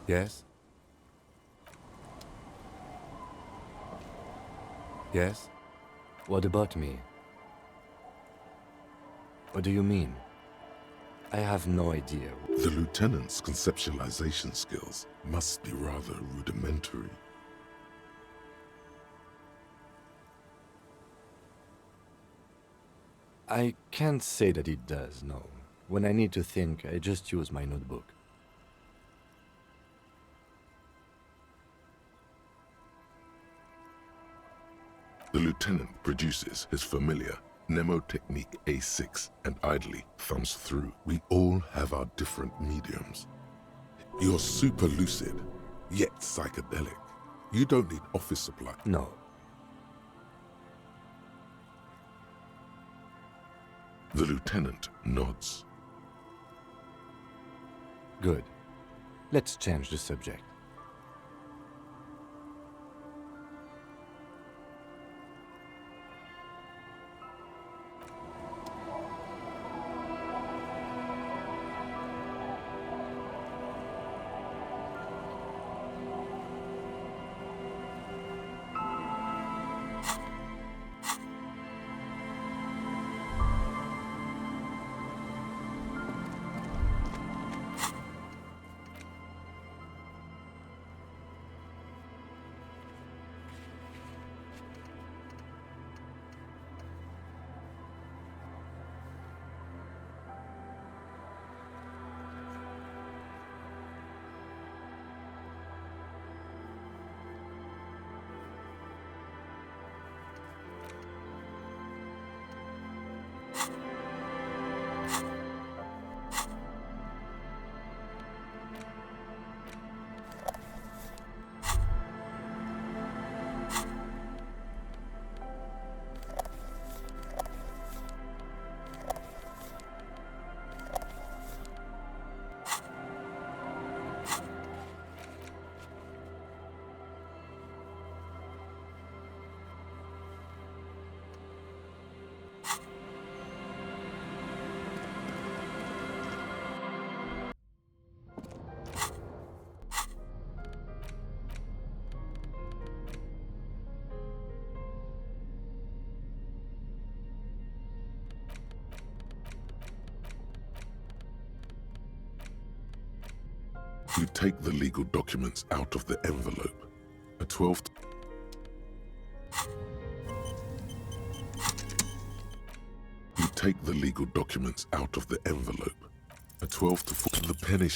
Yes? Yes? What about me? What do you mean? I have no idea. The lieutenant's conceptualization skills must be rather rudimentary. I can't say that it does, no. When I need to think, I just use my notebook. The lieutenant produces his familiar mnemotechnique A6 and idly thumbs through. We all have our different mediums. You're super lucid, yet psychedelic. You don't need office supply. No. The lieutenant nods. Good. Let's change the subject. You take the legal documents out of the envelope. A 12. You take the legal documents out of the envelope. A 12 to 4 to the penny.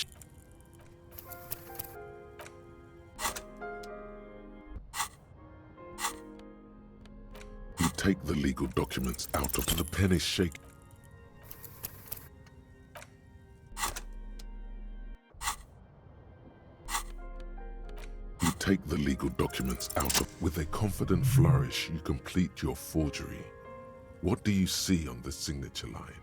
You take the legal documents out of the penny shake. You take the legal documents out of. With a confident flourish, you complete your forgery. What do you see on the signature line?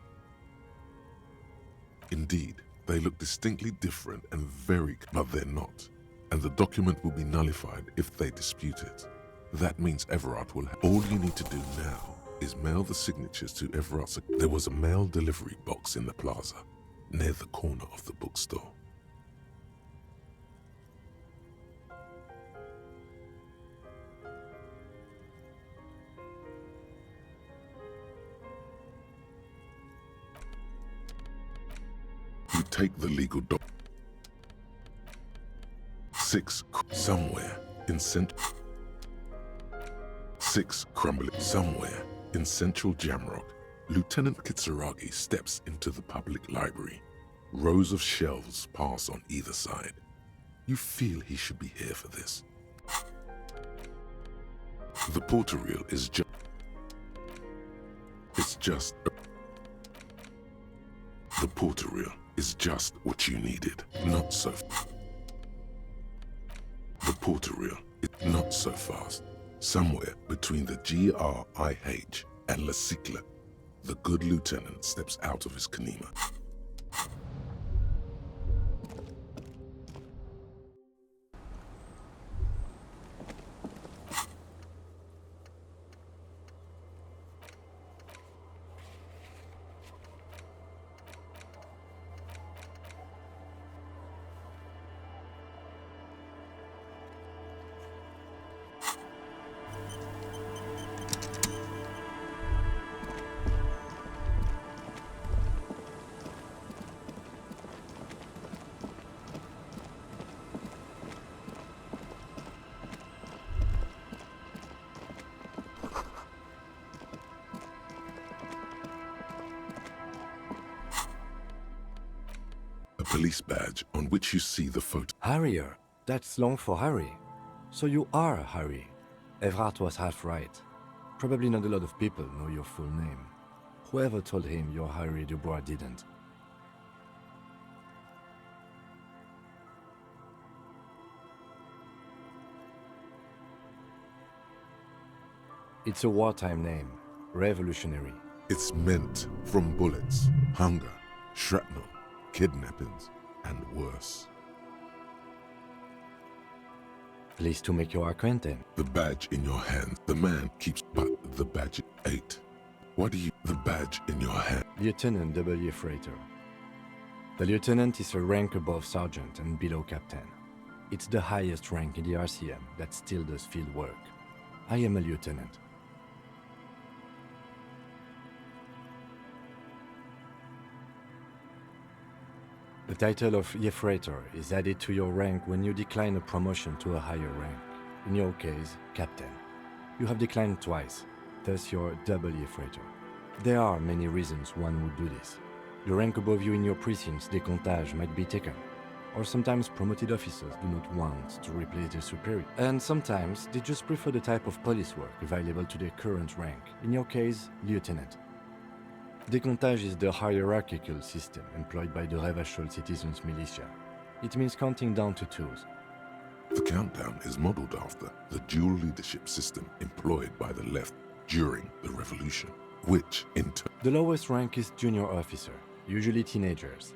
Indeed, they look distinctly different and very, but they're not. And the document will be nullified if they dispute it. That means Everard will have. All you need to do now is mail the signatures to Everard's. There was a mail delivery box in the plaza, near the corner of the bookstore. You take the legal doc. 6 somewhere in central. 6 crumbling somewhere in central Jamrock. Lieutenant Kitsuragi steps into the public library. Rows of shelves pass on either side. You feel he should be here for this. The porter reel is just. It's just. The porter reel is just what you needed. Not so. The porter reel is not so fast. Somewhere between the GRIH and La Cycle, the good lieutenant steps out of his Kanima. police badge on which you see the photo. Harrier. That's long for Harry. So you are Harry. Everard was half right. Probably not a lot of people know your full name. Whoever told him you're Harry Dubois didn't. It's a wartime name. Revolutionary. It's meant from bullets, hunger, shrapnel, kidnappings, and worse. Pleased to make your acquaintance. The badge in your hand, the man keeps but the badge 8. What do you... the badge in your hand? Lieutenant W. Freighter. The lieutenant is a rank above sergeant and below captain. It's the highest rank in the RCM that still does field work. I am a lieutenant. The title of Freighter is added to your rank when you decline a promotion to a higher rank. In your case, captain. You have declined twice, thus you're double Freighter. There are many reasons one would do this. The rank above you in your precinct's décomptage might be taken, or sometimes promoted officers do not want to replace their superior, and sometimes they just prefer the type of police work available to their current rank, in your case, lieutenant. Décomptage is the hierarchical system employed by the Revachol citizens' militia. It means counting down to twos. The countdown is modeled after the dual leadership system employed by the left during the revolution, which in turn... The lowest rank is junior officer, usually teenagers.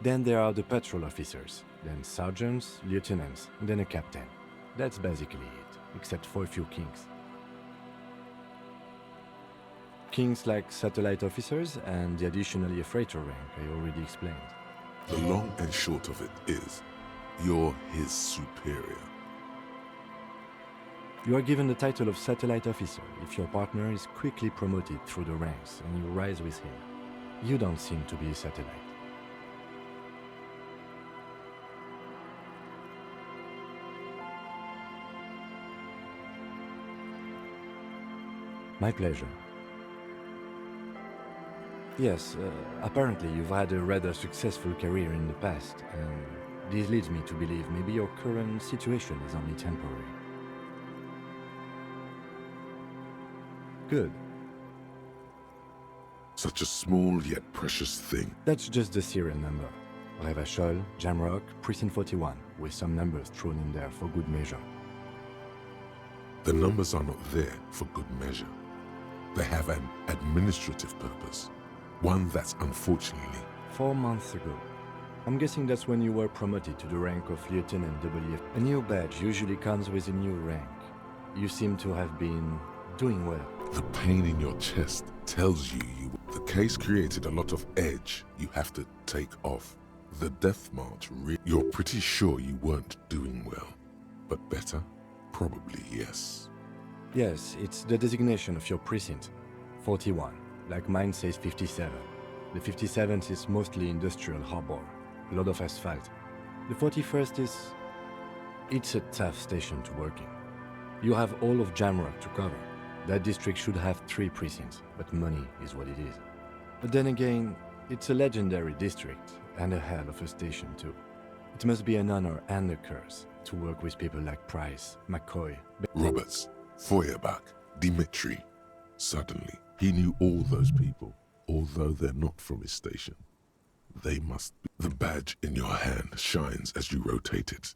Then there are the patrol officers, then sergeants, lieutenants, and then a captain. That's basically it, except for a few kings. Kings like satellite officers and the additional freighter rank I already explained. The long and short of it is, you're his superior. You are given the title of satellite officer if your partner is quickly promoted through the ranks and you rise with him. You don't seem to be a satellite. My pleasure. Yes, apparently you've had a rather successful career in the past, and this leads me to believe maybe your current situation is only temporary. Good. Such a small yet precious thing. That's just the serial number. Revachol, Jamrock, Precinct 41, with some numbers thrown in there for good measure. The numbers are not there for good measure. They have an administrative purpose. One that's unfortunately... 4 months ago. I'm guessing that's when you were promoted to the rank of Lieutenant W. A new badge usually comes with a new rank. You seem to have been doing well. The pain in your chest tells you the case created a lot of edge you have to take off. The death march, you're pretty sure you weren't doing well. But better? Probably yes. Yes, it's the designation of your precinct. 41. Like mine says 57. The 57th is mostly industrial harbor, a lot of asphalt. The 41st is... it's a tough station to work in. You have all of Jamrock to cover. That district should have 3 precincts, but money is what it is. But then again, it's a legendary district, and a hell of a station too. It must be an honor and a curse to work with people like Price, McCoy... Roberts, Feuerbach, Dimitri. Suddenly, he knew all those people, although they're not from his station. They must be. The badge in your hand shines as you rotate it.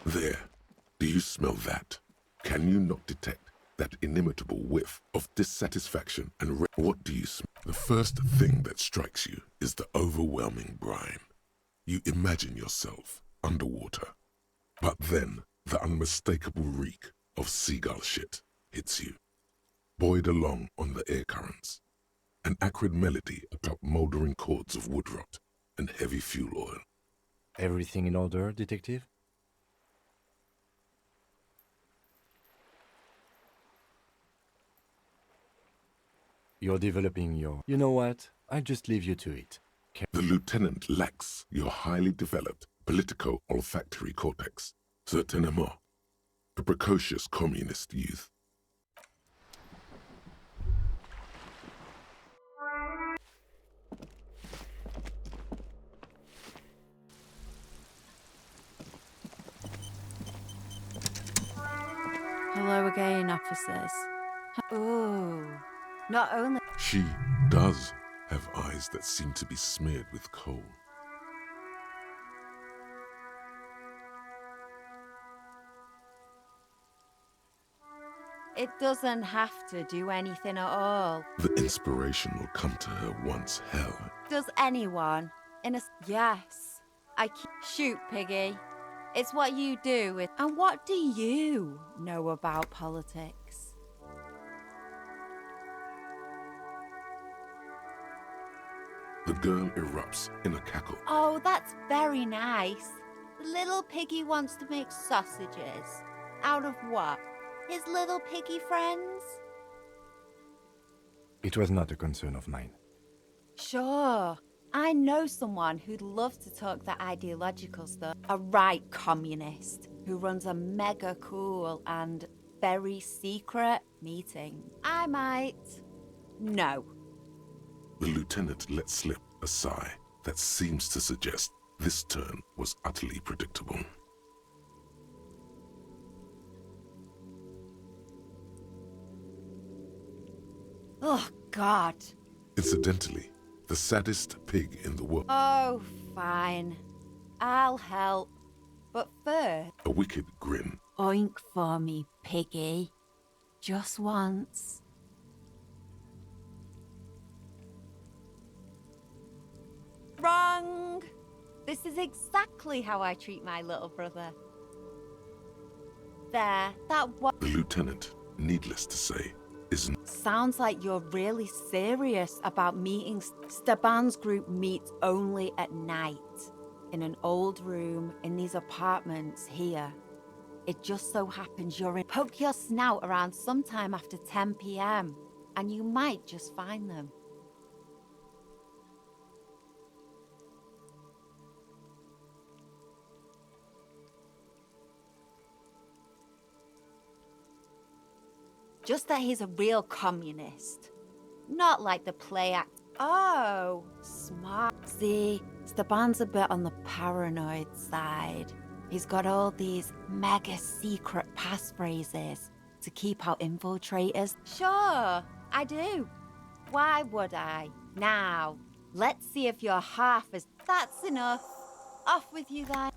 There. Do you smell that? Can you not detect that inimitable whiff of dissatisfaction and What do you smell? The first thing that strikes you is the overwhelming brine. You imagine yourself underwater. But then the unmistakable reek of seagull shit hits you, buoyed along on the air currents. An acrid melody atop mouldering cords of wood rot and heavy fuel oil. Everything in order, detective? You're developing your... You know what? I'll just leave you to it. The lieutenant lacks your highly developed politico-olfactory cortex, certainement. A precocious communist youth. Hello again, officers. Ooh, not only... She does have eyes that seem to be smeared with coal. It doesn't have to do anything at all. The inspiration will come to her once hell. Does anyone in a... Yes. Shoot, Piggy. It's what you do with... And what do you know about politics? The girl erupts in a cackle. Oh, that's very nice. The little piggy wants to make sausages. Out of what? His little piggy friends? It was not a concern of mine. Sure. I know someone who'd love to talk that ideological stuff. A right communist who runs a mega cool and very secret meeting. I might... No. The lieutenant let slip a sigh that seems to suggest this turn was utterly predictable. Oh, God. Incidentally, the saddest pig in the world. Oh, fine. I'll help. But first... A wicked grin. Oink for me, piggy. Just once. Wrong! This is exactly how I treat my little brother. There, that was... The lieutenant, needless to say, isn't... Sounds like you're really serious about meetings. Steban's group meets only at night. In an old room in these apartments here. It just so happens you're in... Poke your snout around sometime after 10 p.m. and you might just find them. Just that he's a real communist. Not like the play act. Oh, smart. See, Steban's a bit on the paranoid side. He's got all these mega secret passphrases to keep out infiltrators. Sure, I do. Why would I? Now, let's see if you're half as... That's enough. Off with you then.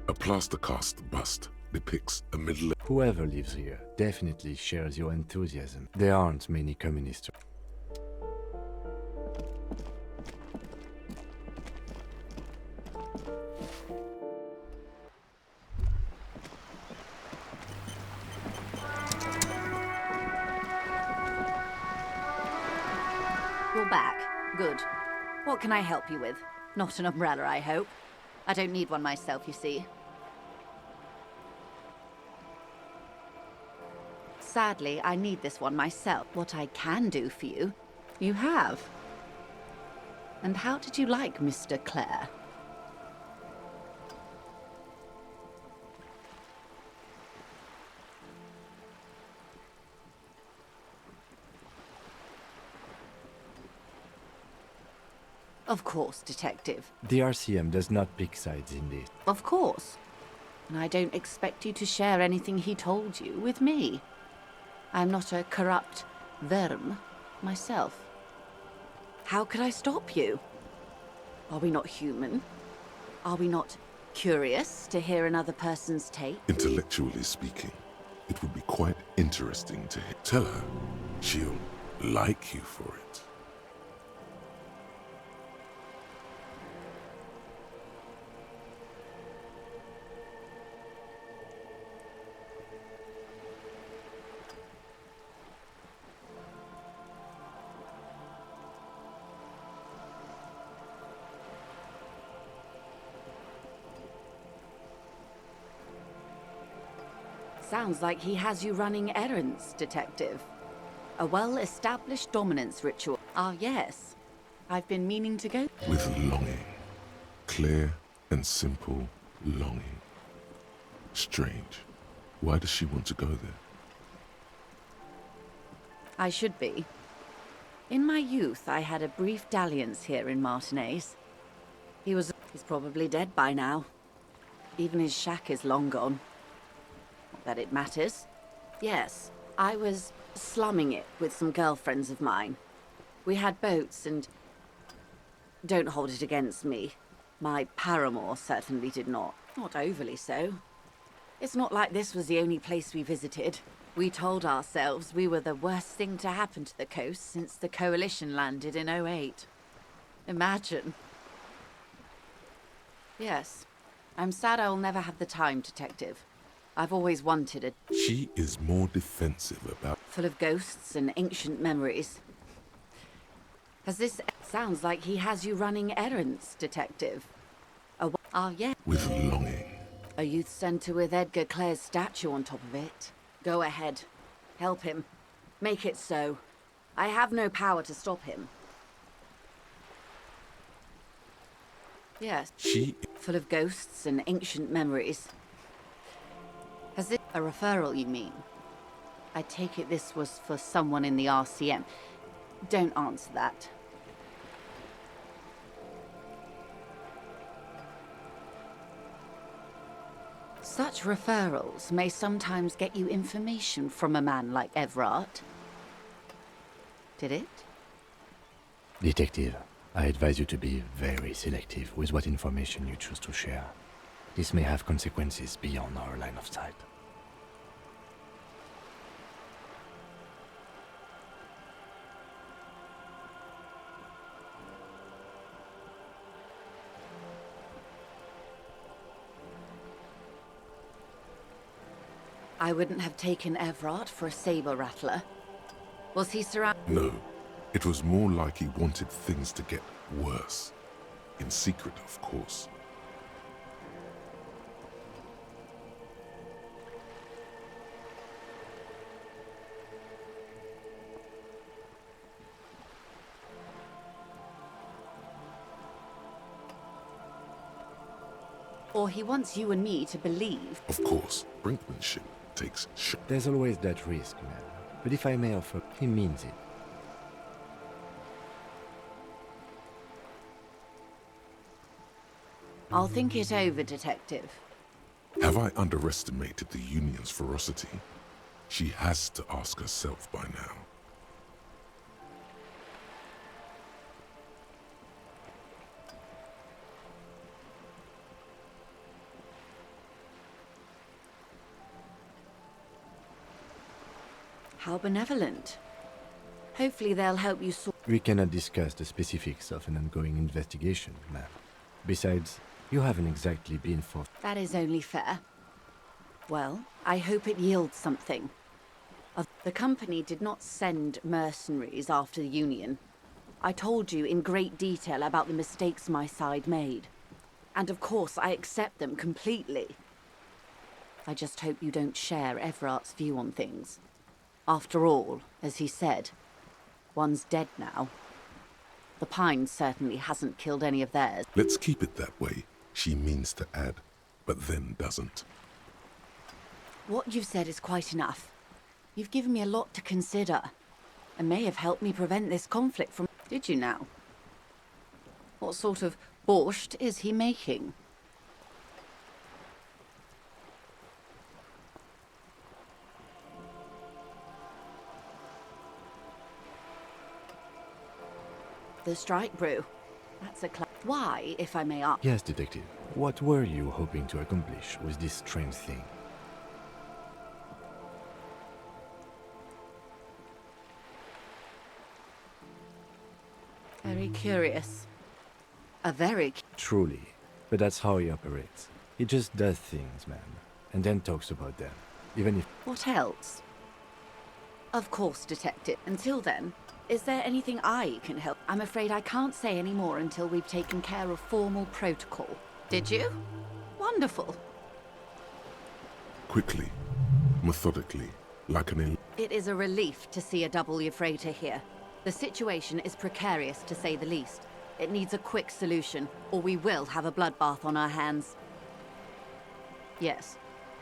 A plaster cast bust depicts a middle... Whoever lives here definitely shares your enthusiasm. There aren't many communists. You're back. Good. What can I help you with? Not an umbrella, I hope. I don't need one myself, you see. Sadly, I need this one myself. What I can do for you, you have. And how did you like Mr. Clare? Of course, Detective. The RCM does not pick sides in this. Of course. And I don't expect you to share anything he told you with me. I'm not a corrupt verm myself. How could I stop you? Are we not human? Are we not curious to hear another person's take? Intellectually speaking, it would be quite interesting to hear. Tell her she'll like you for it. Sounds like he has you running errands, Detective. A well-established dominance ritual. Ah, yes. I've been meaning to go. With longing. Clear and simple longing. Strange. Why does she want to go there? I should be. In my youth, I had a brief dalliance here in Martinez. He's probably dead by now. Even his shack is long gone. Not that it matters. Yes, I was slumming it with some girlfriends of mine. We had boats and... Don't hold it against me. My paramour certainly did not. Not overly so. It's not like this was the only place we visited. We told ourselves we were the worst thing to happen to the coast since the Coalition landed in '08. Imagine. Yes. I'm sad I'll never have the time, Detective. I've always wanted it. She is more defensive about... Full of ghosts and ancient memories. Sounds like he has you running errands, Detective. Yeah. With longing. A youth centre with Edgar Clare's statue on top of it. Go ahead. Help him. Make it so. I have no power to stop him. Yes. She... Full of ghosts and ancient memories. A referral, you mean? I take it this was for someone in the RCM. Don't answer that. Such referrals may sometimes get you information from a man like Everard. Did it? Detective, I advise you to be very selective with what information you choose to share. This may have consequences beyond our line of sight. I wouldn't have taken Everard for a saber rattler. Was he surrounded? No. It was more like he wanted things to get worse. In secret, of course. Or he wants you and me to believe. Of course, brinkmanship takes shit. There's always that risk, man. But if I may offer, he means it. I'll think it over, Detective. Have I underestimated the Union's ferocity? She has to ask herself by now. How benevolent. Hopefully they'll help you sort... We cannot discuss the specifics of an ongoing investigation, ma'am. Besides, you haven't exactly been for... That is only fair. Well, I hope it yields something. The company did not send mercenaries after the Union. I told you in great detail about the mistakes my side made. And of course, I accept them completely. I just hope you don't share Everard's view on things. After all, as he said, one's dead now. The Pine certainly hasn't killed any of theirs. Let's keep it that way. She means to add, but then doesn't. What you've said is quite enough. You've given me a lot to consider, and may have helped me prevent this conflict from... Did you now? What sort of borscht is he making? The strike brew. That's a Why, if I may ask? Yes, detective. What were you hoping to accomplish with this strange thing? Very curious. A very... Truly. But that's how he operates. He just does things, man. And then talks about them. Even if... What else? Of course, detective. Until then, is there anything I can help? I'm afraid I can't say any more until we've taken care of formal protocol. Did you? Wonderful. Quickly, methodically, like an... It is a relief to see a double freighter here. The situation is precarious, to say the least. It needs a quick solution, or we will have a bloodbath on our hands. Yes.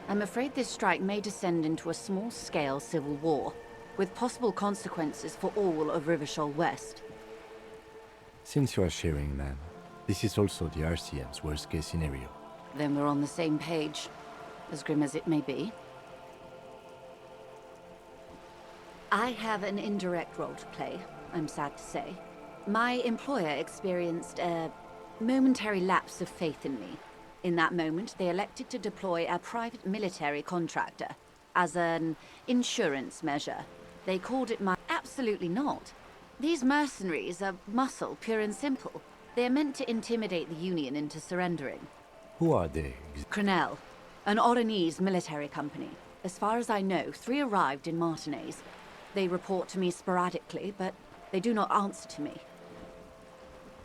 I'm afraid this strike may descend into a small-scale civil war, with possible consequences for all of Rivershoal West. Since you are sharing, man, this is also the RCM's worst-case scenario. Then we're on the same page, as grim as it may be. I have an indirect role to play, I'm sad to say. My employer experienced a momentary lapse of faith in me. In that moment, they elected to deploy a private military contractor as an insurance measure. They called it my... Absolutely not. These mercenaries are muscle, pure and simple. They are meant to intimidate the Union into surrendering. Who are they? Crenell, an Oranese military company. As far as I know, 3 arrived in Martinez. They report to me sporadically, but they do not answer to me.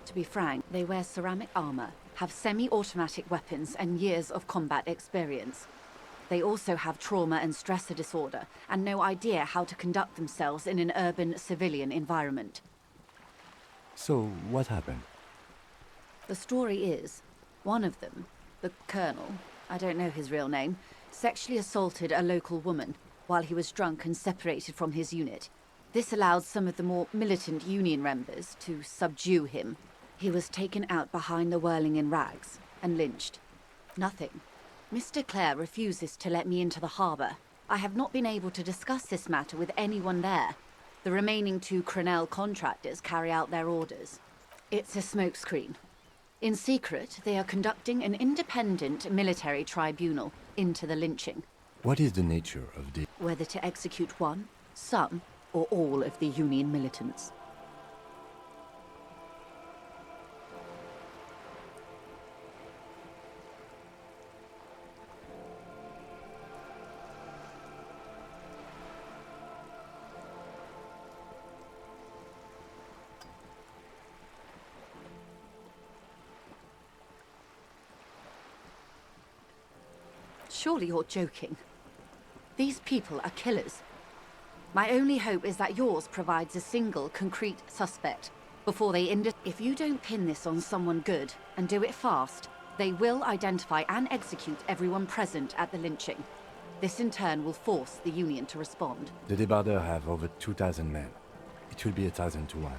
To be frank, they wear ceramic armor, have semi-automatic weapons, and years of combat experience. They also have trauma and stressor disorder, and no idea how to conduct themselves in an urban civilian environment. So, what happened? The story is, one of them, the colonel, I don't know his real name, sexually assaulted a local woman while he was drunk and separated from his unit. This allowed some of the more militant Union members to subdue him. He was taken out behind the whirling in rags and lynched. Nothing. Mr. Clare refuses to let me into the harbour. I have not been able to discuss this matter with anyone there. The remaining 2 Crenell contractors carry out their orders. It's a smokescreen. In secret, they are conducting an independent military tribunal into the lynching. What is the nature of the... Whether to execute one, some, or all of the Union militants. Surely you're joking. These people are killers. My only hope is that yours provides a single, concrete suspect before they If you don't pin this on someone good, and do it fast, they will identify and execute everyone present at the lynching. This in turn will force the Union to respond. The debarders have over 2,000 men. It will be 1,000 to 1.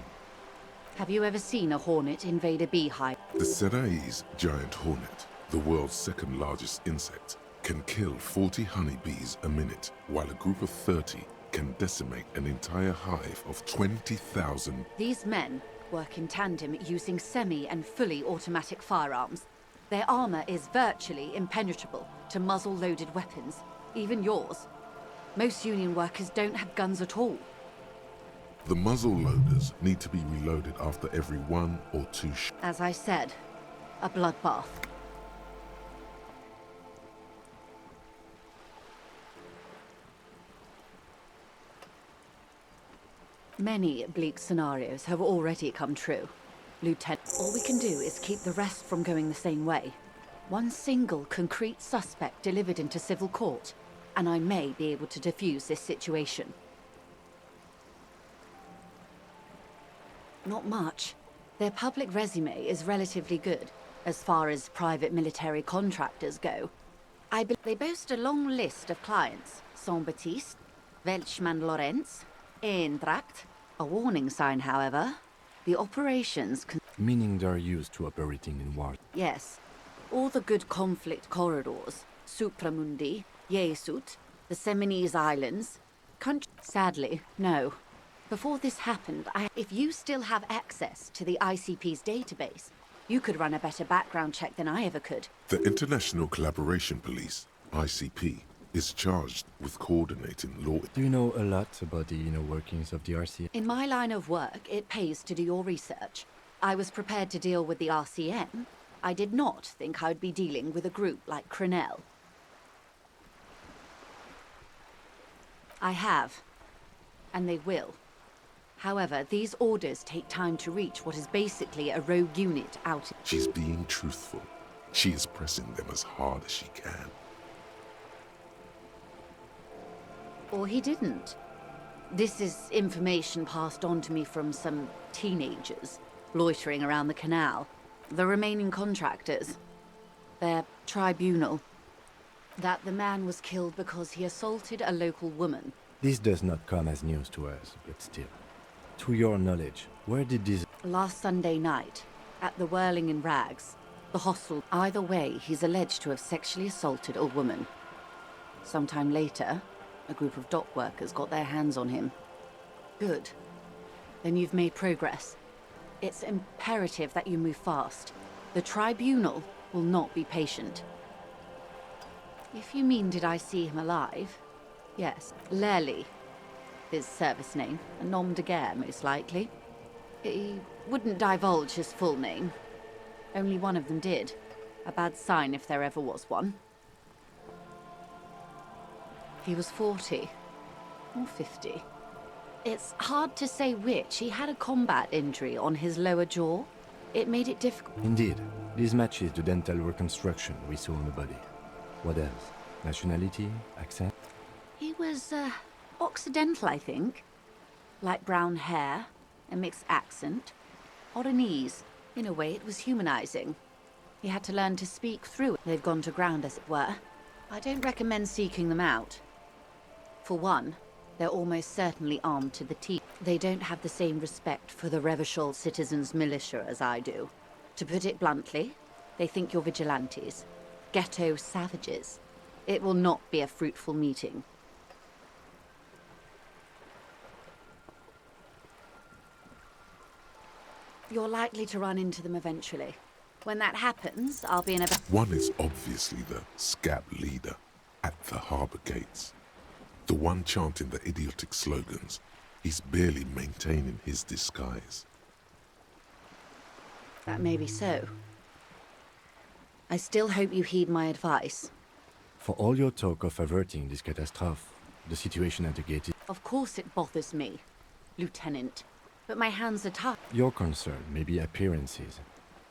Have you ever seen a hornet invade a beehive? The Seraï's giant hornet, the world's 2nd largest insect, can kill 40 honeybees a minute, while a group of 30 can decimate an entire hive of 20,000. These men work in tandem using semi and fully automatic firearms. Their armor is virtually impenetrable to muzzle-loaded weapons, even yours. Most Union workers don't have guns at all. The muzzle loaders need to be reloaded after every 1 or 2 shots. As I said, a bloodbath. Many bleak scenarios have already come true. Lieutenant, all we can do is keep the rest from going the same way. One single concrete suspect delivered into civil court, and I may be able to defuse this situation. Not much. Their public resume is relatively good, as far as private military contractors go. They boast a long list of clients. Saint-Baptiste, Welchman Lorenz, Eintracht. A warning sign, however. The operations Meaning they're used to operating in war. Yes. All the good conflict corridors, Supramundi, Yesut, the Seminese Islands. Sadly, no. Before this happened, if you still have access to the ICP's database, you could run a better background check than I ever could. The International Collaboration Police, ICP, is charged with coordinating law. Do you know a lot about the inner workings of the RCM? In my line of work, it pays to do your research. I was prepared to deal with the RCM. I did not think I'd be dealing with a group like Crenell. I have. And they will. However, these orders take time to reach what is basically a rogue unit out. She's being truthful. She is pressing them as hard as she can. Or he didn't. This is information passed on to me from some teenagers loitering around the canal. The remaining contractors. Their tribunal. That the man was killed because he assaulted a local woman. This does not come as news to us, but still. To your knowledge, where did this... Last Sunday night, at the Whirling in Rags, the hostel. Either way, he's alleged to have sexually assaulted a woman. Sometime later, a group of dock workers got their hands on him. Good. Then you've made progress. It's imperative that you move fast. The tribunal will not be patient. If you mean did I see him alive? Yes. Lely. His service name. A nom de guerre, most likely. He wouldn't divulge his full name. Only one of them did. A bad sign if there ever was one. He was 40. Or 50. It's hard to say which. He had a combat injury on his lower jaw. It made it difficult. Indeed. This matches the dental reconstruction we saw on the body. What else? Nationality? Accent? He was, Occidental, I think. Light brown hair, a mixed accent. Oranese. In a way, it was humanizing. He had to learn to speak through it. They've gone to ground, as it were. I don't recommend seeking them out. For one, they're almost certainly armed to the teeth. They don't have the same respect for the Revachol citizens' militia as I do. To put it bluntly, they think you're vigilantes. Ghetto savages. It will not be a fruitful meeting. You're likely to run into them eventually. When that happens, I'll be in a... One is obviously the scab leader at the harbour gates. The one chanting the idiotic slogans. He's barely maintaining his disguise. That may be so. I still hope you heed my advice. For all your talk of averting this catastrophe, the situation at the gate is... Of course it bothers me, Lieutenant. But my hands are tied. Your concern may be appearances.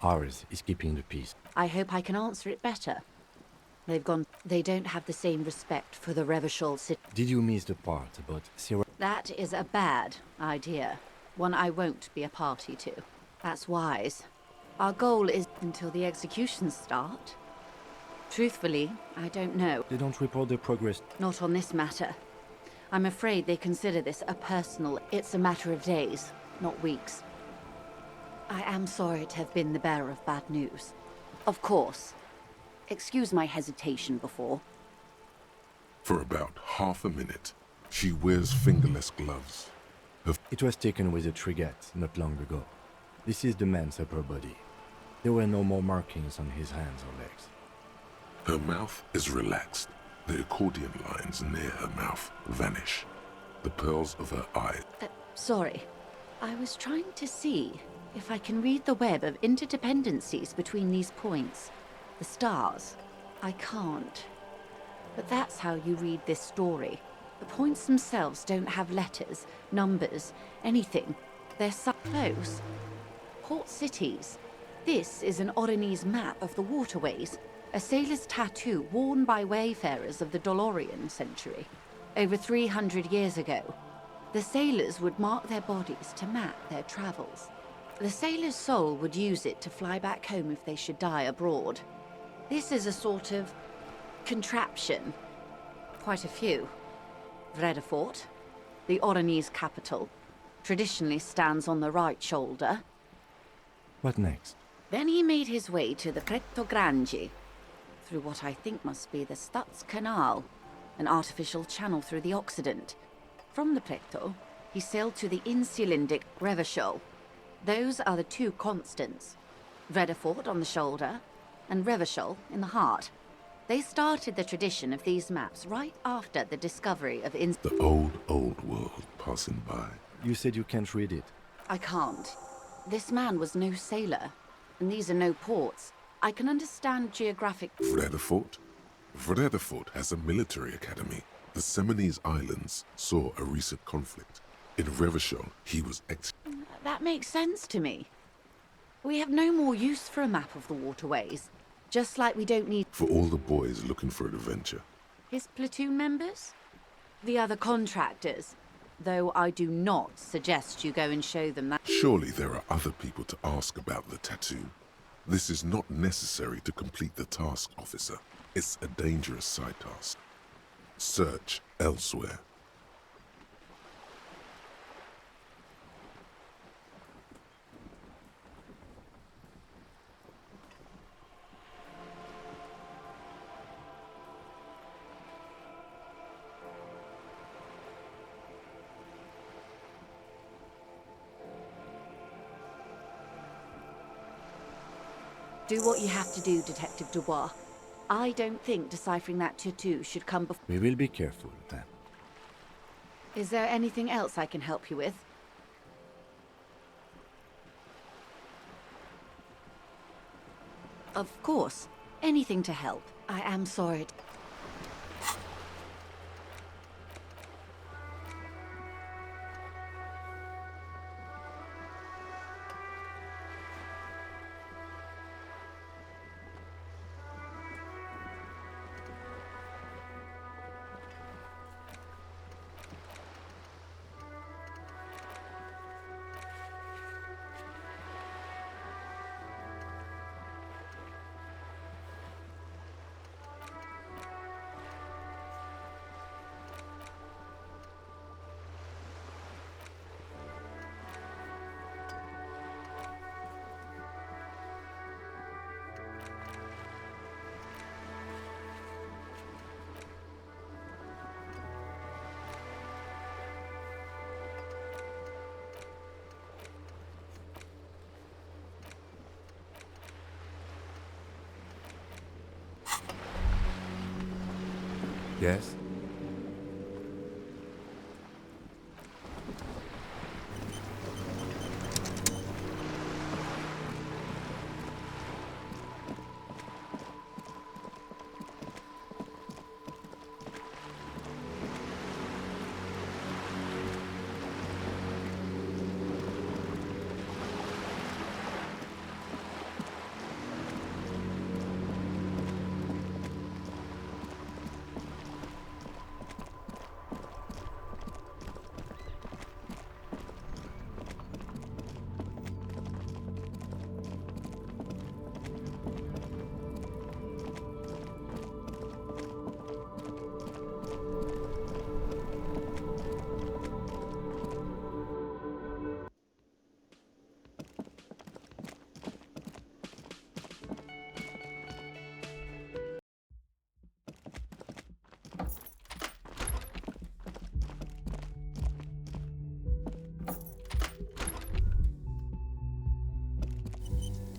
Ours is keeping the peace. I hope I can answer it better. They don't have the same respect for the Revachol city. Did you miss the part about Sierra? That is a bad idea. One I won't be a party to. That's wise. Our goal is until the executions start. Truthfully, I don't know. They don't report their progress. Not on this matter. I'm afraid they consider this a personal... It's a matter of days, not weeks. I am sorry to have been the bearer of bad news. Of course. Excuse my hesitation before. For about half a minute, she wears fingerless gloves. It was taken with a Trigat not long ago. This is the man's upper body. There were no more markings on his hands or legs. Her mouth is relaxed. The accordion lines near her mouth vanish. The pearls of her eye. Sorry. I was trying to see if I can read the web of interdependencies between these points. The stars. I can't. But that's how you read this story. The points themselves don't have letters, numbers, anything. They're so close. Port cities. This is an Oranese map of the waterways. A sailor's tattoo worn by wayfarers of the Dolorian century. Over 300 years ago, the sailors would mark their bodies to map their travels. The sailor's soul would use it to fly back home if they should die abroad. This is a sort of contraption. Quite a few. Vredefort, the Oranese capital. traditionally stands on the right shoulder. What next? Then he made his way to the Pretto Grande, through what I think must be the Stutz Canal, an artificial channel through the Occident. From the Pretto, he sailed to the Insulindic Revachol. Those are the two constants, Vredefort on the shoulder and Revachol in the heart. They started the tradition of these maps right after the discovery of The old world passing by. You said you can't read it. I can't. This man was no sailor, and these are no ports. I can understand geographic... Vredefort? Vredefort has a military academy. The Seminoles Islands saw a recent conflict. In Revachol, he was That makes sense to me. We have no more use for a map of the waterways, just like we don't need... For all the boys looking for adventure. His platoon members? The other contractors? Though I do not suggest you go and show them that... Surely there are other people to ask about the tattoo. This is not necessary to complete the task, officer. It's a dangerous side task. Search elsewhere. Do what you have to do, Detective Dubois. I don't think deciphering that tattoo should come before... We will be careful then. Is there anything else I can help you with? Of course. Anything to help. I am sorry. Yes?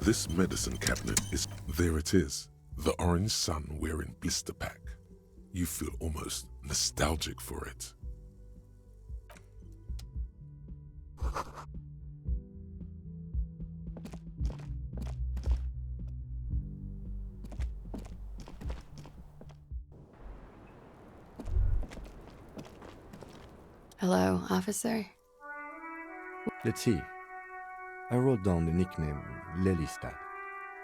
This medicine cabinet is... There it is. The orange sun wearing blister pack. You feel almost nostalgic for it. Hello, officer. Let's see. I wrote down the nickname Lelystad.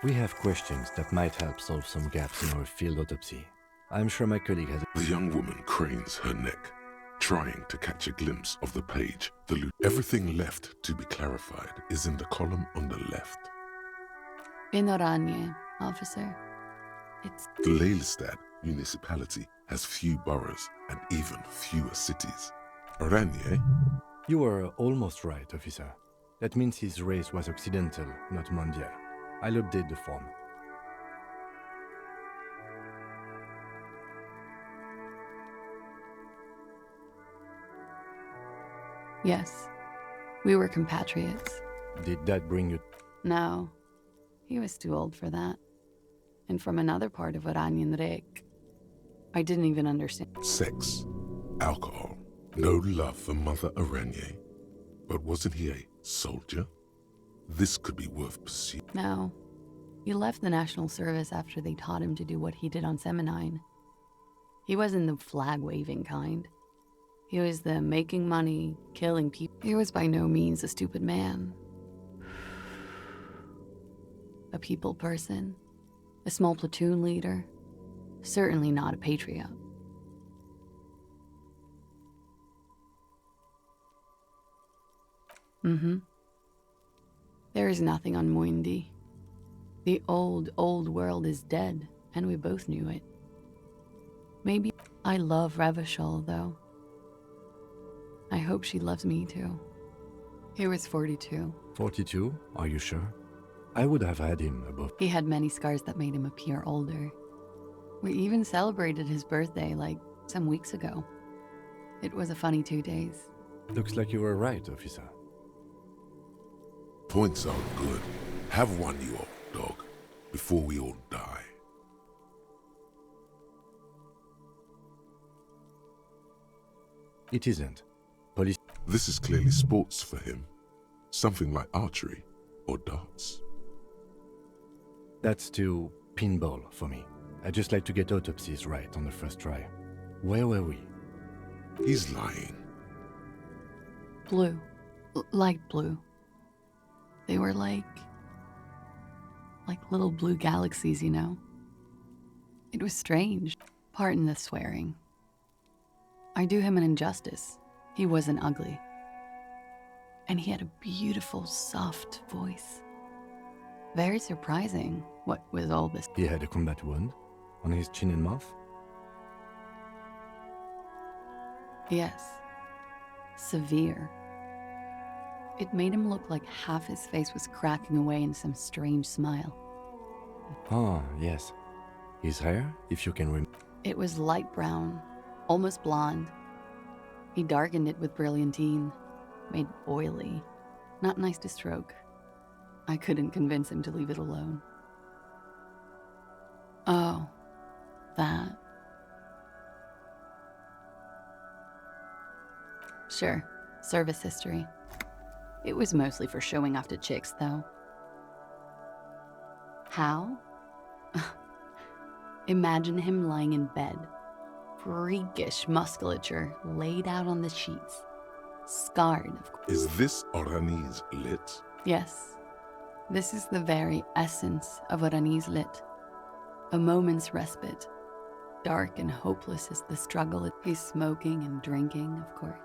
We have questions that might help solve some gaps in our field autopsy. I'm sure my colleague has... The young woman cranes her neck, trying to catch a glimpse of the page. Everything left to be clarified is in the column on the left. In Oranje, officer. It's... The Lelystad municipality has few boroughs and even fewer cities. Oranje? You were almost right, officer. That means his race was Occidental, not Mondial. I'll update the form. Yes, we were compatriots. Did that bring you... No, he was too old for that. And from another part of Oranian Rek. I didn't even understand. Sex, alcohol, no love for Mother Aranye. But wasn't he a soldier? This could be worth pursuing. No, he left the National Service after they taught him to do what he did on Seminine. He wasn't the flag-waving kind. He was the making money, killing people. He was by no means a stupid man. A people person, a small platoon leader, certainly not a patriot. There is nothing on Muindi. The old world is dead, and we both knew it. Maybe I love Revachol, though. I hope she loves me, too. He was 42. 42? Are you sure? I would have had him above... He had many scars that made him appear older. We even celebrated his birthday, like, some weeks ago. It was a funny 2 days. Looks like you were right, officer. Points are good. Have one, you old dog, before we all die. It isn't. Police... This is clearly sports for him. Something like archery or darts. That's too pinball for me. I just like to get autopsies right on the first try. Where were we? He's lying. Blue. Light blue. They were like little blue galaxies, you know? It was strange. Pardon the swearing. I do him an injustice. He wasn't ugly. And he had a beautiful, soft voice. Very surprising, what with all this. He had a combat wound on his chin and mouth? Yes. Severe. It made him look like half his face was cracking away in some strange smile. Ah, yes. His hair, if you can remember. It was light brown, almost blonde. He darkened it with brilliantine, made oily. Not nice to stroke. I couldn't convince him to leave it alone. Oh, that. Sure, service history. It was mostly for showing off to chicks, though. How? Imagine him lying in bed. Freakish musculature laid out on the sheets. Scarred, of course. Is this Orani's lit? Yes. This is the very essence of Orani's lit. A moment's respite. Dark and hopeless as the struggle. He's smoking and drinking, of course.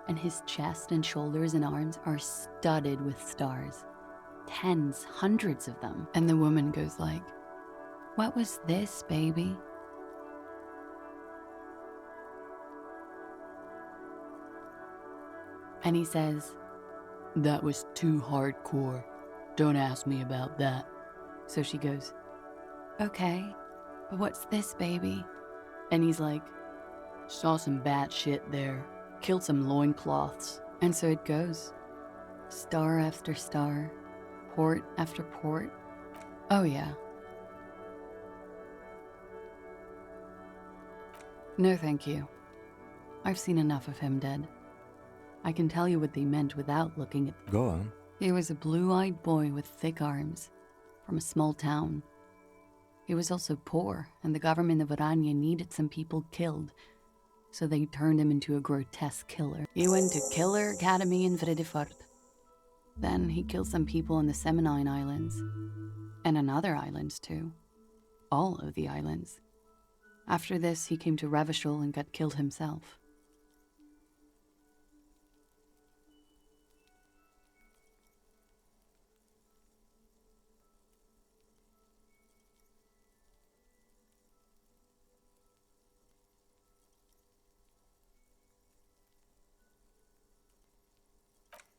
And his chest and shoulders and arms are studded with stars. Tens, hundreds of them. And the woman goes like, "What was this, baby?" And he says, "That was too hardcore. Don't ask me about that." So she goes, "Okay, but what's this, baby?" And he's like, "Saw some bat shit there. Killed some loincloths." And so it goes. Star after star. Port after port. Oh yeah. No thank you. I've seen enough of him dead. I can tell you what they meant without looking at... Go on. He was a blue-eyed boy with thick arms, from a small town. He was also poor, and the government of Orania needed some people killed, so they turned him into a grotesque killer. He went to Killer Academy in Vredefort. Then he killed some people on the Seminine Islands, and on other islands too. All of the islands. After this, he came to Revachol and got killed himself.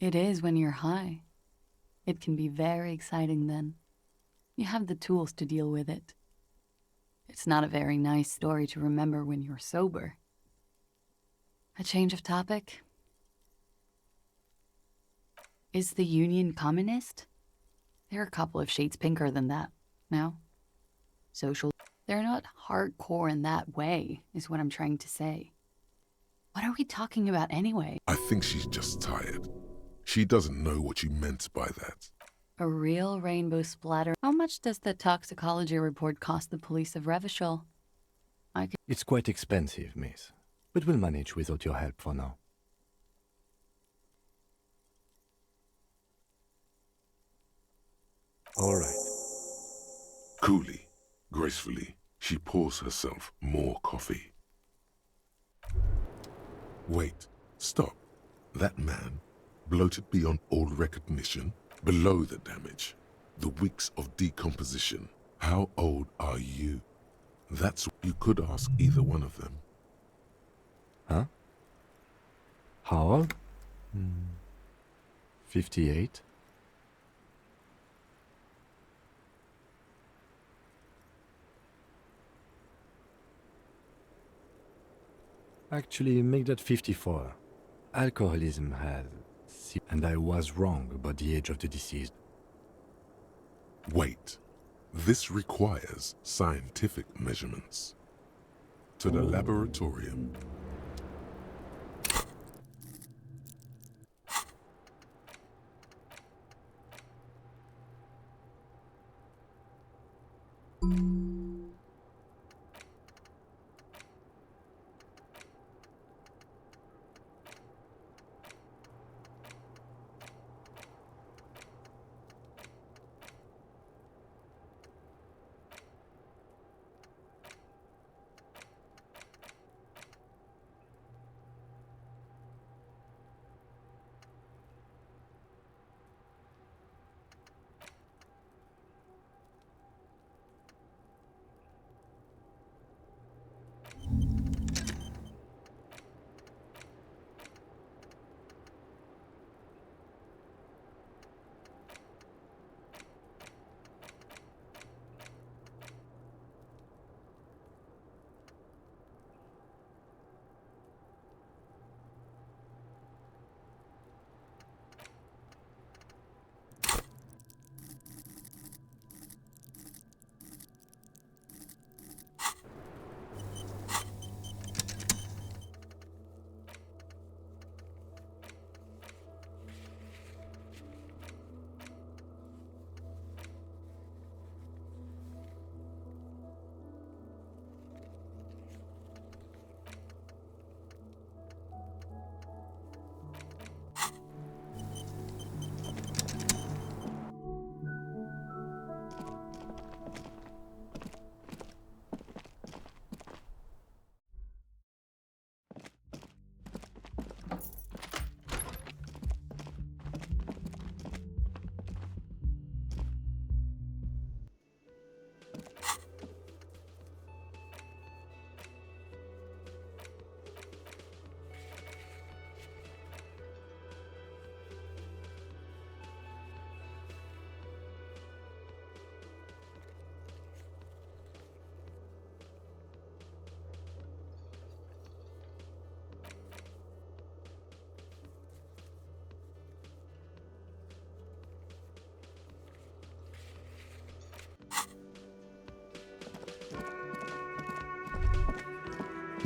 It is when you're high. It can be very exciting then. You have the tools to deal with it. It's not a very nice story to remember when you're sober. A change of topic? Is the Union communist? They're a couple of shades pinker than that, no? Social. They're not hardcore in that way, is what I'm trying to say. What are we talking about anyway? I think she's just tired. She doesn't know what you meant by that. A real rainbow splatter. How much does the toxicology report cost the police of Revachol? It's quite expensive, miss, but we'll manage without your help for now. All right. Coolly, gracefully, she pours herself more coffee. Wait, stop. That man, bloated beyond all recognition, below the damage, the weeks of decomposition. How old are you? That's what you could ask either one of them. Huh? How old? 58? Actually, make that 54. Alcoholism has... And I was wrong about the age of the deceased. Wait. This requires scientific measurements. To the laboratorium.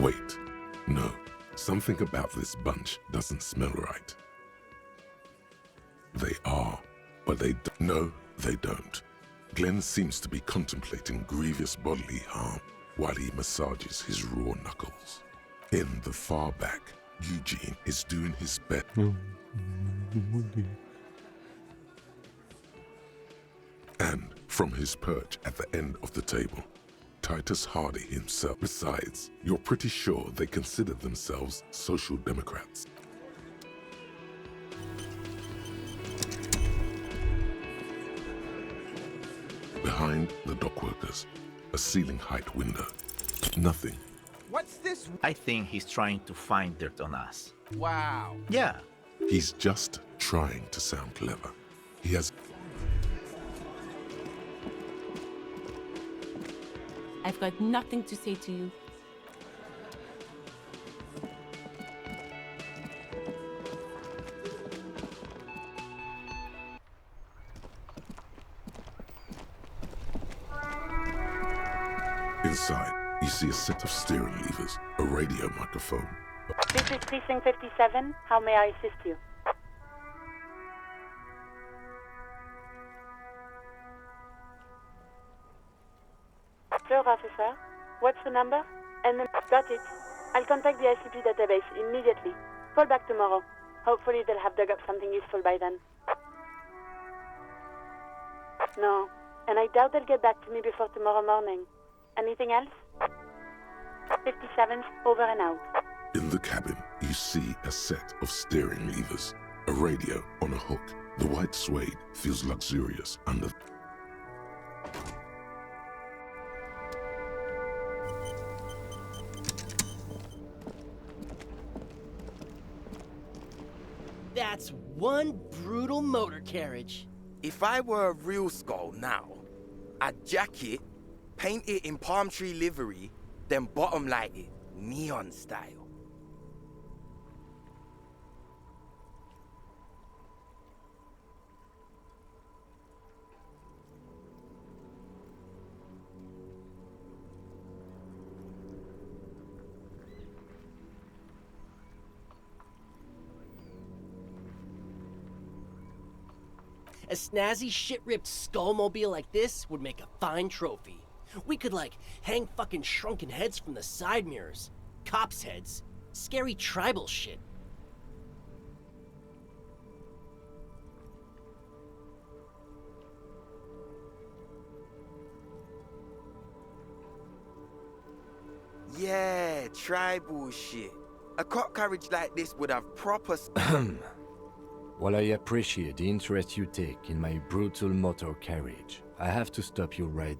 Wait, no. Something about this bunch doesn't smell right. They are, but no, they don't. Glenn seems to be contemplating grievous bodily harm while he massages his raw knuckles. In the far back, Eugene is doing his best. And from his perch at the end of the table, Titus Hardy himself. Besides, you're pretty sure they consider themselves social democrats. Behind the dockworkers, a ceiling height window. Nothing. What's this? I think he's trying to find dirt on us. Wow. Yeah. He's just trying to sound clever. He has... I've got nothing to say to you. Inside, you see a set of steering levers, a radio microphone. This is Precinct 57. How may I assist you? Sure, officer. What's the number? And then... Got it. I'll contact the ICP database immediately. Call back tomorrow. Hopefully they'll have dug up something useful by then. No. And I doubt they'll get back to me before tomorrow morning. Anything else? 57's over and out. In the cabin, you see a set of steering levers, a radio on a hook. The white suede feels luxurious under... That's one brutal motor carriage. If I were a real skull now, I'd jack it, paint it in palm tree livery, then bottom light it, neon style. A snazzy shit-ripped skullmobile like this would make a fine trophy. We could, like, hang fucking shrunken heads from the side mirrors. Cops' heads. Scary tribal shit. Yeah, tribal shit. A cop carriage like this would have proper... While I appreciate the interest you take in my brutal motor carriage, I have to stop you right...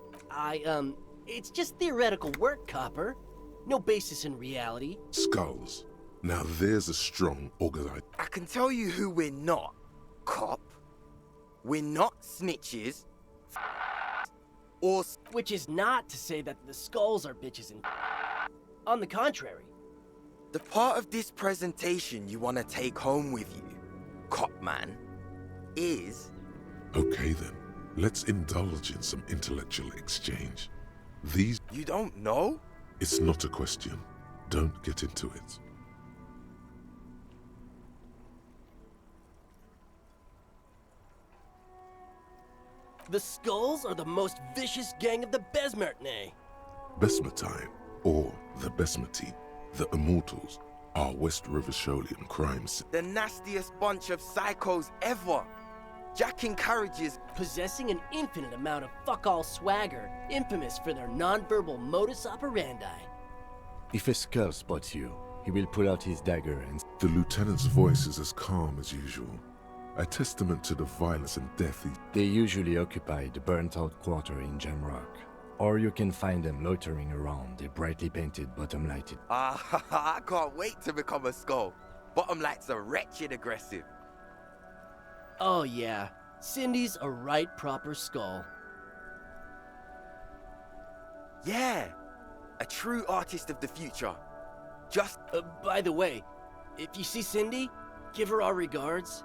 It's just theoretical work, Copper. No basis in reality. Skulls. Now there's a strong organized... I can tell you who we're not, cop. We're not snitches. Or... Which is not to say that the skulls are bitches and... On the contrary. The part of this presentation you want to take home with you, cop man, is... Okay then, let's indulge in some intellectual exchange. These... You don't know? It's not a question. Don't get into it. The Skulls are the most vicious gang of the Besmertne. Besmatine, or the Besmati, the Immortals, are West Rivisholian crimes. The nastiest bunch of psychos ever. Jacking carriages. Possessing an infinite amount of fuck-all swagger, infamous for their non-verbal modus operandi. If a skull spots you, he will pull out his dagger and... The lieutenant's voice is as calm as usual, a testament to the violence and death They usually occupy the burnt-out quarter in Jamrock. Or you can find them loitering around the brightly painted bottom-lighted... I can't wait to become a skull. Bottom lights are wretched aggressive. Oh yeah, Cindy's a right proper skull. Yeah, a true artist of the future. Just... by the way, if you see Cindy, give her our regards.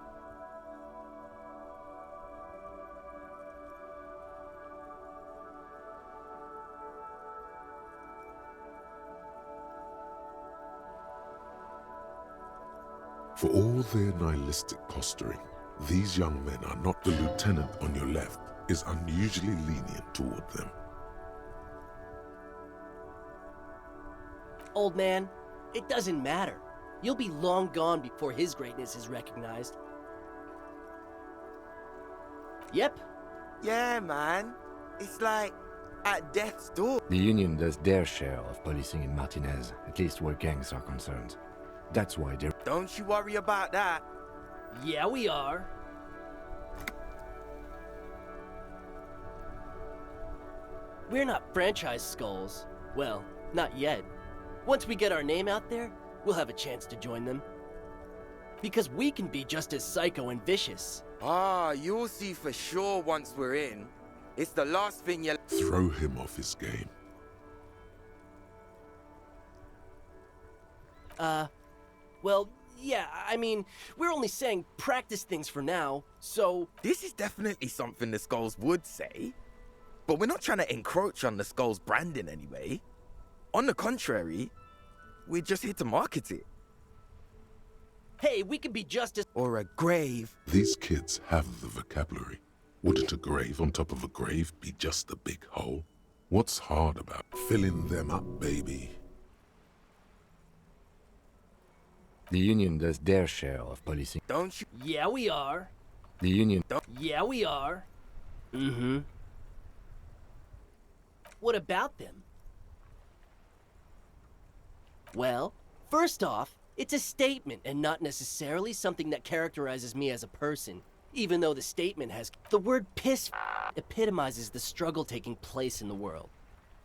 For all their nihilistic posturing, these young men are not. The lieutenant on your left is unusually lenient toward them. Old man, it doesn't matter. You'll be long gone before his greatness is recognized. Yep. Yeah, man. It's like at death's door. The Union does their share of policing in Martinez, at least where gangs are concerned. That's why they're... Don't you worry about that. Yeah, we are. We're not franchise skulls. Well, not yet. Once we get our name out there, we'll have a chance to join them. Because we can be just as psycho and vicious. Ah, you'll see for sure once we're in. It's the last thing you'll... Throw him off his game. Well, yeah, I mean, we're only saying practice things for now, so... This is definitely something the Skulls would say. But we're not trying to encroach on the Skulls branding anyway. On the contrary, we're just here to market it. Hey, we could be just as... Or a grave. These kids have the vocabulary. Wouldn't a grave on top of a grave be just a big hole? What's hard about filling them up, baby? The Union does their share of policing. Don't you? Yeah, we are. The Union... Yeah, we are. Mm-hmm. What about them? Well, first off, it's a statement and not necessarily something that characterizes me as a person, even though the statement has... The word piss epitomizes the struggle taking place in the world.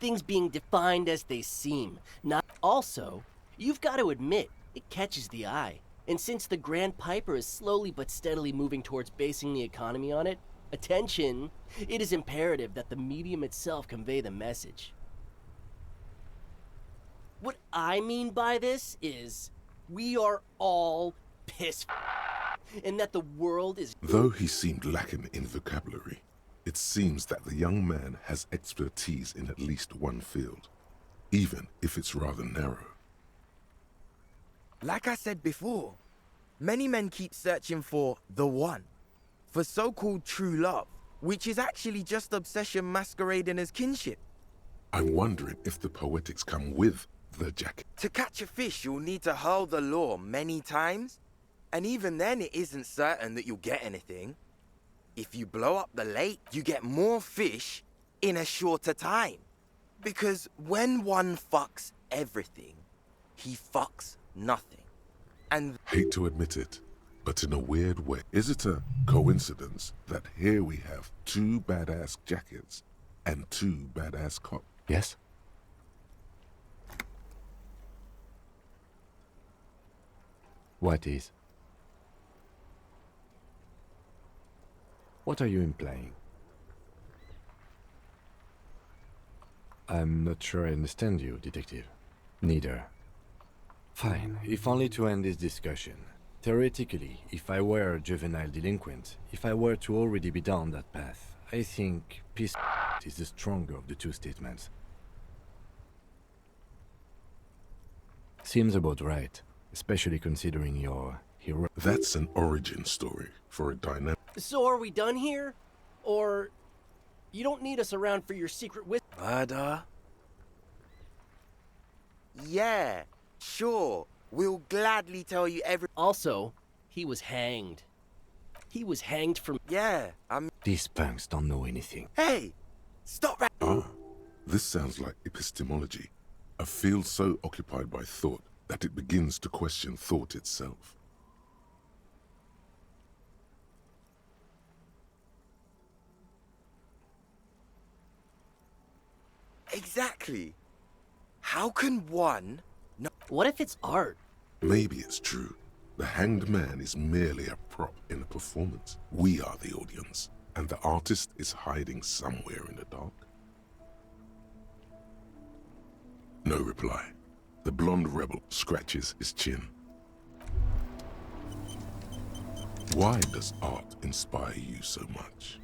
Things being defined as they seem, not... Also, you've got to admit, it catches the eye. And since the Grand Piper is slowly but steadily moving towards basing the economy on it, attention, it is imperative that the medium itself convey the message. What I mean by this is, we are all pissed, and that the world is... Though he seemed lacking in vocabulary, it seems that the young man has expertise in at least one field, even if it's rather narrow. Like I said before, many men keep searching for the one, for so-called true love, which is actually just obsession masquerading as kinship. I'm wondering if the poetics come with the jacket. To catch a fish, you'll need to hurl the lure many times, and even then it isn't certain that you'll get anything. If you blow up the lake, you get more fish in a shorter time. Because when one fucks everything, he fucks nothing. And Hate to admit it, but in a weird way, is it a coincidence that here we have two badass jackets and two badass cops? Yes? What is? What are you implying? I'm not sure I understand you, Detective. Neither. Fine, if only to end this discussion. Theoretically, if I were a juvenile delinquent, if I were to already be down that path, I think peace is the stronger of the two statements. Seems about right, especially considering your hero. That's an origin story for a dynamic. So are we done here? Or... You don't need us around for your secret Murder? Yeah, sure. We'll gladly tell you every... Also, he was hanged. He was hanged from... Yeah, These punks don't know anything. Hey! Stop right... Ah, this sounds like epistemology, a field so occupied by thought that it begins to question thought itself. Exactly. How can one... No... What if it's art? Maybe it's true. The hanged man is merely a prop in a performance. We are the audience, and the artist is hiding somewhere in the dark. No reply. The blonde rebel scratches his chin. Why does art inspire you so much?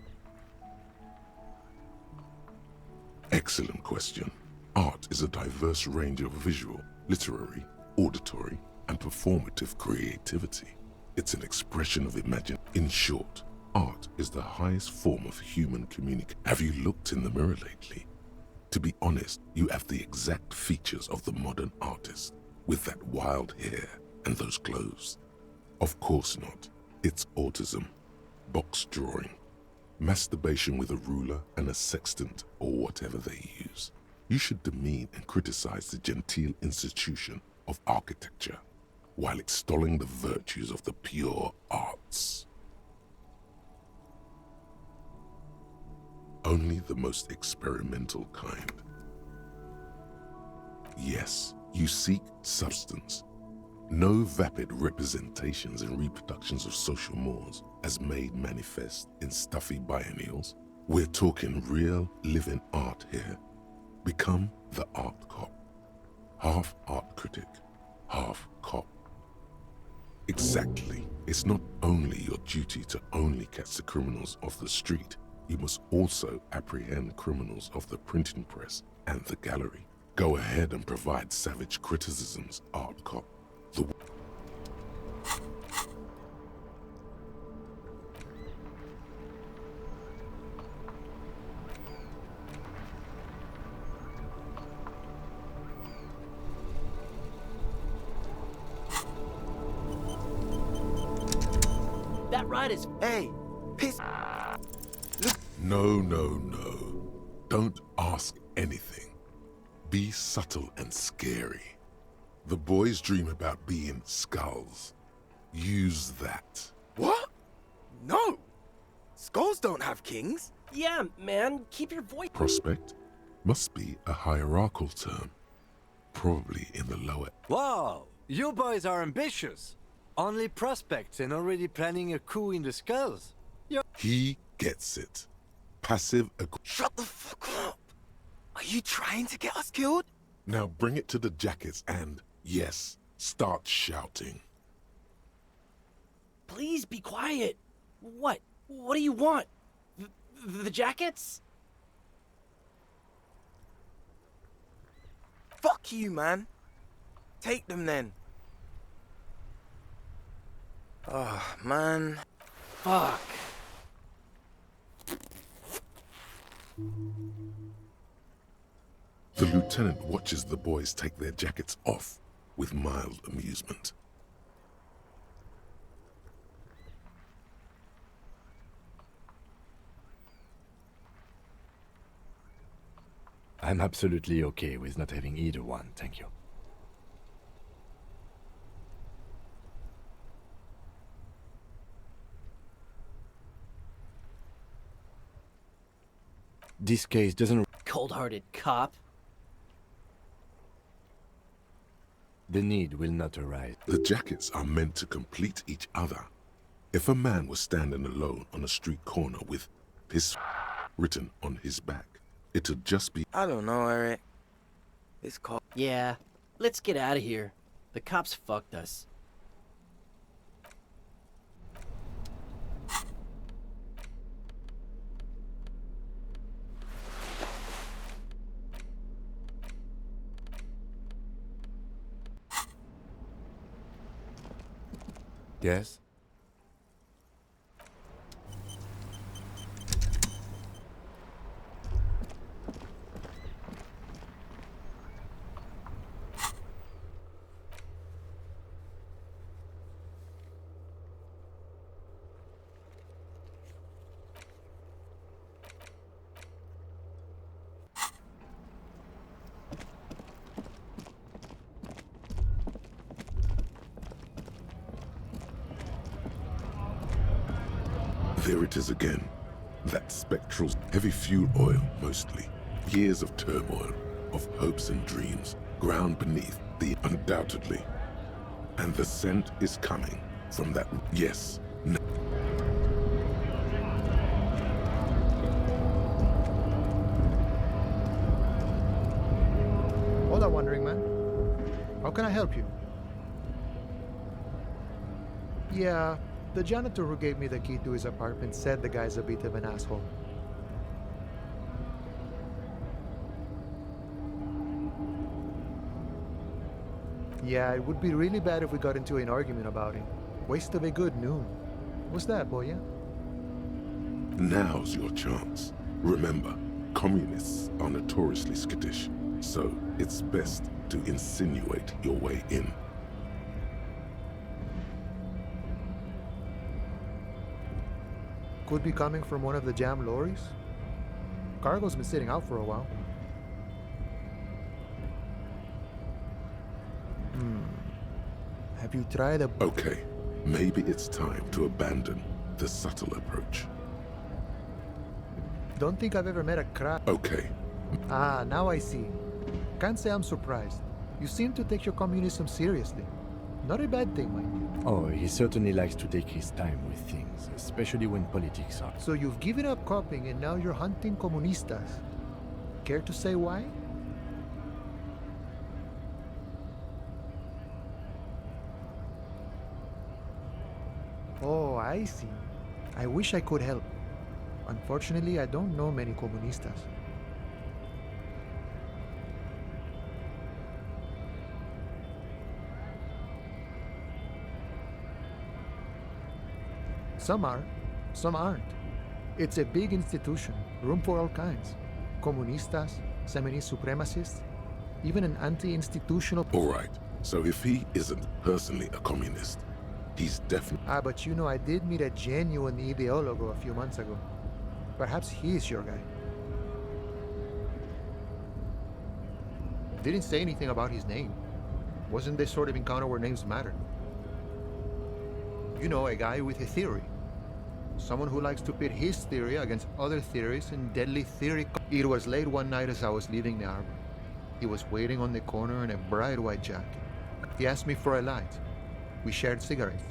Excellent question. Art is a diverse range of visual, literary, auditory, and performative creativity. It's an expression of imagination. In short, art is the highest form of human communication. Have you looked in the mirror lately? To be honest, you have the exact features of the modern artist, with that wild hair and those clothes. Of course not. It's autism, box drawing, masturbation with a ruler and a sextant or whatever they use. You should demean and criticize the genteel institution of architecture while extolling the virtues of the pure arts. Only the most experimental kind. Yes, you seek substance. No vapid representations and reproductions of social mores as made manifest in stuffy biennials. We're talking real, living art here. Become the art cop. Half art critic, half cop. Exactly. It's not only your duty to only catch the criminals off the street, you must also apprehend criminals of the printing press and the gallery. Go ahead and provide savage criticisms, art cop. That ride is... Hey, piss. No, no, no. Don't ask anything. Be subtle and scary. The boys dream about being skulls. Use that. What? No. Skulls don't have kings. Yeah, man, keep your voice... Prospect must be a hierarchical term. Probably in the lower... Wow, you boys are ambitious. Only prospects and already planning a coup in the skulls. He gets it. Passive Shut the fuck up. Are you trying to get us killed? Now bring it to the jackets and, yes, start shouting. Please be quiet. What? What do you want? The jackets? Fuck you, man. Take them then. Oh, man. Fuck. The lieutenant watches the boys take their jackets off with mild amusement. I'm absolutely okay with not having either one, thank you. This case doesn't... Cold-hearted cop. The need will not arise. The jackets are meant to complete each other. If a man was standing alone on a street corner with his written on his back, it'd just be... I don't know, Eric. This call... Yeah, let's get out of here. The cops fucked us. Yes? There it is again. That spectral, heavy fuel oil, mostly. Years of turmoil, of hopes and dreams, ground beneath the undoubtedly. And the scent is coming from that, yes. Hola, Wandering Man. How can I help you? Yeah, the janitor who gave me the key to his apartment said the guy's a bit of an asshole. Yeah, it would be really bad if we got into an argument about it. Waste of a good noon. What's that, boy, yeah? Now's your chance. Remember, communists are notoriously skittish, so it's best to insinuate your way in. Could be coming from one of the jam lorries. Cargo's been sitting out for a while. Have you tried a... Okay, maybe it's time to abandon the subtle approach. Don't think I've ever met a crab. Okay, Ah, now I see. Can't say I'm surprised. You seem to take your communism seriously. Not a bad thing, mind you. Oh, he certainly likes to take his time with things, especially when politics are. So you've given up copying and now you're hunting comunistas. Care to say why? Oh, I see. I wish I could help. Unfortunately, I don't know many comunistas. Some are, some aren't. It's a big institution, room for all kinds. Comunistas, Seminist supremacists, even an anti-institutional... All right, so if he isn't personally a communist, he's definitely... Ah, but you know, I did meet a genuine ideologo a few months ago. Perhaps he's your guy. Didn't say anything about his name. Wasn't this sort of encounter where names matter? You know, a guy with a theory. Someone who likes to pit his theory against other theories in deadly theory. It was late one night as I was leaving the arbor. He was waiting on the corner in a bright white jacket. He asked me for a light. We shared cigarettes.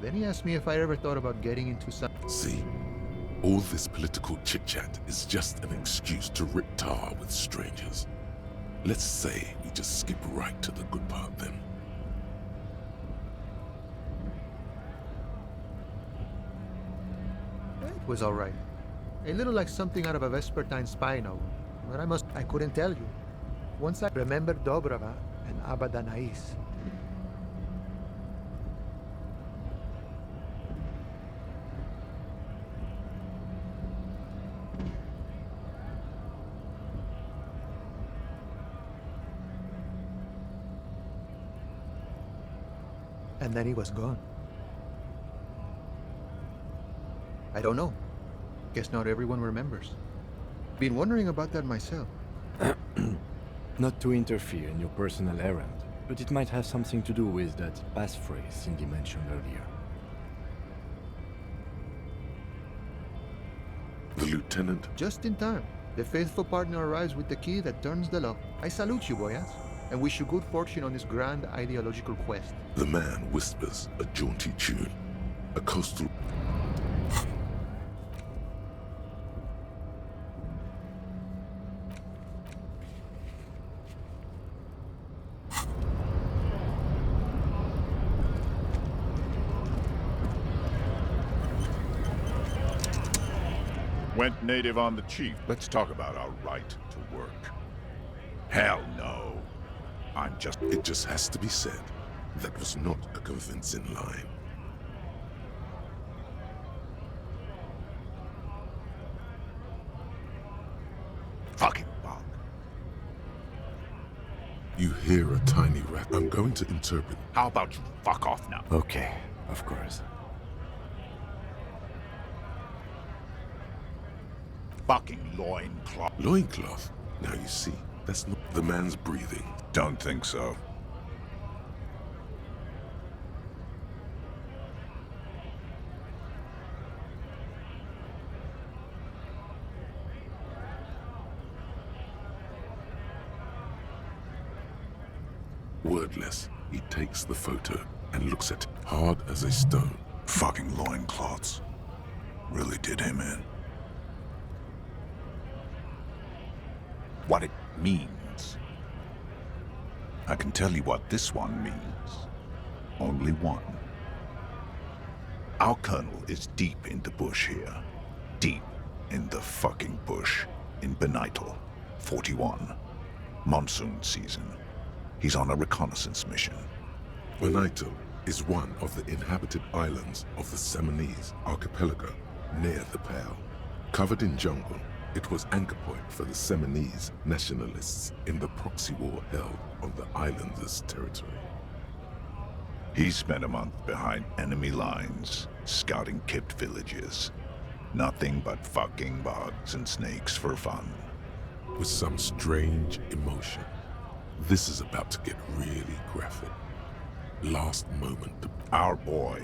Then he asked me if I ever thought about getting into some... See, all this political chit-chat is just an excuse to rip tar with strangers. Let's say we just skip right to the good part then. It was all right. A little like something out of a Vespertine spy novel. But I couldn't tell you. Once I remembered Dobrava and Abadanais. And then he was gone. I don't know. Guess not everyone remembers. Been wondering about that myself. Not to interfere in your personal errand, but it might have something to do with that passphrase Cindy mentioned earlier. The lieutenant... Just in time. The faithful partner arrives with the key that turns the lock. I salute you, boyas, and wish you good fortune on this grand ideological quest. The man whispers a jaunty tune. A coastal... Went native on the chief. Let's talk about our right to work. Hell no. It just has to be said, that was not a convincing line. Fucking bug. You hear a tiny rat. I'm going to interpret. How about you fuck off now? Okay, of course. Fucking loincloth. Loincloth? Now you see, that's not the man's breathing. Don't think so. Wordless, he takes the photo and looks at it, hard as a stone. Fucking loincloths. Really did him in. What it means. I can tell you what this one means. Only one. Our colonel is deep in the bush here. Deep in the fucking bush. In Benital, 41. Monsoon season. He's on a reconnaissance mission. Benital is one of the inhabited islands of the Seminese archipelago near the Pale. Covered in jungle, it was anchor point for the Seminese nationalists in the proxy war held on the islanders' territory. He spent a month behind enemy lines, scouting kept villages. Nothing but fucking bugs and snakes for fun. With some strange emotion. This is about to get really graphic. Last moment. Our boy.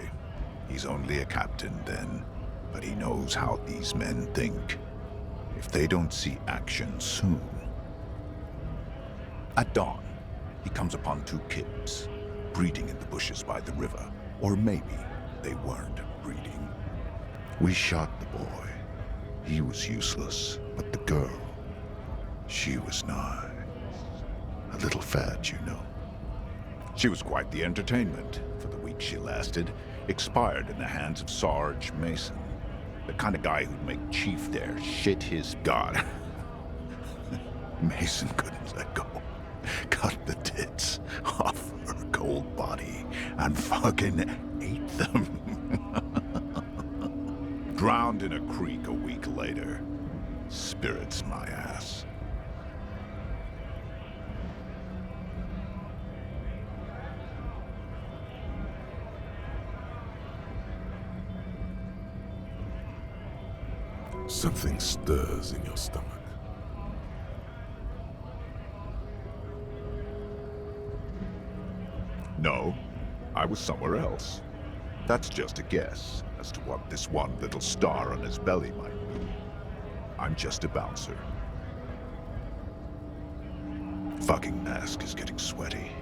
He's only a captain then, but he knows how these men think. If they don't see action soon. At dawn, he comes upon two kids. breeding in the bushes by the river. Or maybe they weren't breeding. We shot the boy. He was useless, but the girl, she was nice. A little fat, you know. She was quite the entertainment for the week she lasted. Expired in the hands of Sarge Mason. The kind of guy who'd make Chief there shit his god. Mason couldn't let go. Cut the tits off her cold body and fucking ate them. Drowned in a creek a week later. Spirits my ass. Something stirs in your stomach. No, I was somewhere else. That's just a guess as to what this one little star on his belly might be. I'm just a bouncer. Fucking mask is getting sweaty.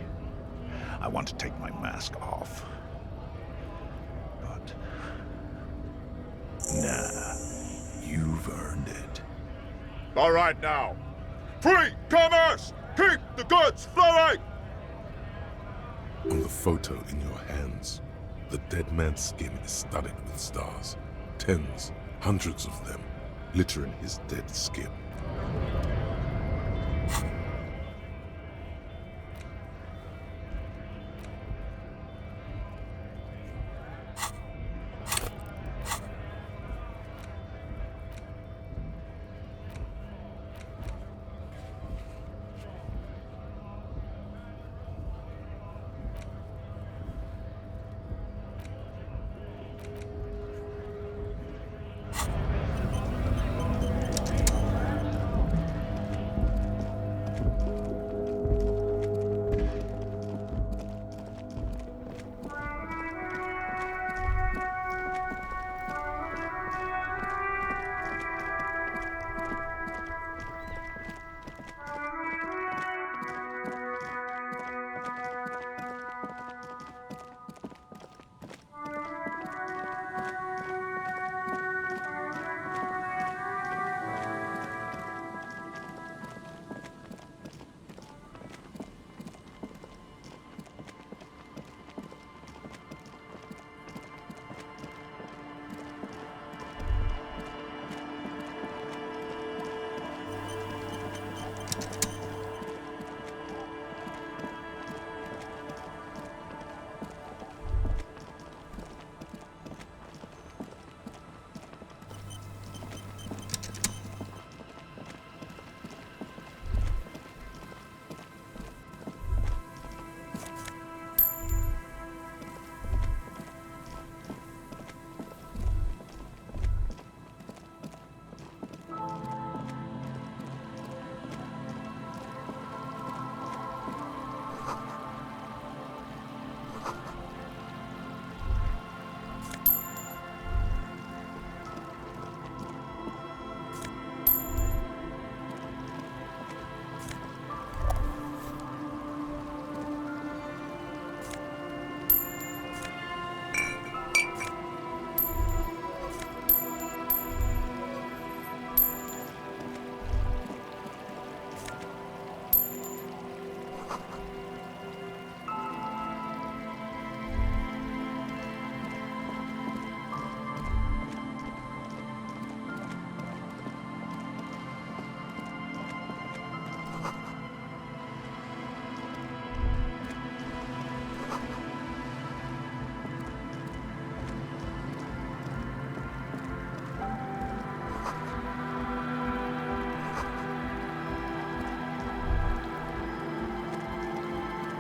I want to take my mask off. But... nah, you've earned it. All right now. Free commerce! Keep the goods flowing! On the photo in your hands, the dead man's skin is studded with stars. Tens, hundreds of them, littering his dead skin.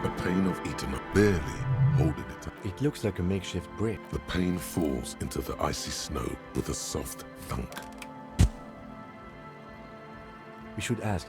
The pain of eating up, barely holding it up. It looks like a makeshift brick. The pain falls into the icy snow with a soft thunk. We should ask.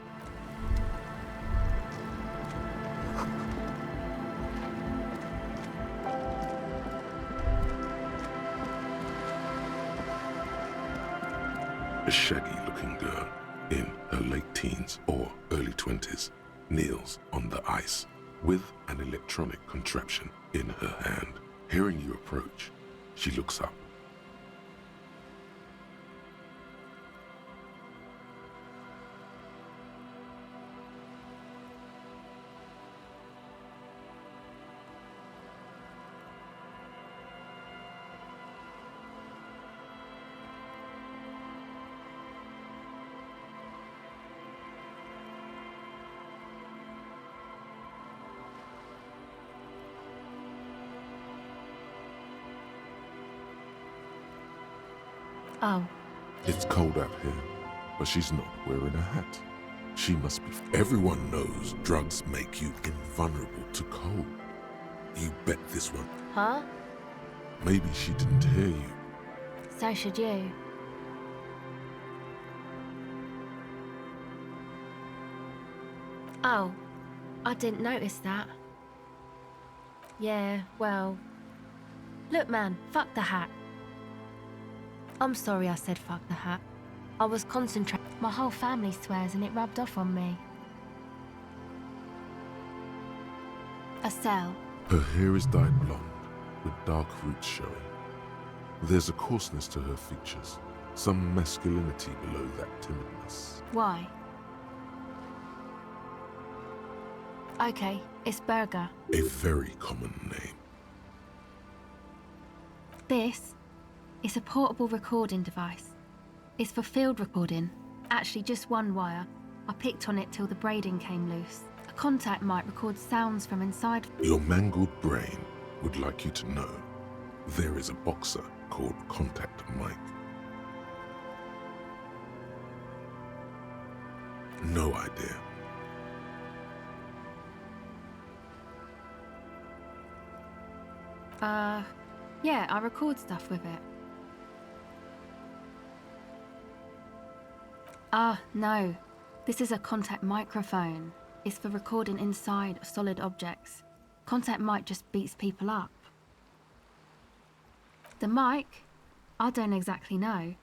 A shaggy-looking girl in her late teens or early 20s kneels on the ice. with an electronic contraption in her hand. Hearing you approach, she looks up. Oh. It's cold out here, but she's not wearing a hat. She must be. Everyone knows drugs make you invulnerable to cold. You bet this one. Huh? Maybe she didn't hear you. So should you. Oh, I didn't notice that. Yeah, well... Look, man, fuck the hat. I'm sorry I said fuck the hat. I was concentrating. My whole family swears and it rubbed off on me. Estelle. Her hair is dyed blonde, with dark roots showing. There's a coarseness to her features, some masculinity below that timidness. Why? Okay, it's Burger. A very common name. This is a portable recording device. It's for field recording. Actually, just one wire. I picked on it till the braiding came loose. A contact mic records sounds from inside. Your mangled brain would like you to know there is a boxer called Contact Mike. No idea. Yeah, I record stuff with it. No. This is a contact microphone. It's for recording inside solid objects. Contact mic just beats people up. The mic? I don't exactly know.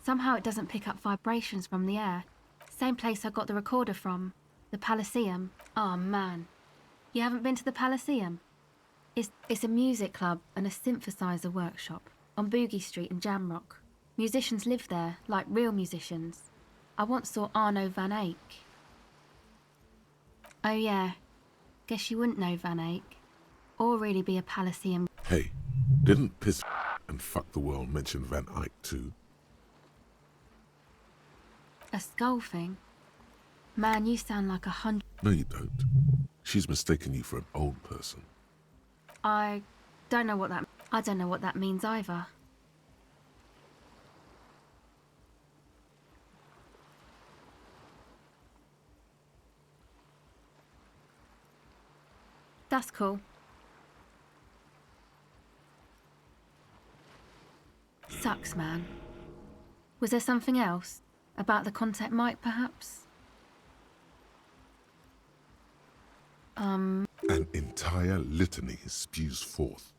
Somehow it doesn't pick up vibrations from the air. Same place I got the recorder from. The Palaceum. Oh man. You haven't been to the Palaceum? It's a music club and a synthesizer workshop on Boogie Street in Jamrock. Musicians live there, like real musicians. I once saw Arno van Eyck. Oh yeah, guess you wouldn't know Van Eyck. Or really be a Palaceum. Hey, didn't Piss and Fuck the World mention Van Eyck too? A skull thing? Man, you sound like 100... No, you don't. She's mistaken you for an old person. I don't know what that means either. That's cool. Sucks, man. Was there something else? About the contact mic, perhaps? An entire litany spews forth.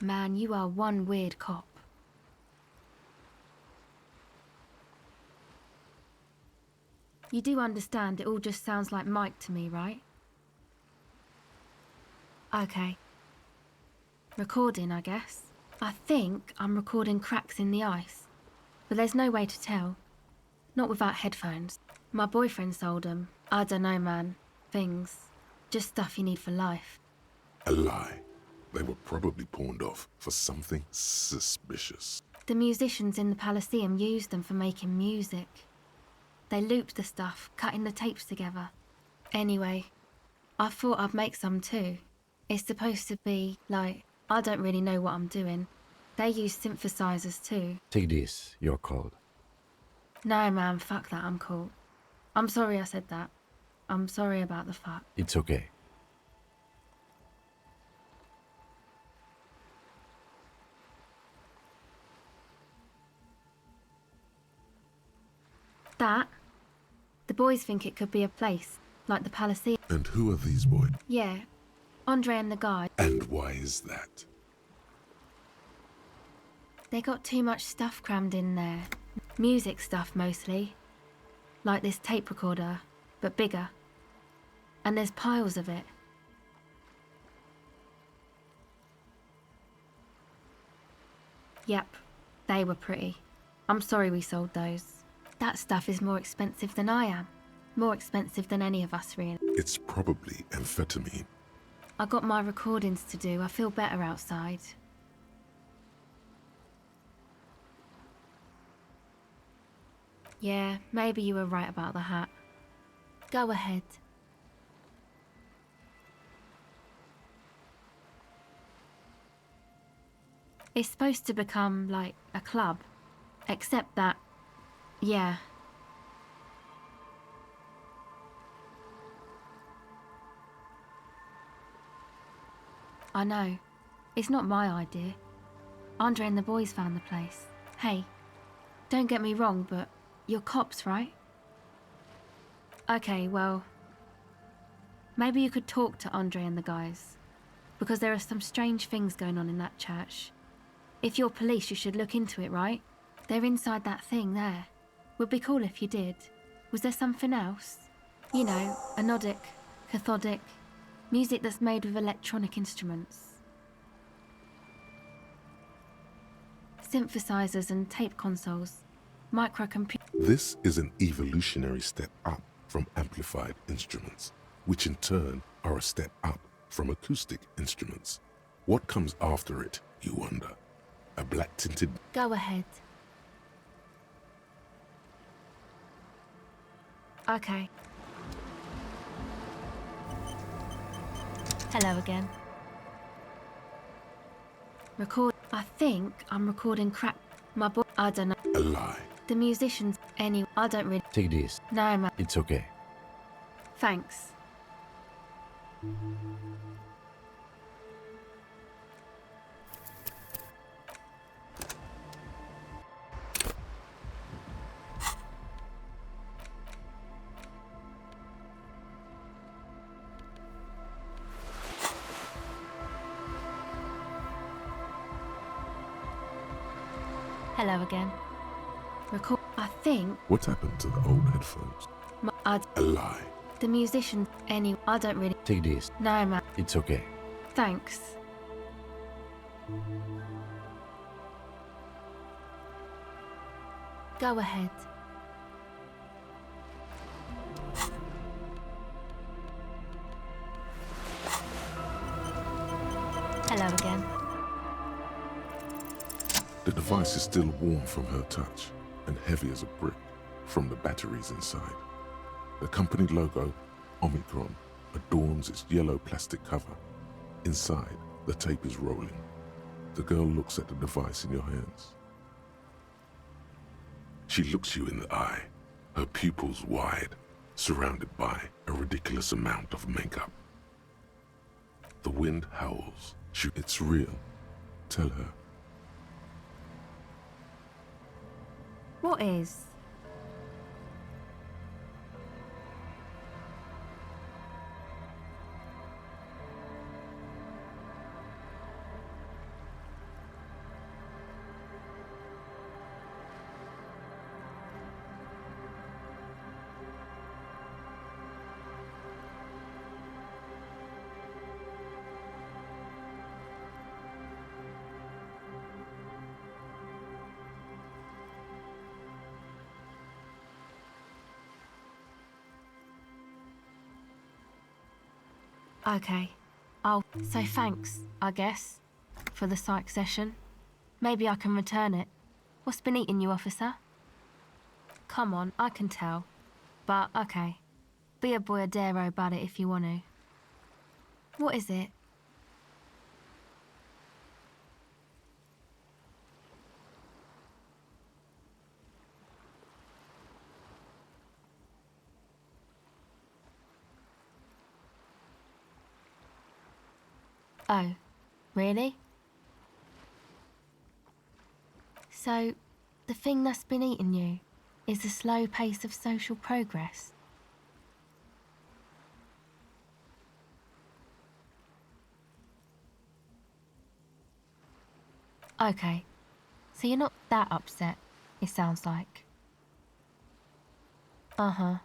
Man, you are one weird cop. You do understand it all just sounds like Mike to me, right? Okay. Recording, I guess. I think I'm recording cracks in the ice, but there's no way to tell. Not without headphones. My boyfriend sold them. I don't know, man. Things. Just stuff you need for life. A lie. They were probably pawned off for something suspicious. The musicians in the Palaceum used them for making music. They looped the stuff, cutting the tapes together. Anyway, I thought I'd make some too. It's supposed to be, like, I don't really know what I'm doing. They use synthesizers too. Take this, you're cold. No, man, fuck that, I'm cool. I'm sorry I said that. I'm sorry about the fuck. It's okay. That? The boys think it could be a place, like the Palaceum. And who are these boys? Yeah, Andre and the guy, And why is that? they got too much stuff crammed in there. Music stuff mostly. Like this tape recorder, but bigger. And there's piles of it. Yep, they were pretty. I'm sorry we sold those. That stuff is more expensive than I am. More expensive than any of us, really. It's probably amphetamine. I got my recordings to do. I feel better outside. Yeah, maybe you were right about the hat. Go ahead. It's supposed to become like a club. Except that, yeah. I know. It's not my idea. Andre and the boys found the place. Hey, don't get me wrong, but you're cops, right? Okay, well, maybe you could talk to Andre and the guys, because there are some strange things going on in that church. If you're police, you should look into it, right? They're inside that thing there. Would be cool if you did. Was there something else? You know, anodic, cathodic, music that's made with electronic instruments. Synthesizers and tape consoles. Microcomputers. This is an evolutionary step up from amplified instruments, which in turn are a step up from acoustic instruments. What comes after it, you wonder? A black-tinted... Go ahead. Okay. Hello again. Record. I think I'm recording crap. My boy. I don't know. A lie. The musicians. Anyway, I don't really. Take this. No, man. It's okay. Thanks. Hello again. Record. I think. What happened to the old headphones? A lie. The musician. Anyway, I don't really. Take this. No, man. It's okay. Thanks. Go ahead. Hello again. The device is still warm from her touch and heavy as a brick from the batteries inside. The company logo, Omicron, adorns its yellow plastic cover. Inside, the tape is rolling. The girl looks at the device in your hands. She looks you in the eye, her pupils wide, surrounded by a ridiculous amount of makeup. The wind howls. It's real. Tell her. What is? Okay. So thanks, I guess, for the psych session. Maybe I can return it. What's been eating you, officer? Come on, I can tell. But, okay. Be a boyadero about it if you want to. What is it? Oh, really? So, the thing that's been eating you is the slow pace of social progress? Okay, so you're not that upset, it sounds like. Uh-huh.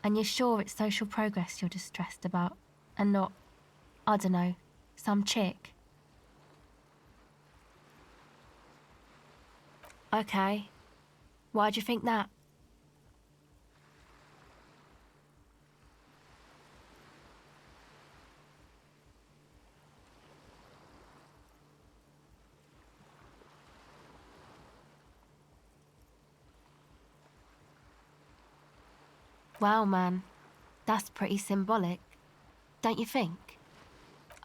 And you're sure it's social progress you're distressed about, and not, I don't know, some chick? Okay. Why'd you think that? Wow, man. That's pretty symbolic, don't you think?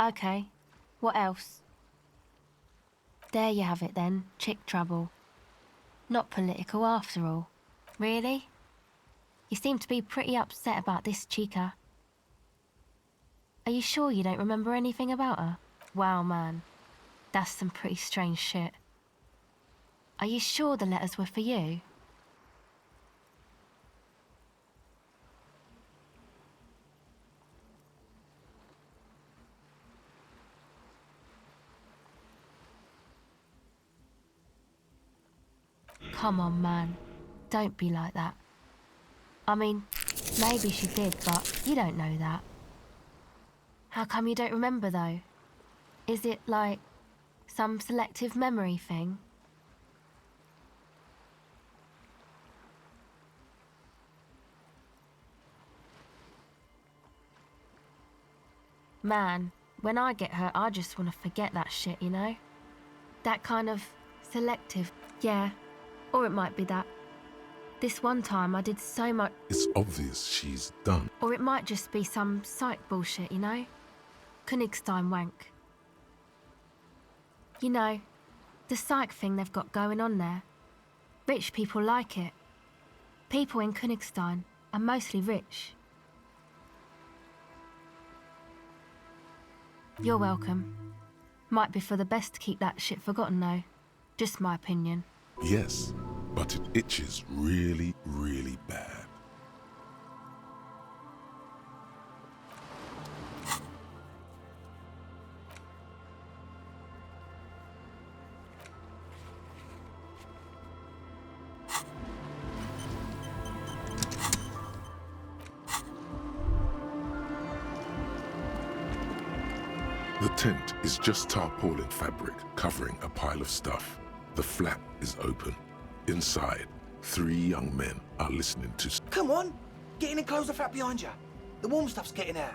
Okay. What else? There you have it then, chick trouble. Not political after all. Really? You seem to be pretty upset about this chica. Are you sure you don't remember anything about her? Wow, man. That's some pretty strange shit. Are you sure the letters were for you? Come on, man. Don't be like that. I mean, maybe she did, but you don't know that. How come you don't remember, though? Is it, like, some selective memory thing? Man, when I get hurt, I just want to forget that shit, you know? That kind of selective, yeah. Or it might be that. This one time I did so much. It's obvious she's done. Or it might just be some psych bullshit, you know? Königstein wank. You know, the psych thing they've got going on there. Rich people like it. People in Königstein are mostly rich. You're welcome. Might be for the best to keep that shit forgotten though. Just my opinion. Yes, but it itches really, really bad. The tent is just tarpaulin fabric covering a pile of stuff. The flap is open. Inside, 3 young men are listening to... Come on! Get in and close the flap behind you. The warm stuff's getting out.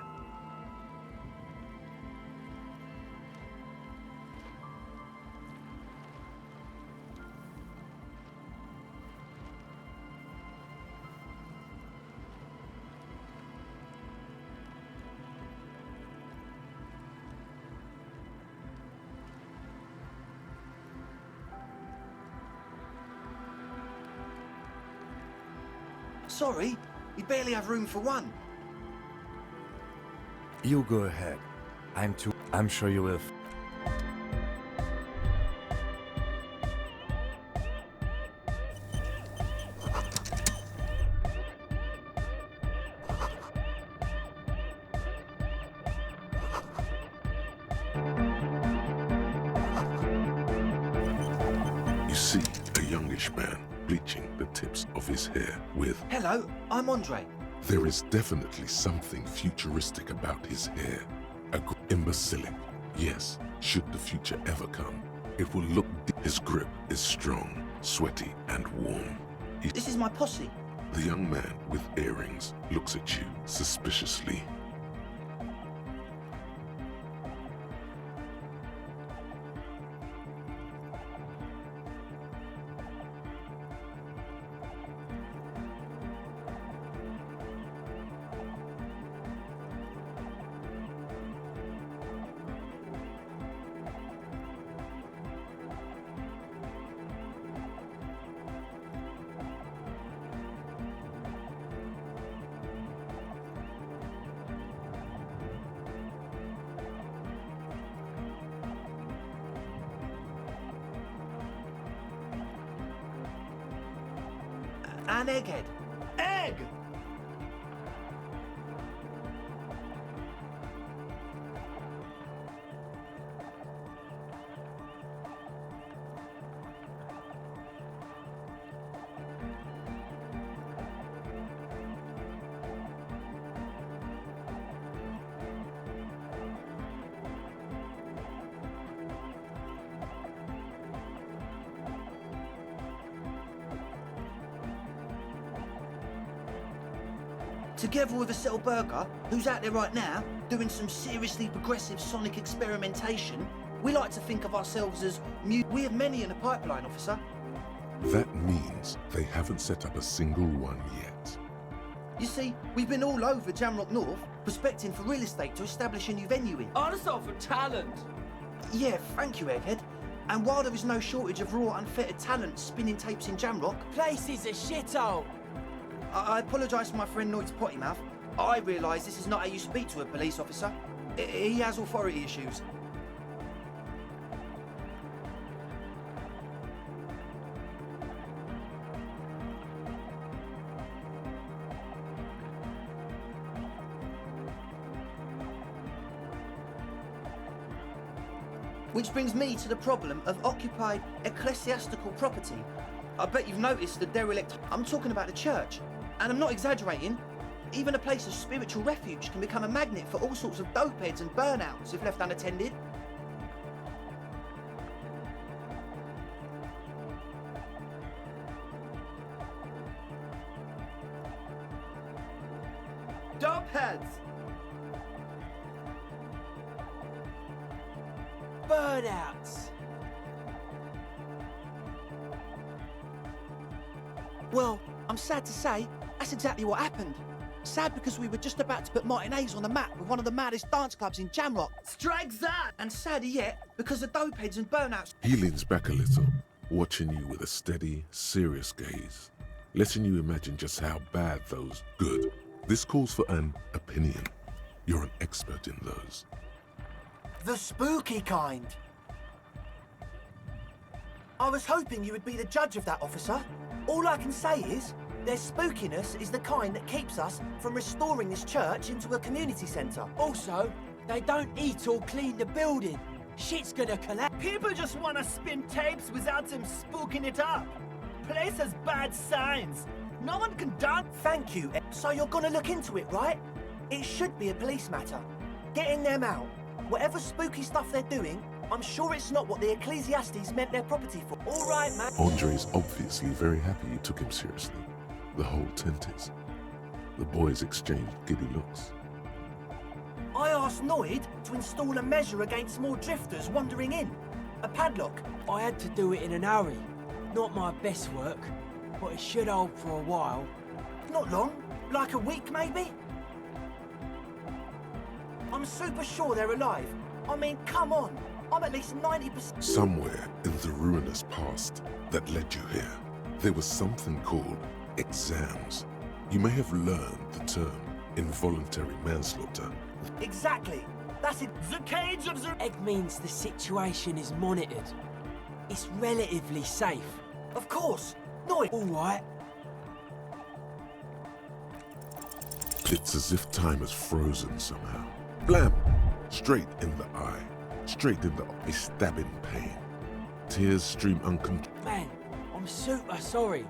Sorry, we barely have room for one. You go ahead. I'm sure you will. You see a youngish man bleaching the tips of his hair with... Hello, I'm Andre. There is definitely something futuristic about his hair. Imbecilic. Yes, should the future ever come, it will look... His grip is strong, sweaty, and warm. This is my posse. The young man with earrings looks at you suspiciously. An egghead. Egg! together with a Settle Burger, who's out there right now, doing some seriously progressive sonic experimentation. We like to think of ourselves as we have many in the pipeline, officer. That means they haven't set up a single one yet. You see, we've been all over Jamrock North, prospecting for real estate to establish a new venue in. Also for talent. Yeah, thank you, Egghead. And while there is no shortage of raw, unfettered talent spinning tapes in Jamrock, Place is a shithole. I apologise for my friend Noid's potty mouth. I realise this is not how you speak to a police officer. He has authority issues. Which brings me to the problem of occupied ecclesiastical property. I bet you've noticed the derelict. I'm talking about the church. And I'm not exaggerating. Even a place of spiritual refuge can become a magnet for all sorts of dopeheads and burnouts if left unattended. Dopeheads! Burnouts. Well, I'm sad to say, that's exactly what happened. Sad because we were just about to put Martinez on the map with one of the maddest dance clubs in Jamrock. Strike that! And sadder yet, because the dopeheads and burnouts. He leans back a little, watching you with a steady, serious gaze, letting you imagine just how bad those good. This calls for an opinion. You're an expert in those. The spooky kind. I was hoping you would be the judge of that, officer. All I can say is, their spookiness is the kind that keeps us from restoring this church into a community centre. Also, they don't eat or clean the building. Shit's gonna collapse. People just wanna spin tapes without them spooking it up. Place has bad signs. No one can dance. Thank you. So you're gonna look into it, right? It should be a police matter. Getting them out. Whatever spooky stuff they're doing, I'm sure it's not what the Ecclesiastes meant their property for. All right, man. Andre's obviously very happy you took him seriously. The whole tent is. The boys exchanged giddy looks. I asked Noid to install a measure against more drifters wandering in. A padlock. I had to do it in an hurry. Not my best work, but it should hold for a while. Not long. Like a week, maybe? I'm super sure they're alive. I mean, come on. I'm at least 90%. Somewhere in the ruinous past that led you here, there was something called exams. You may have learned the term involuntary manslaughter. Exactly. That's it. The cage of the... Egg means the situation is monitored. It's relatively safe. Of course. No, all right. It's as if time has frozen somehow. Blam! Straight in the eye. Straight in a stabbing pain. Tears stream uncontrollably. Man, I'm super sorry.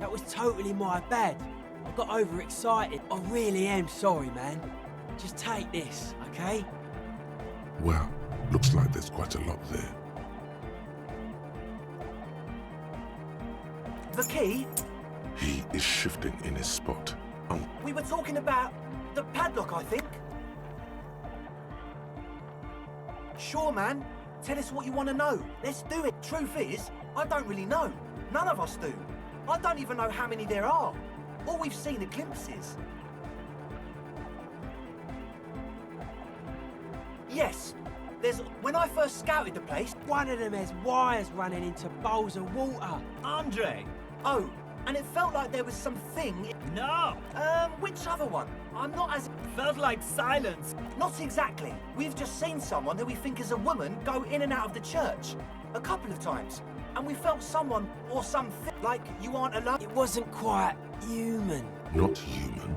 That was totally my bad. I got overexcited. I really am sorry, man. Just take this, okay? Well, looks like there's quite a lot there. The key? He is shifting in his spot. We were talking about the padlock, I think. Sure, man. Tell us what you want to know. Let's do it. Truth is, I don't really know. None of us do. I don't even know how many there are. All we've seen are glimpses. Yes. When I first scouted the place, one of them has wires running into bowls of water. Andre! Oh, and it felt like there was something... No! Which other one? I'm not as... Felt like silence. Not exactly. We've just seen someone who we think is a woman go in and out of the church. A couple of times. And we felt someone or something like you aren't alone. It wasn't quite human. Not human?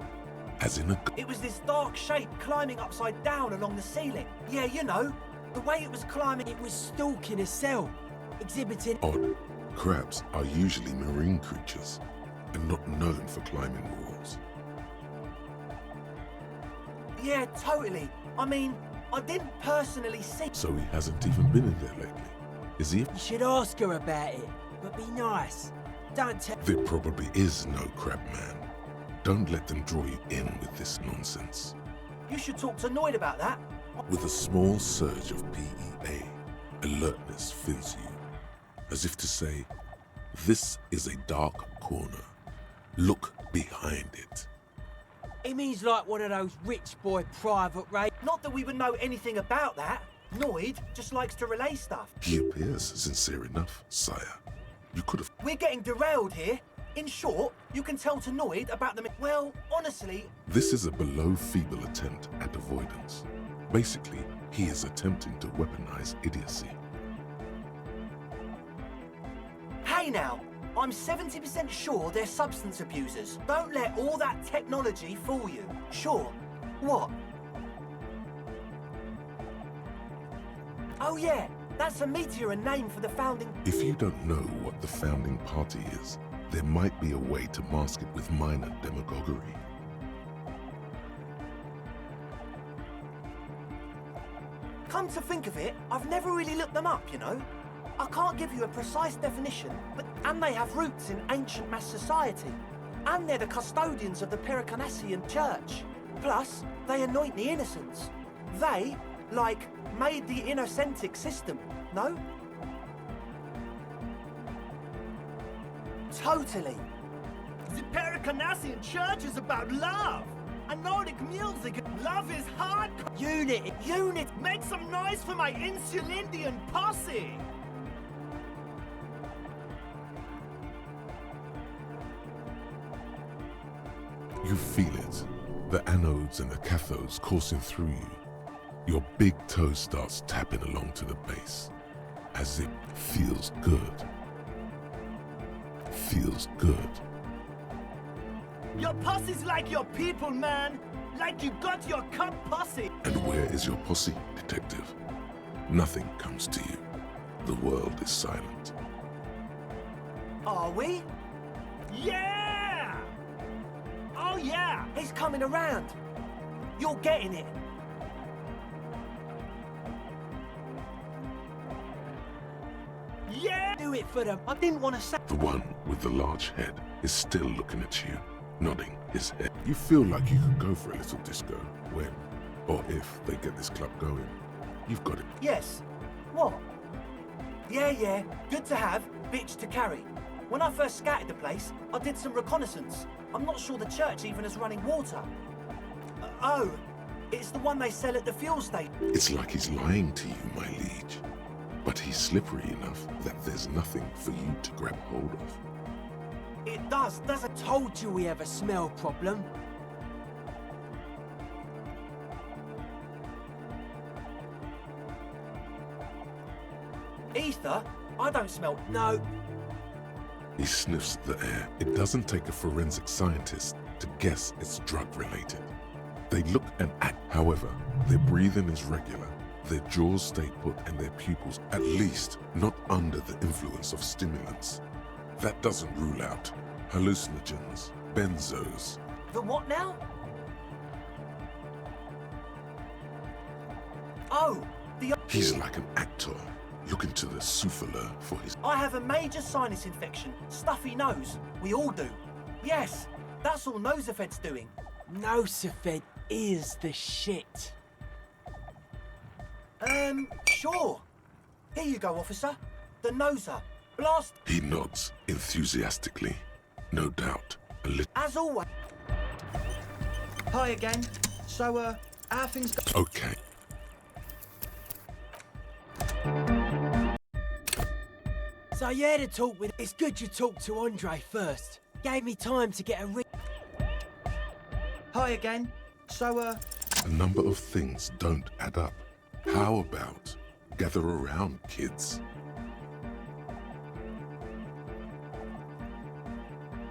As in a... It was this dark shape climbing upside down along the ceiling. Yeah, you know. The way it was climbing... It was stalking a cell. Exhibiting... Odd. Crabs are usually marine creatures and not known for climbing walls. Yeah, totally. I mean, I didn't personally see... So he hasn't even been in there lately, is he? You should ask her about it, but be nice. Don't tell... There probably is no crab man. Don't let them draw you in with this nonsense. You should talk to Noid about that. With a small surge of PEA, alertness fills you, as if to say, this is a dark corner. Look behind it. He means like one of those rich boy private Not that we would know anything about that. Noid just likes to relay stuff. He appears sincere enough, sire. You could have... We're getting derailed here. In short, you can tell to Noid about them. Well, honestly... This is a below-feeble attempt at avoidance. Basically, he is attempting to weaponize idiocy. Hey now, I'm 70% sure they're substance abusers. Don't let all that technology fool you. Sure. What? Oh yeah, that's a meteor and name for the founding... If you don't know what the founding party is, there might be a way to mask it with minor demagoguery. Come to think of it, I've never really looked them up, you know? I can't give you a precise definition, but... And they have roots in ancient mass society. And they're the custodians of the Pericanassian Church. Plus, they anoint the innocents. They, like, made the innocentic system, no? Totally. The Pericanassian Church is about love. And Nordic music, love is hard. Unit. Make some noise for my Insulindian posse. You feel it. The anodes and the cathodes coursing through you. Your big toe starts tapping along to the base. As it feels good. Feels good. Your posse's like your people, man. Like you got your cup posse. And where is your posse, detective? Nothing comes to you. The world is silent. Are we? Yeah! Oh yeah! He's coming around. You're getting it. Yeah! Do it for them. I didn't want to say... The one with the large head is still looking at you, nodding his head. You feel like you could go for a little disco when, or if, they get this club going. You've got it. Yes. What? Yeah. Good to have, bitch to carry. When I first scouted the place, I did some reconnaissance. I'm not sure the church even has running water. Oh, it's the one they sell at the fuel station. It's like he's lying to you, my liege. But he's slippery enough that there's nothing for you to grab hold of. It doesn't... Told you we have a smell problem. Ether? I don't smell... No. He sniffs the air. It doesn't take a forensic scientist to guess it's drug-related. They look and act. However, their breathing is regular. Their jaws stay put and their pupils, at least, not under the influence of stimulants. That doesn't rule out hallucinogens, benzos. The what now? Oh, the... He's like an actor, looking to the souffleur for his... I have a major sinus infection, stuffy nose. We all do. Yes, that's all Nosafed's doing. Nosafed is the shit. Sure. Here you go, officer. The noser. Blast. He nods enthusiastically. No doubt, a little... As always. Hi again. So, how things go? Okay. So you had a talk with... It's good you talked to Andre first. Gave me time to get a ring. Hi again. So, A number of things don't add up. How about gather around, kids?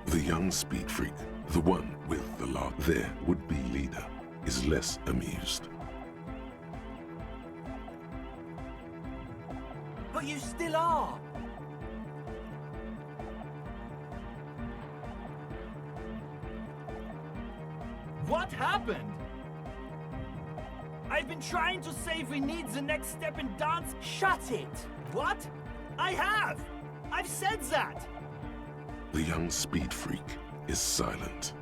The young speed freak, the one with the their would-be leader, is less amused. but you still are. What happened? I've been trying to say if we need the next step in dance. Shut it! What? I have! I've said that! The young speed freak is silent.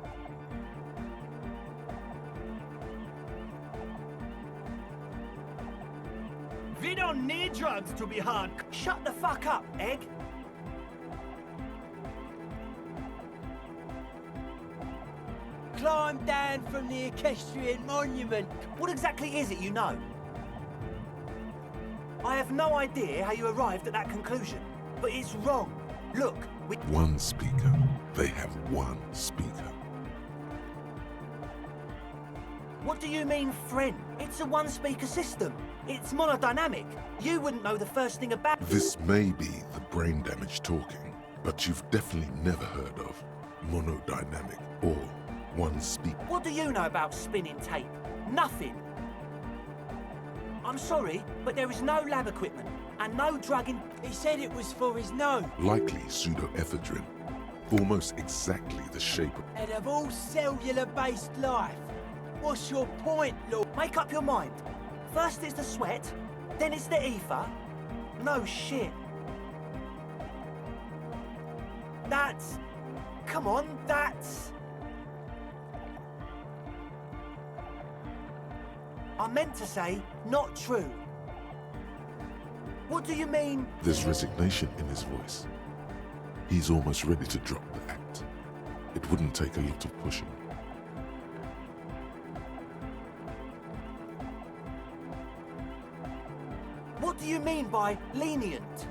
drugs to be hard. Shut the fuck up, Egg. Climb down from the equestrian monument. What exactly is it you know? I have no idea how you arrived at that conclusion, but it's wrong. Look, we... One speaker. They have one speaker. What do you mean, friend? It's a one-speaker system. It's monodynamic. You wouldn't know the first thing about... This may be the brain damage talking, but you've definitely never heard of monodynamic or one speaker. What do you know about spinning tape? Nothing. I'm sorry, but there is no lab equipment and no drug in... He said it was for his nose. Likely pseudoephedrine. Almost exactly the shape of... And of all cellular-based life, what's your point, Lord? Make up your mind. First it's the sweat, then it's the ether. No shit. That's... Come on, that's... I meant to say, not true. What do you mean? There's resignation in his voice. He's almost ready to drop the act. It wouldn't take a lot of pushing. What do you mean by lenient?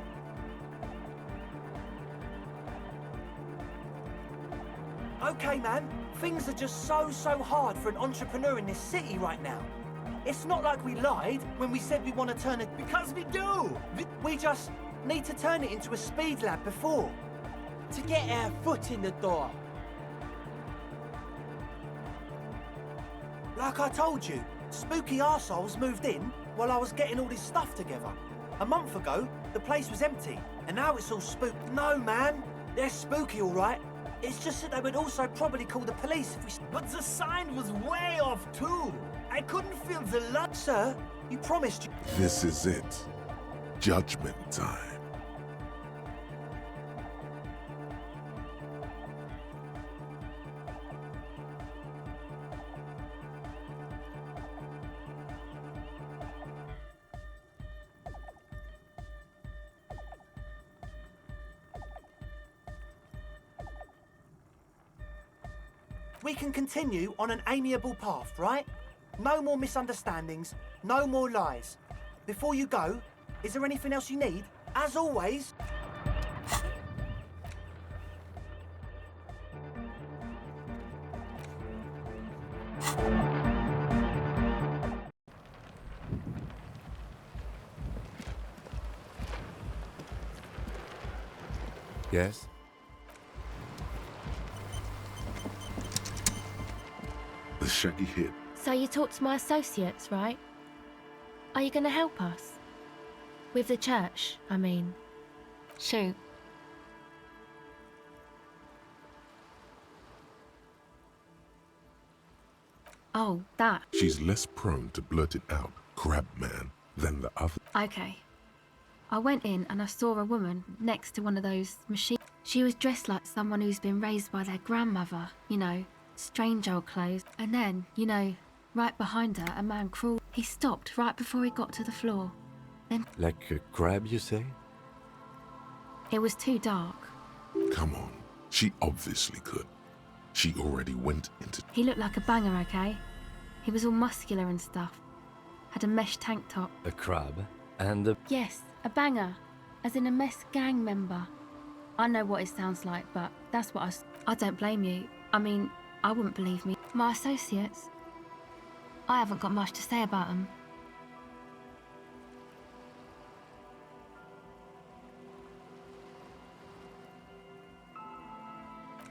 Okay, man. Things are just so hard for an entrepreneur in this city right now. It's not like we lied when we said we want to turn it... Because we do! We just need to turn it into a speed lab before. To get our foot in the door. Like I told you, spooky arseholes moved in while I was getting all this stuff together. A month ago, the place was empty, and now it's all spooked. No, man. They're spooky, all right. It's just that they would also probably call the police if we... But the sign was way off, too. I couldn't feel the light. Sir, you promised you... This is it. Judgment time. We can continue on an amiable path, right? No more misunderstandings, no more lies. Before you go, is there anything else you need? As always... Yes? The shaggy hit. So you talked to my associates, right? Are you going to help us? With the church, I mean. Shoot. Oh, that. She's less prone to blurt it out, crab man, than the other. Okay. I went in and I saw a woman next to one of those machines. She was dressed like someone who's been raised by their grandmother, you know, strange old clothes. And then, you know, right behind her, a man crawled. He stopped right before he got to the floor. Then... Like a crab, you say? It was too dark. Come on. She obviously could. She already went into... He looked like a banger, okay? He was all muscular and stuff. Had a mesh tank top. A crab and a... Yes, a banger. As in a mess gang member. I know what it sounds like, but that's what I don't blame you. I mean, I wouldn't believe me. My associates... I haven't got much to say about them.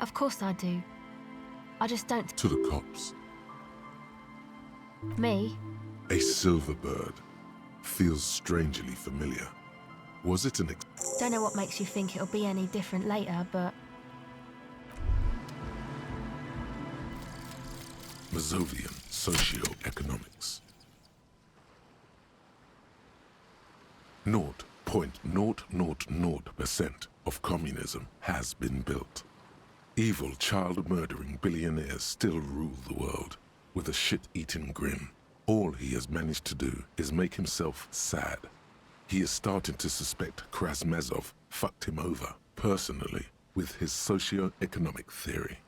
Of course I do. I just don't... To the cops. Me? A silver bird. Feels strangely familiar. Was it an... Don't know what makes you think it'll be any different later, but... Mazovian socio-economics. 0.000% of communism has been built. Evil, child-murdering billionaires still rule the world with a shit-eating grin. All he has managed to do is make himself sad. He is starting to suspect Krasmazov fucked him over, personally, with his socio-economic theory.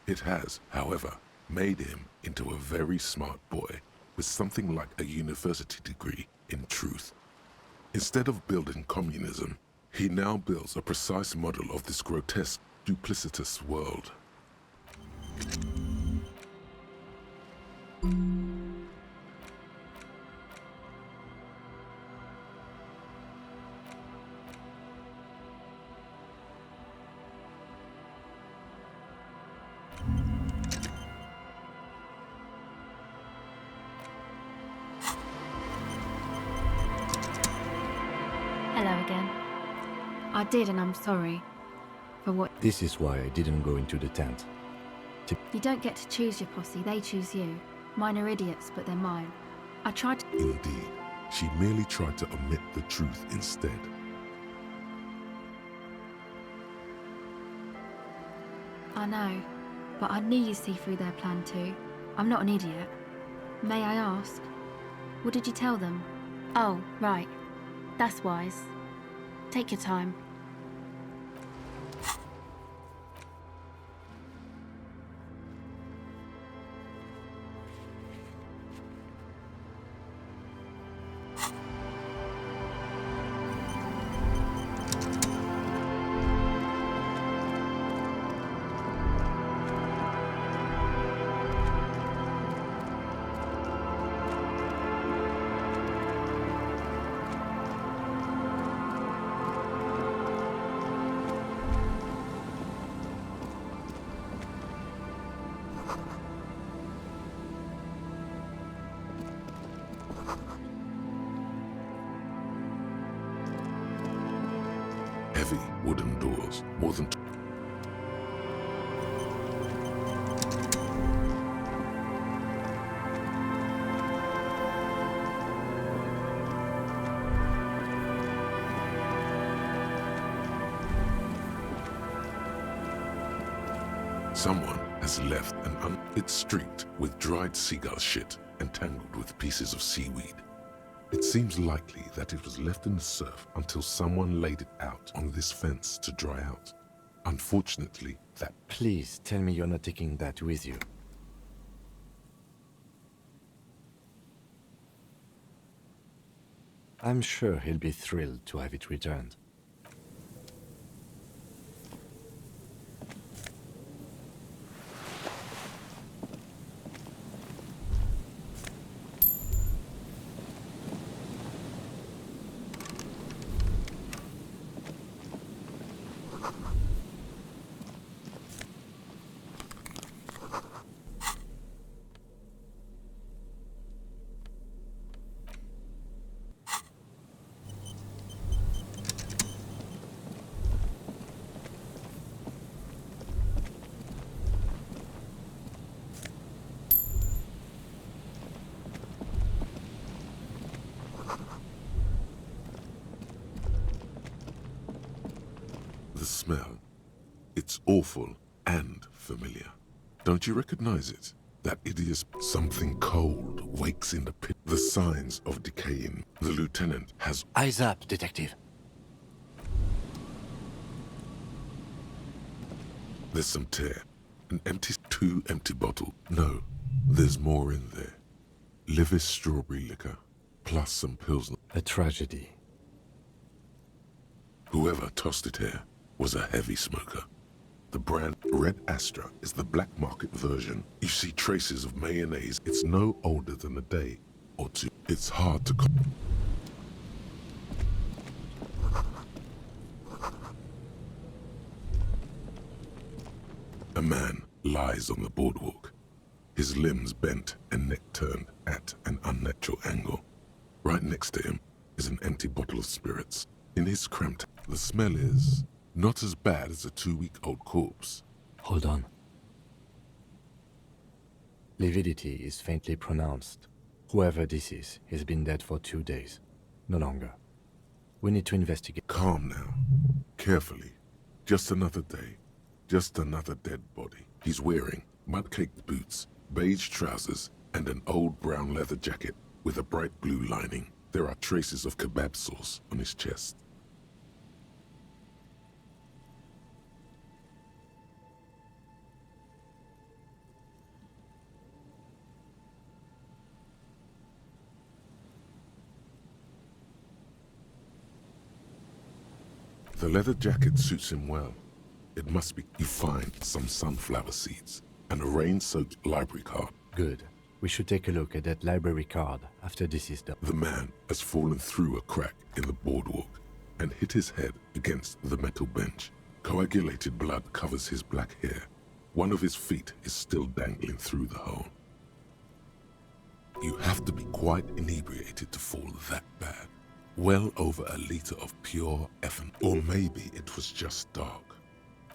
It has, however, made him into a very smart boy with something like a university degree in truth. Instead of building communism, he now builds a precise model of this grotesque, duplicitous world. Hello again. I did, and I'm sorry for what. This is why I didn't go into the tent. You don't get to choose your posse, they choose you. Mine are idiots, but they're mine. I tried to. Indeed, she merely tried to omit the truth instead. I know, but I knew you'd see through their plan too. I'm not an idiot. May I ask? What did you tell them? Oh, right. That's wise. Take your time. Heavy wooden doors, more than someone has left it's streaked with dried seagull shit and tangled with pieces of seaweed. It seems likely that it was left in the surf until someone laid it out on this fence to dry out. Unfortunately, that... Please tell me you're not taking that with you. I'm sure he'll be thrilled to have it returned. The smell. It's awful and familiar. Don't you recognize it? That hideous something cold wakes in the pit. The signs of decaying. The lieutenant has... Eyes up, detective. There's some tear. Two empty bottles. No, there's more in there. Livis strawberry liquor, plus some pills. A tragedy. Whoever tossed it here was a heavy smoker. The brand Red Astra is the black market version. You see traces of mayonnaise. It's no older than a day or two. It's hard to... A man lies on the boardwalk, his limbs bent and neck turned at an unnatural angle. Right next to him is an empty bottle of spirits. In his cramped, the smell is not as bad as a 2-week-old corpse. Hold on. Lividity is faintly pronounced. Whoever this is, he's been dead for 2 days. No longer. We need to investigate. Calm now. Carefully. Just another day. Just another dead body. He's wearing mud-caked boots, beige trousers, and an old brown leather jacket with a bright blue lining. There are traces of kebab sauce on his chest. The leather jacket suits him well. It must be. You find some sunflower seeds and a rain-soaked library card. Good. We should take a look at that library card after this is done. The man has fallen through a crack in the boardwalk and hit his head against the metal bench. Coagulated blood covers his black hair. One of his feet is still dangling through the hole. You have to be quite inebriated to fall that bad. Well over a liter of pure effing. Or maybe it was just dark.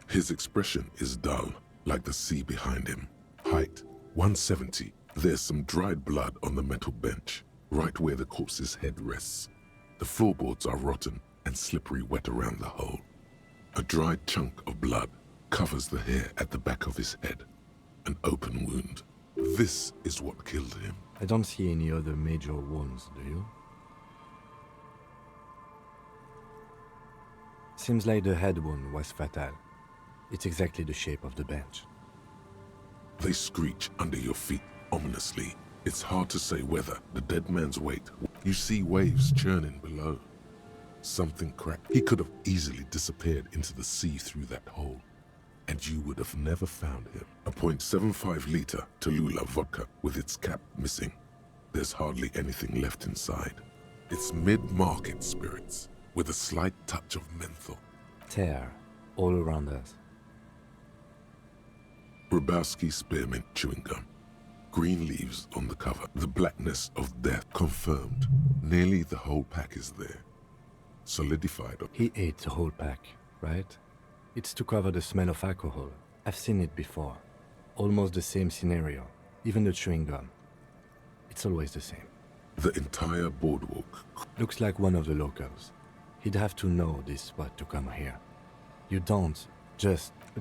His expression is dull, like the sea behind him. Height, 170. There's some dried blood on the metal bench, right where the corpse's head rests. The floorboards are rotten and slippery wet around the hole. A dried chunk of blood covers the hair at the back of his head. An open wound. This is what killed him. I don't see any other major wounds, do you? Seems like the head wound was fatal. It's exactly the shape of the bench. They screech under your feet ominously. It's hard to say whether the dead man's weight. You see waves churning below. Something cracked. He could have easily disappeared into the sea through that hole, and you would have never found him. A .75 liter Tallulah vodka with its cap missing. There's hardly anything left inside. It's mid-market spirits with a slight touch of menthol. Tear all around us. Grabowski spearmint chewing gum. Green leaves on the cover. The blackness of death confirmed. Nearly the whole pack is there. Solidified. He ate the whole pack, right? It's to cover the smell of alcohol. I've seen it before. Almost the same scenario. Even the chewing gum. It's always the same. The entire boardwalk. Looks like one of the locals. He'd have to know this spot to come here. You don't.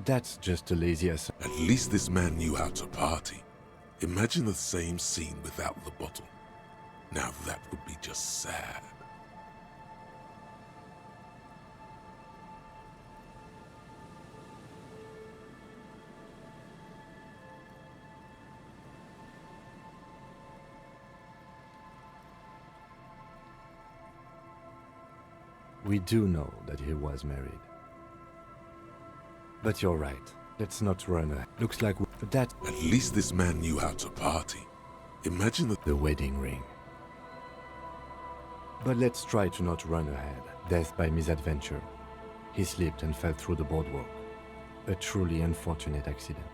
That's just a lazy ass. At least this man knew how to party. Imagine the same scene without the bottle. Now that would be just sad. We do know that he was married. But you're right. Let's not run ahead. Looks like that. At least this man knew how to party. Imagine the wedding ring. But let's try to not run ahead. Death by misadventure. He slipped and fell through the boardwalk. A truly unfortunate accident.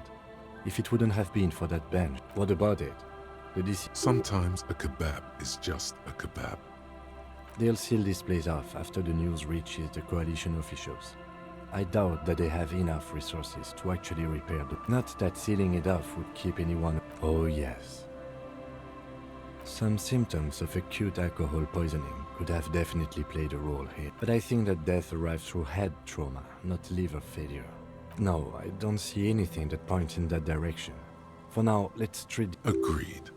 If it wouldn't have been for that bench, what about it? Sometimes a kebab is just a kebab. They'll seal this place off after the news reaches the coalition officials. I doubt that they have enough resources to actually repair the... Not that sealing it off would keep anyone... Oh yes. Some symptoms of acute alcohol poisoning could have definitely played a role here. But I think that death arrived through head trauma, not liver failure. No, I don't see anything that points in that direction. For now, let's treat... Agreed.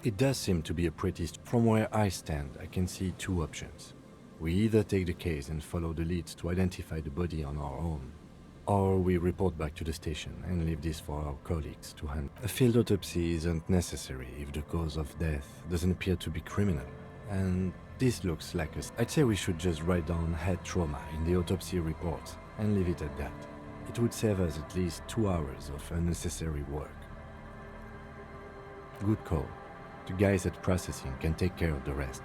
It does seem to be a pretty... From where I stand, I can see two options. We either take the case and follow the leads to identify the body on our own, or we report back to the station and leave this for our colleagues to handle. A field autopsy isn't necessary if the cause of death doesn't appear to be criminal, and this looks like a... I'd say we should just write down head trauma in the autopsy report and leave it at that. It would save us at least 2 hours of unnecessary work. Good call. The guys at processing can take care of the rest.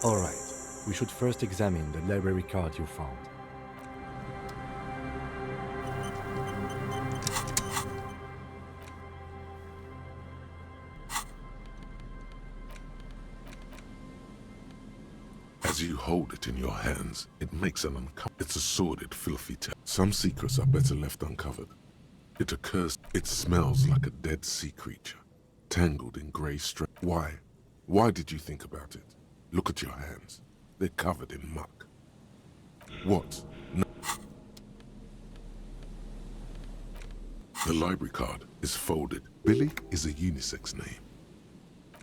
Alright, we should first examine the library card you found. As you hold it in your hands, it makes an uncomfortable... It's a sordid, filthy tale. Some secrets are better left uncovered. It occurs... It smells like a dead sea creature, tangled in grey strands. Why? Why did you think about it? Look at your hands. They're covered in muck. What? No. The library card is folded. Billy is a unisex name.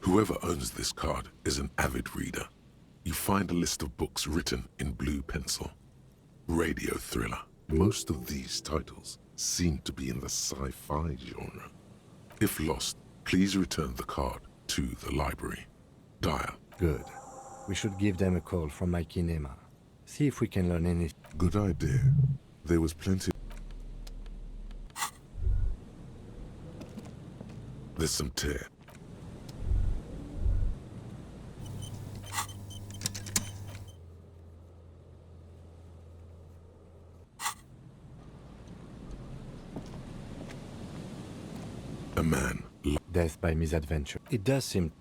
Whoever owns this card is an avid reader. You find a list of books written in blue pencil. Radio thriller. Most of these titles seem to be in the sci-fi genre. If lost, please return the card to the library. Dial. Good. We should give them a call from my kinema. See if we can learn anything. Good idea. There was plenty. There's some tear. A man. Death by misadventure. It does seem...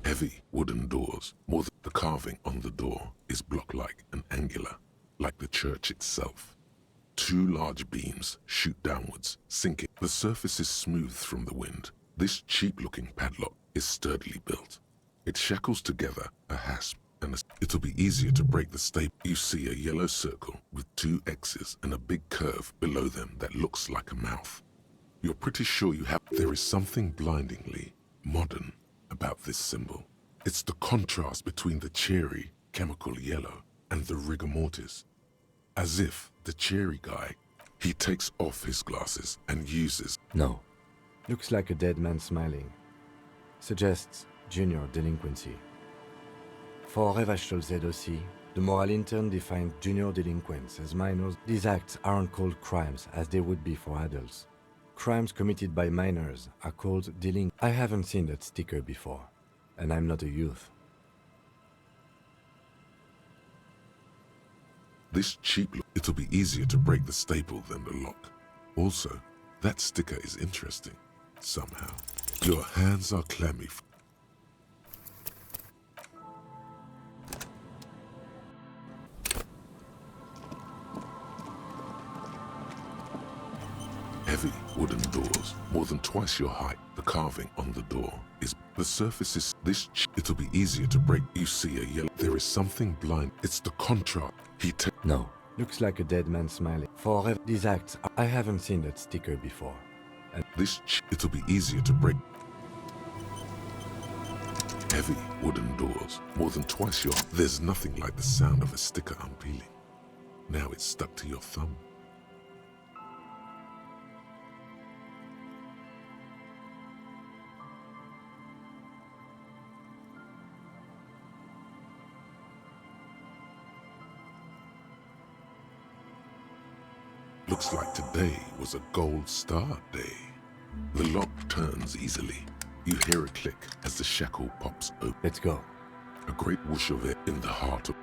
Heavy wooden doors. More than the carving on the door is block-like and angular, like the church itself. Two large beams shoot downwards, sinking. The surface is smooth from the wind. This cheap-looking padlock is sturdily built. It shackles together a hasp and it'll be easier to break the staple. You see a yellow circle with two X's and a big curve below them that looks like a mouth. You're pretty sure you have... There is something blindingly modern about this symbol. It's the contrast between the cheery, chemical yellow and the rigor mortis. As if the cheery guy, he takes off his glasses and uses... No. Looks like a dead man smiling. Suggests junior delinquency. For Revachol aussi, the moral intern defined junior delinquents as minors. These acts aren't called crimes as they would be for adults. Crimes committed by minors are called delinquents. I haven't seen that sticker before, and I'm not a youth. This cheap look, it'll be easier to break the staple than the lock. Also, that sticker is interesting, somehow. Your hands are clammy. Heavy wooden doors, more than twice your height. The carving on the door is... The surface is... It'll be easier to break. You see a yellow... There is something blind. It's the contrast. No. Looks like a dead man smiling. For these acts, I haven't seen that sticker before. And it'll be easier to break. Heavy wooden doors, more than twice your... There's nothing like the sound of a sticker unpeeling. Now it's stuck to your thumb. Looks like today was a gold star day. The lock turns easily. You hear a click as the shackle pops open. Let's go. A great whoosh of air in the heart of...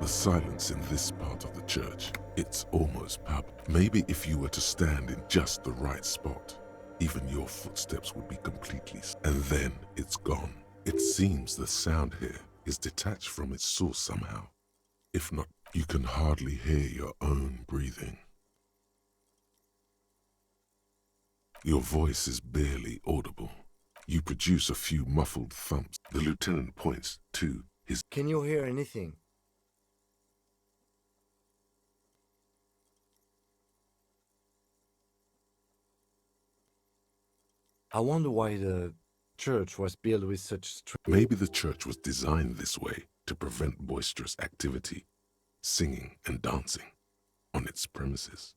The silence in this part of the church, it's almost palpable. Maybe if you were to stand in just the right spot, even your footsteps would be completely... And then it's gone. It seems the sound here is detached from its source somehow. If not, you can hardly hear your own breathing. Your voice is barely audible. You produce a few muffled thumps. The lieutenant points to his... Can you hear anything? I wonder why the church was built with such... Maybe the church was designed this way to prevent boisterous activity. singing and dancing on its premises.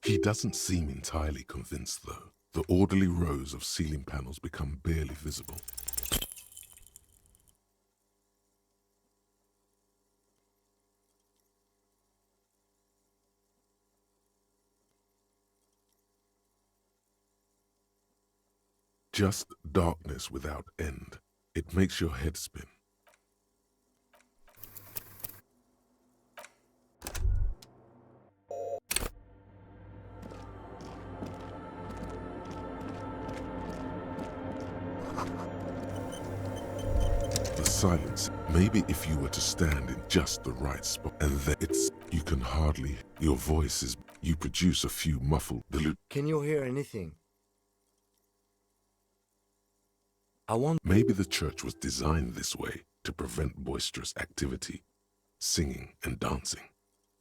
He doesn't seem entirely convinced, though. The orderly rows of ceiling panels become barely visible. Just darkness without end. It makes your head spin. The silence, maybe if you were to stand in just the right spot, and then you can hardly, your voice is, you produce a few muffled dilute. Can you hear anything? Maybe the church was designed this way to prevent boisterous activity, singing and dancing.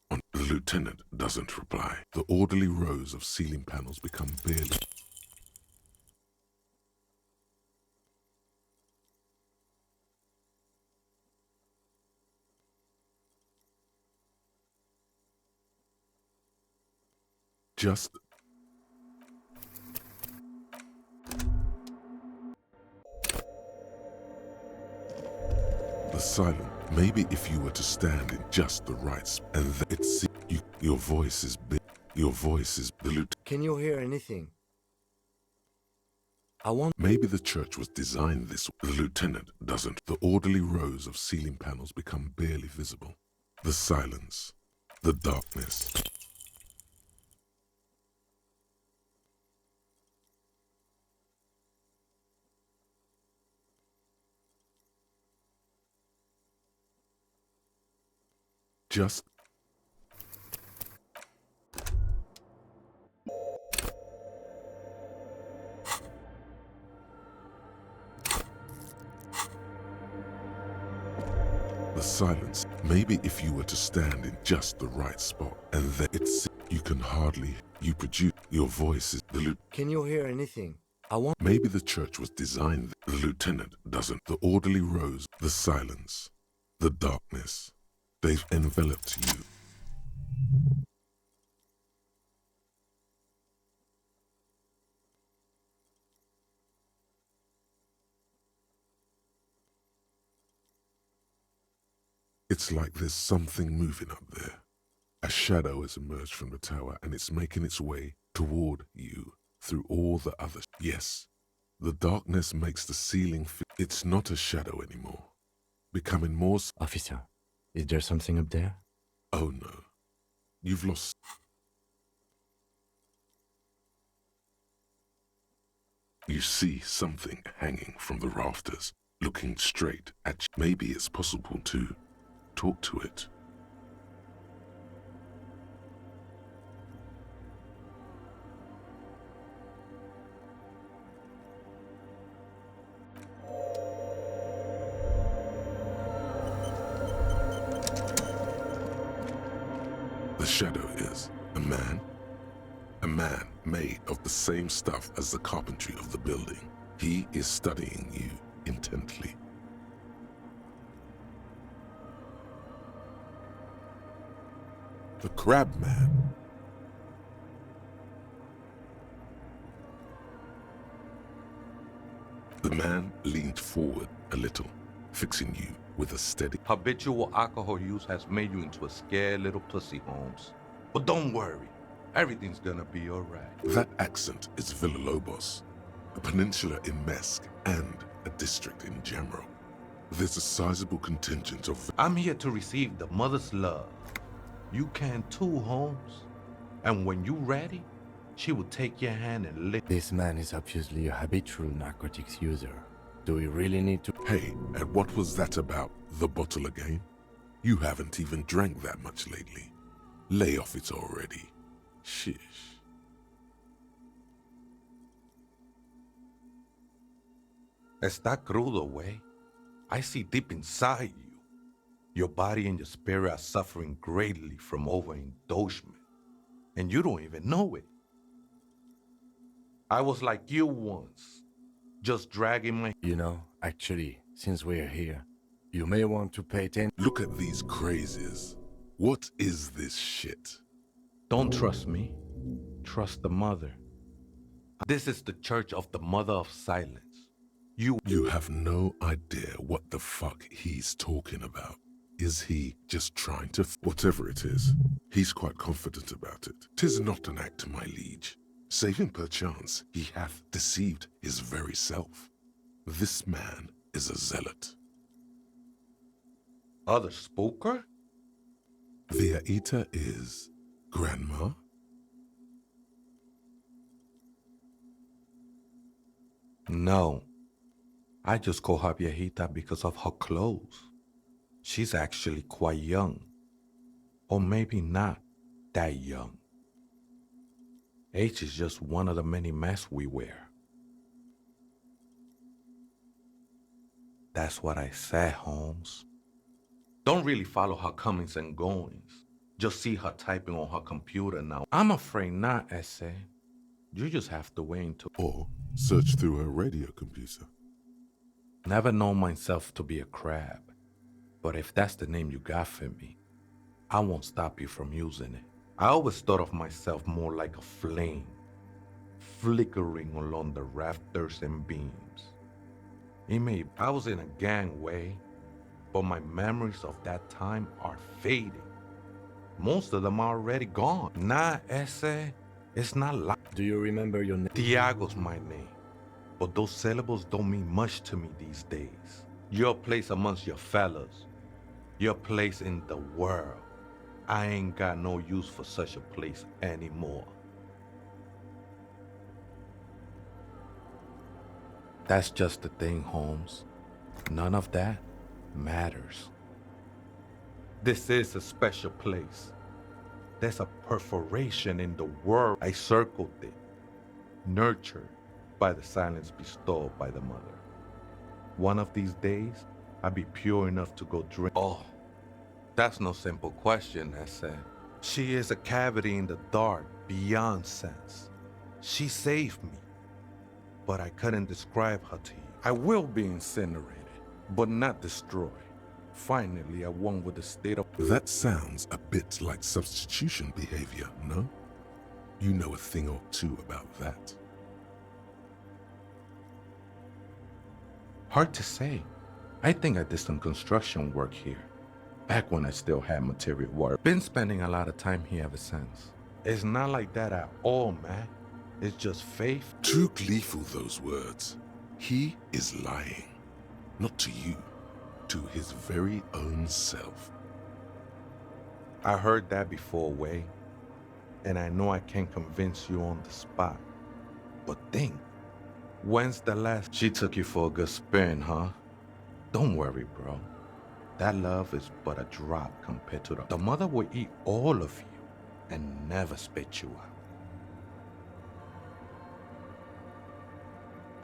The lieutenant doesn't reply. The orderly rows of ceiling panels become barely. Just the silent. Maybe if you were to stand in just the right spot, and your voice is big. Your voice is dilute. Can you hear anything? Maybe the church was designed this way. The lieutenant doesn't. The orderly rows of ceiling panels become barely visible. The silence, the darkness. Just the silence. Maybe if you were to stand in just the right spot, and then you can hardly, you produce, your voice is dilute. Can you hear anything? Maybe the church was designed. The lieutenant doesn't. The orderly rows, the silence, the darkness. They've enveloped you. It's like there's something moving up there. A shadow has emerged from the tower and it's making its way toward you through all the others. Yes, the darkness makes the ceiling it's not a shadow anymore. Becoming more... Officer, is there something up there? Oh no. You've lost... You see something hanging from the rafters, looking straight at you. Maybe it's possible to talk to it. The shadow is a man made of the same stuff as the carpentry of the building. He is studying you intently. The crab man. The man leaned forward a little, fixing you with a steady... Habitual alcohol use has made you into a scared little pussy, Holmes. But don't worry, everything's gonna be alright. That accent is Villalobos, a peninsula in Mesk, and a district in general. There's a sizable contingent of... I'm here to receive the mother's love. You can too, Holmes. And when you're ready, she will take your hand and lick... This man is obviously a habitual narcotics user. Do we really need to... Hey, and what was that about, the bottle again? You haven't even drank that much lately. Lay off it already. Shish. Está crudo, way. I see deep inside you. Your body and your spirit are suffering greatly from overindulgence, and you don't even know it. I was like you once, just dragging my... You know, actually, since we're here, you may want to pay attention. Look at these crazies. What is this shit? Don't trust me. Trust the mother. This is the Church of the Mother of Silence. You have no idea what the fuck he's talking about. Is he just trying to... Whatever it is, he's quite confident about it. 'Tis not an act, my liege. Save him perchance, he hath deceived his very self. This man is a zealot. Other spooker? The Aita is... Grandma? No. I just call her viejita because of her clothes. She's actually quite young. Or maybe not that young. Age is just one of the many masks we wear. That's what I said, Holmes. Don't really follow her comings and goings. Just see her typing on her computer now. I'm afraid not, Essay. You just have to wait until... Or search through her radio computer. Never known myself to be a crab. But if that's the name you got for me, I won't stop you from using it. I always thought of myself more like a flame, flickering along the rafters and beams. I was in a gangway, but my memories of that time are fading. Most of them are already gone. Nah, Essay, it's not like... Do you remember your name? Tiago's my name, but those syllables don't mean much to me these days. Your place amongst your fellas, your place in the world. I ain't got no use for such a place anymore. That's just the thing, Holmes. None of that matters. This is a special place. There's a perforation in the world. I circled it, nurtured by the silence bestowed by the mother. One of these days, I'll be pure enough to go drink. Oh, that's no simple question, I said. She is a cavity in the dark, beyond sense. She saved me, but I couldn't describe her to you. I will be incinerated, but not destroyed. Finally, at one with the state of... That sounds a bit like substitution behavior, no? You know a thing or two about that. Hard to say. I think I did some construction work here, back when I still had material work. Been spending a lot of time here ever since. It's not like that at all, man. It's just faith. Too gleeful, those words. He is lying. Not to you, to his very own self. I heard that before, Way, and I know I can't convince you on the spot. But think, when's the last... She took you for a good spin, huh? Don't worry, bro. That love is but a drop compared to the mother will eat all of you and never spit you out.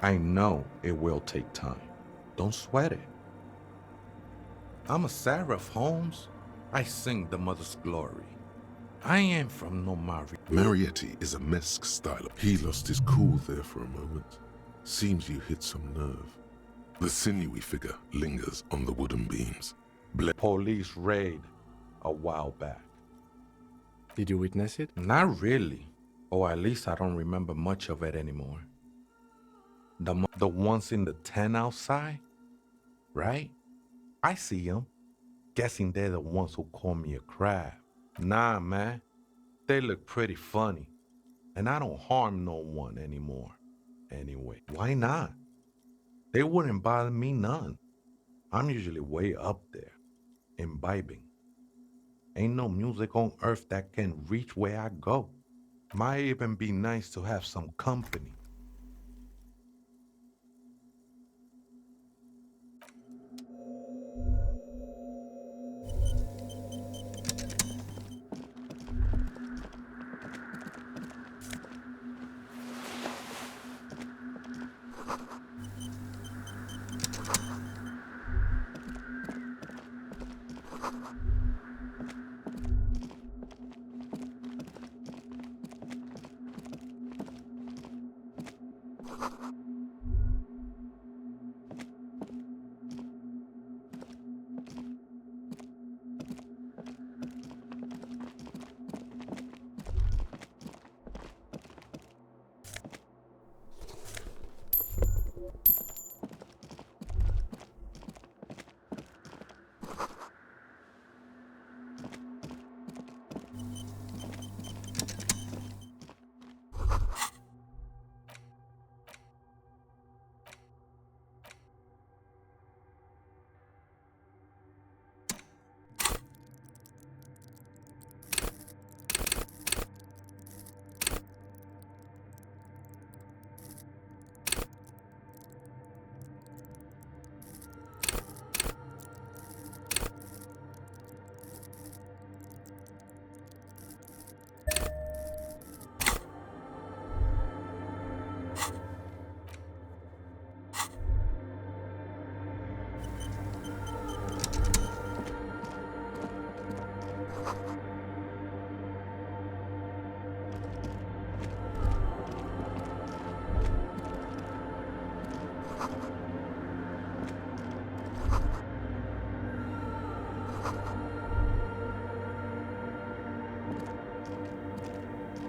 I know it will take time. Don't sweat it. I'm a seraph, Holmes. I sing the mother's glory. I ain't from no Marietti is a Mesque style. He lost his cool there for a moment. Seems you hit some nerve. The sinewy figure lingers on the wooden beams. Police raid a while back. Did you witness it? Not really. Or at least I don't remember much of it anymore. The ones in the tent outside? Right? I see them. Guessing they're the ones who call me a crab. Nah, man. They look pretty funny. And I don't harm no one anymore. Anyway, why not? They wouldn't bother me none. I'm usually way up there, imbibing. Ain't no music on earth that can reach where I go. Might even be nice to have some company.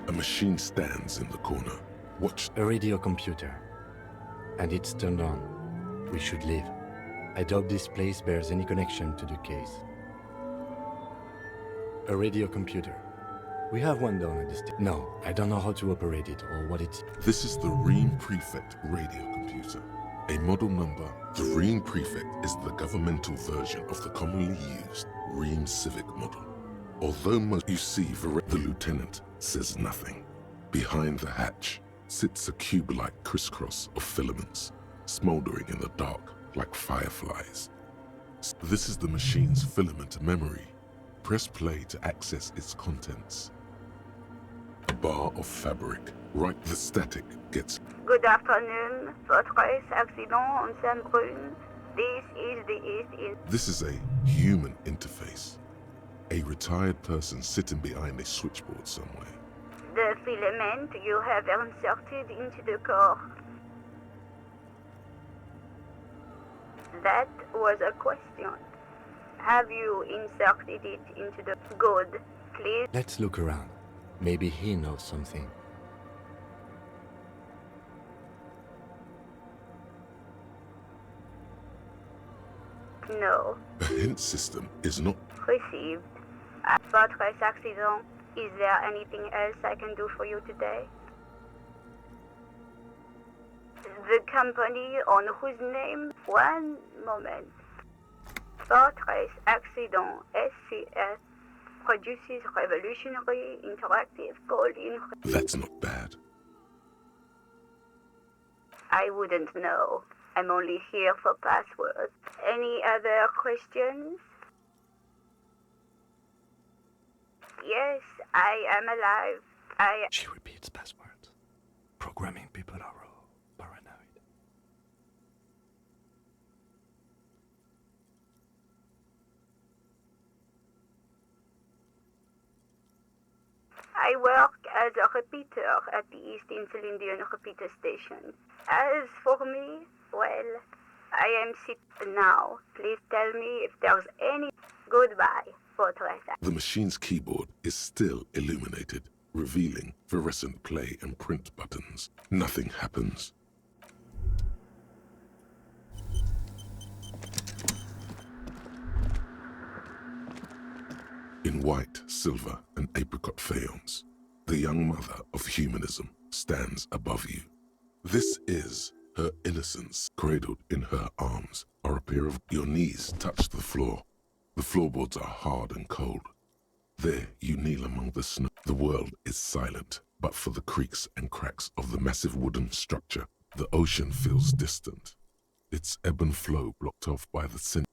A machine stands in the corner. Watch. A radio computer. And it's turned on. We should leave. I doubt this place bears any connection to the case. A radio computer. We have one down at the station. No, I don't know how to operate it or what it's... This is the Ream Prefect radio computer. A model number. The Ream Prefect is the governmental version of the commonly used Ream Civic model. Although most you see, the lieutenant says nothing. Behind the hatch sits a cube-like crisscross of filaments, smoldering in the dark like fireflies. This is the machine's filament memory. Press play to access its contents. A bar of fabric. Right, the static gets... Good afternoon, Fortress accident on Saint-Brune. This is the East in... This is a human interface. A retired person sitting behind a switchboard somewhere. The filament you have inserted into the core. That was a question. Have you inserted it into the... Good, please? Let's look around. Maybe he knows something. No. The hint system is not... Received. Fortress accident. Is there anything else I can do for you today? The company on whose name? One moment. Fortress Accident SCS produces revolutionary interactive call-in... That's not bad. I wouldn't know. I'm only here for passwords. Any other questions? Yes, I am alive. She repeats passwords. Programming people are paranoid. I work as a repeater at the East Insulindian repeater station. As for me, well, I am sick now. Please tell me if there's any... Goodbye, Fortress. The machine's keyboard is still illuminated, revealing fluorescent play and print buttons. Nothing happens. In white, silver, and apricot faience, the young mother of humanism stands above you. This is her innocence. Cradled in her arms are a pair of... Your knees touch the floor. The floorboards are hard and cold. There you kneel among the snow. The world is silent, but for the creaks and cracks of the massive wooden structure, the ocean feels distant, its ebb and flow blocked off by the sin.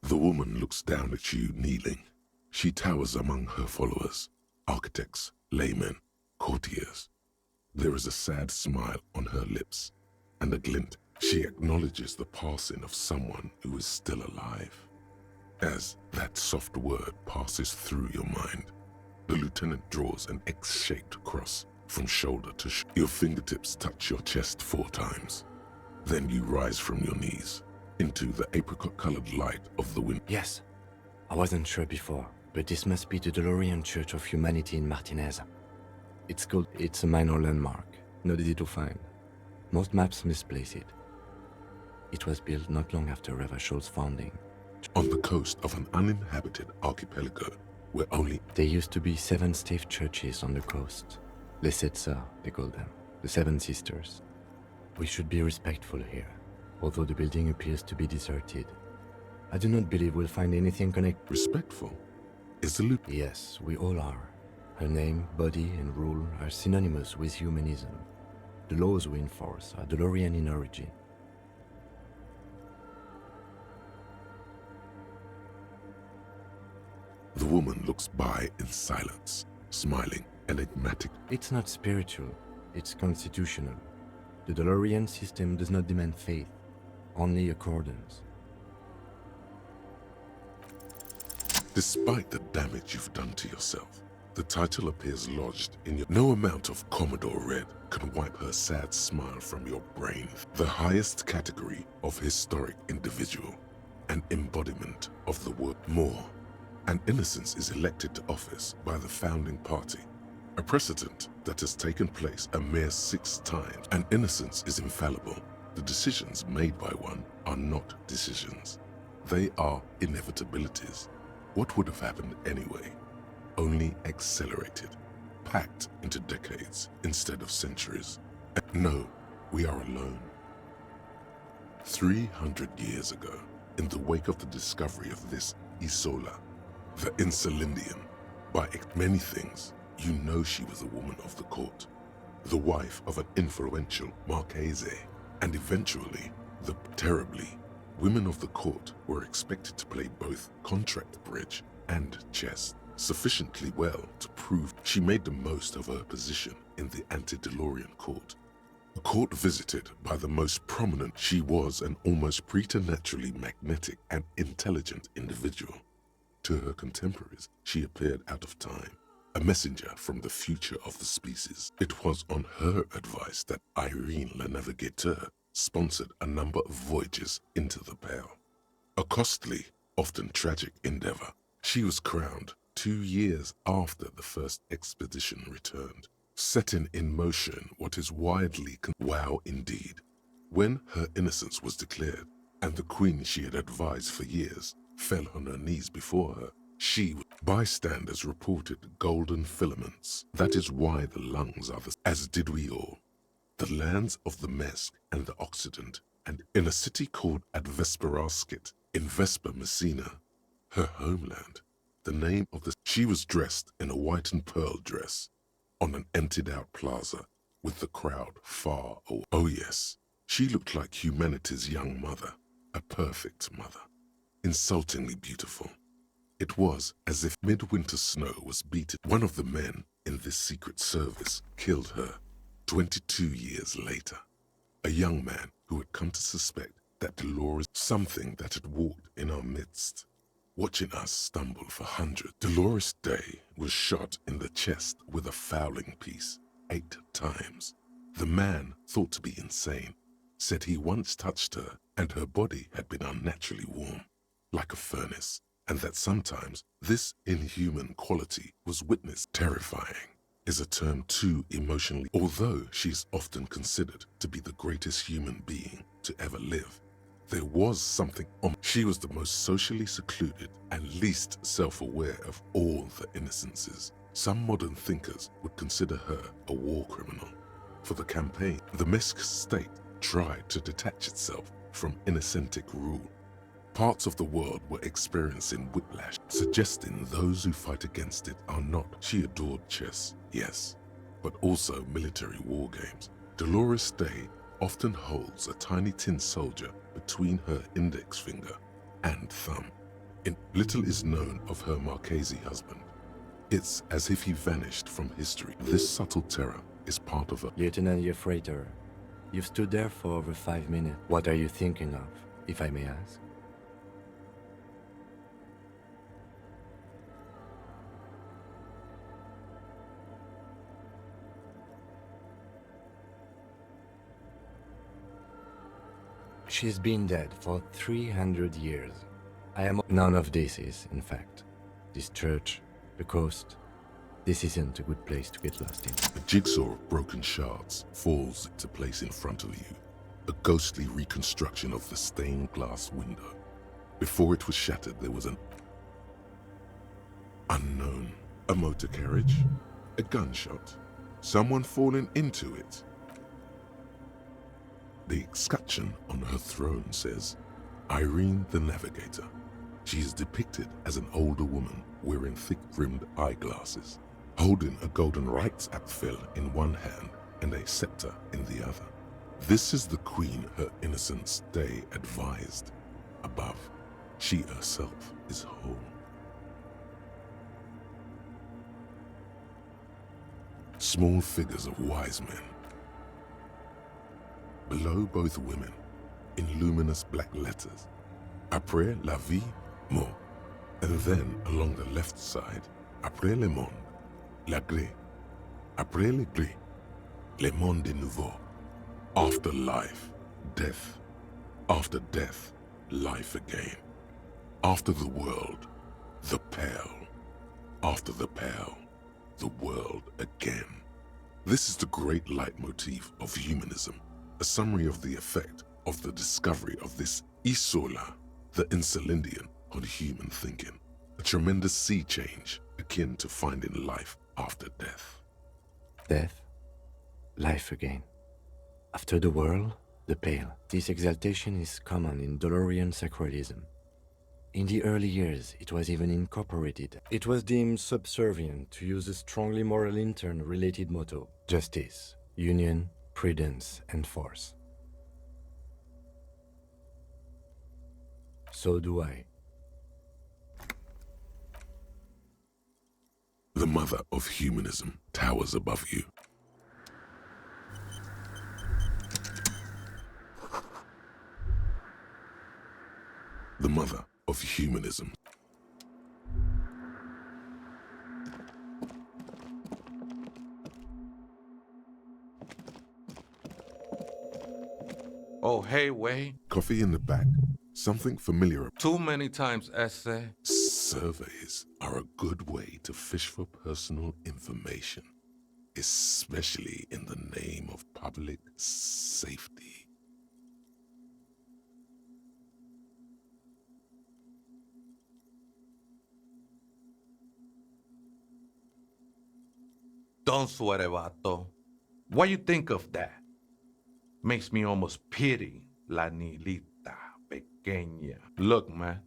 The woman looks down at you kneeling. She towers among her followers, architects, laymen, courtiers. There is a sad smile on her lips, and a glint. She acknowledges the passing of someone who is still alive. As that soft word passes through your mind, the lieutenant draws an X-shaped cross from shoulder to shoulder. Your fingertips touch your chest 4 times. Then you rise from your knees into the apricot-colored light of the wind. Yes. I wasn't sure before, but this must be the DeLorean Church of Humanity in Martinez. It's a minor landmark, not easy to find. Most maps misplace it. It was built not long after Revachol's founding. On the coast of an uninhabited archipelago, where only... There used to be 7 stave churches on the coast. Les Sept Sœurs, they call them. The 7 Sisters. We should be respectful here, although the building appears to be deserted. I do not believe we'll find anything connected. Respectful? Is the loop? Yes, we all are. Her name, body, and rule are synonymous with humanism. The laws we enforce are DeLorean in origin. The woman looks by in silence, smiling, enigmatic. It's not spiritual, it's constitutional. The DeLorean system does not demand faith, only accordance. Despite the damage you've done to yourself, the title appears lodged in your... No amount of Commodore Red can wipe her sad smile from your brain. The highest category of historic individual, an embodiment of the word more. and innocence is elected to office by the founding party, a precedent that has taken place a mere 6 times, and innocence is infallible. The decisions made by one are not decisions. They are inevitabilities. What would have happened anyway? Only accelerated, packed into decades instead of centuries. And no, we are alone. 300 years ago, in the wake of the discovery of this Isola, the Insulindian, by many things, you know she was a woman of the court, the wife of an influential Marchese, and eventually, terribly, women of the court were expected to play both contract bridge and chess sufficiently well to prove she made the most of her position in the antediluvian court. A court visited by the most prominent, she was an almost preternaturally magnetic and intelligent individual. To her contemporaries, she appeared out of time, a messenger from the future of the species. It was on her advice that Irene Le Navigateur sponsored a number of voyages into the Pale. A costly, often tragic endeavor, she was crowned 2 years after the first expedition returned, setting in motion what is widely wow indeed. When her innocence was declared, and the queen she had advised for years fell on her knees before her, bystanders reported golden filaments. That is why the lungs are as did we all. The lands of the Mesk and the Occident, and in a city called Advesperaskit in Vespa Messina, her homeland, the name of she was dressed in a white and pearl dress on an emptied-out plaza with the crowd far away. Oh yes, she looked like humanity's young mother, a perfect mother, insultingly beautiful. It was as if midwinter snow was beaten. One of the men in this secret service killed her 22 years later, a young man who had come to suspect that Dolores, something that had walked in our midst, watching us stumble for hundreds. Dolores Day was shot in the chest with a fowling piece 8 times. The man, thought to be insane, said he once touched her and her body had been unnaturally warm, like a furnace, and that sometimes this inhuman quality was witnessed. Terrifying is a term too emotionally, although she's often considered to be the greatest human being to ever live. There was something she was the most socially secluded and least self-aware of all the innocences. Some modern thinkers would consider her a war criminal. For the campaign, the Mesk state tried to detach itself from innocentic rule. Parts of the world were experiencing whiplash, suggesting those who fight against it are not. She adored chess, yes, but also military war games. Dolores Day often holds a tiny tin soldier between her index finger and thumb. Little is known of her Marchese husband. It's as if he vanished from history. This subtle terror is part of her. Lieutenant Yefrater, you've stood there for over 5 minutes. What are you thinking of, if I may ask? She's been dead for 300 years. I am none of this is, in fact. This church, the coast, this isn't a good place to get lost in. A jigsaw of broken shards falls into place in front of you, a ghostly reconstruction of the stained glass window. Before it was shattered, there was an unknown, a motor carriage, a gunshot, someone falling into it. The escutcheon on her throne says, Irene the Navigator. She is depicted as an older woman wearing thick-rimmed eyeglasses, holding a golden rights apfel in one hand and a scepter in the other. This is the queen her innocence day advised. Above, she herself is whole. Small figures of wise men. Below both women, in luminous black letters, Après la vie, mort. And then along the left side, Après le monde, la gré. Après le gré, le monde de nouveau. After life, death. After death, life again. After the world, The Pale. After the Pale, the world again. This is the great leitmotif of humanism, a summary of the effect of the discovery of this Isola, the Insulindian, on human thinking. A tremendous sea change akin to finding life after death. Death, life again. After the world, the pale. This exaltation is common in Dolorian sacralism. In the early years, it was even incorporated. It was deemed subservient to use a strongly moral intern-related motto: justice, union, prudence, and force. So do I. The mother of humanism towers above you. The mother of humanism. Oh, hey, Way. Coffee in the back. Something familiar. Too many times, essay. Surveys are a good way to fish for personal information, especially in the name of public safety. Don't sweat it, vato. What you think of that? Makes me almost pity la Nilita pequeña. Look, man,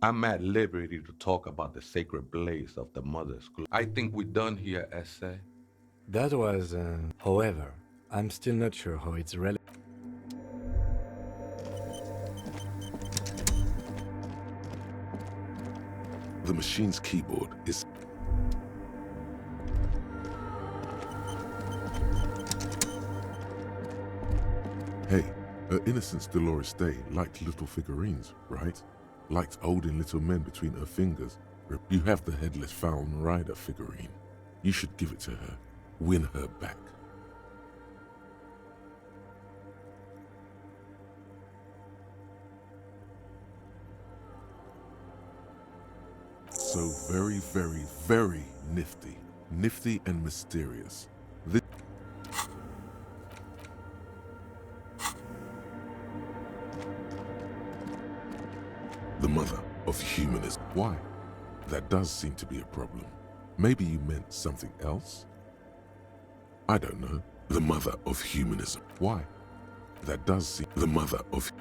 I'm at liberty to talk about the sacred blaze of the mother's glue. I think we're done here, essay. That was, however, I'm still not sure how it's relevant. The machine's keyboard is... Hey, her Innocence Dolores Day liked little figurines, right? Liked holding little men between her fingers. You have the headless Falcon Rider figurine. You should give it to her. Win her back. So very, very, very nifty. Nifty and mysterious. The mother of humanism. Why? That does seem to be a problem. Maybe you meant something else? I don't know. The mother of humanism. Why? That does seem... The mother of...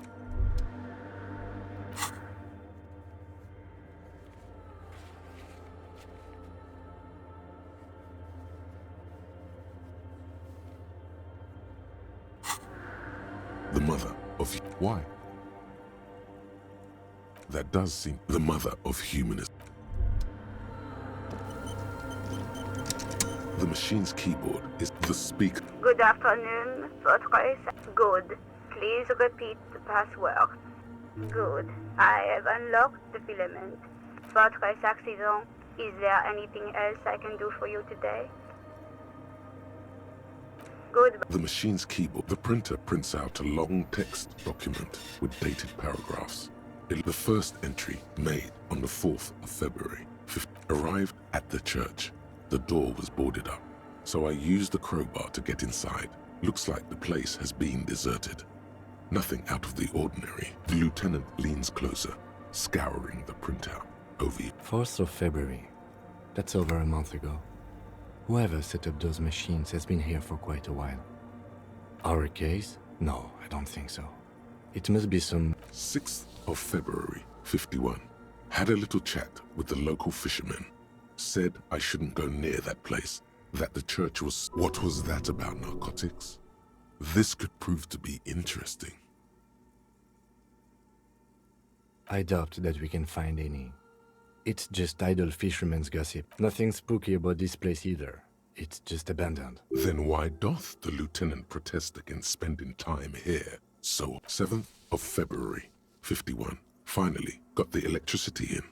The mother of... Why? That does seem... The mother of humanism. The machine's keyboard is the speaker. Good afternoon, Fortress. Good. Please repeat the password. Good. I have unlocked the filament. Fortress accident. Is there anything else I can do for you today? Good. The machine's keyboard. The printer prints out a long text document with dated paragraphs. The first entry, made on the 4th of February, arrived at the church. The door was boarded up, so I used the crowbar to get inside. Looks like the place has been deserted. Nothing out of the ordinary. The lieutenant leans closer, scouring the printout over you. 4th of February. That's over a month ago. Whoever set up those machines has been here for quite a while. Our case? No, I don't think so. It must be some... 6th of February, 51. Had a little chat with the local fishermen. Said I shouldn't go near that place, that the church was... What was that about narcotics? This could prove to be interesting. I doubt that we can find any. It's just idle fishermen's gossip. Nothing spooky about this place either. It's just abandoned. Then why doth the lieutenant protest against spending time here? So, 7th of February, 51. Finally, got the electricity in.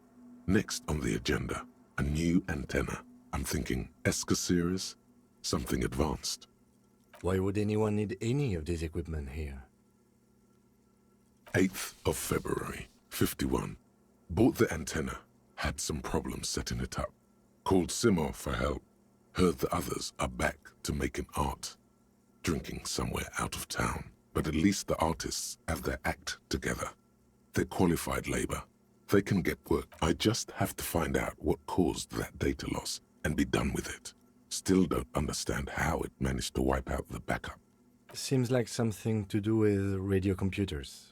Next on the agenda, a new antenna. I'm thinking ESCA series, something advanced. Why would anyone need any of this equipment here? 8th of February, 51. Bought the antenna. Had some problems setting it up. Called Simo for help. Heard the others are back to making art. Drinking somewhere out of town. But at least the artists have their act together. They're qualified labor. They can get work. I just have to find out what caused that data loss and be done with it. Still don't understand how it managed to wipe out the backup. Seems like something to do with radio computers.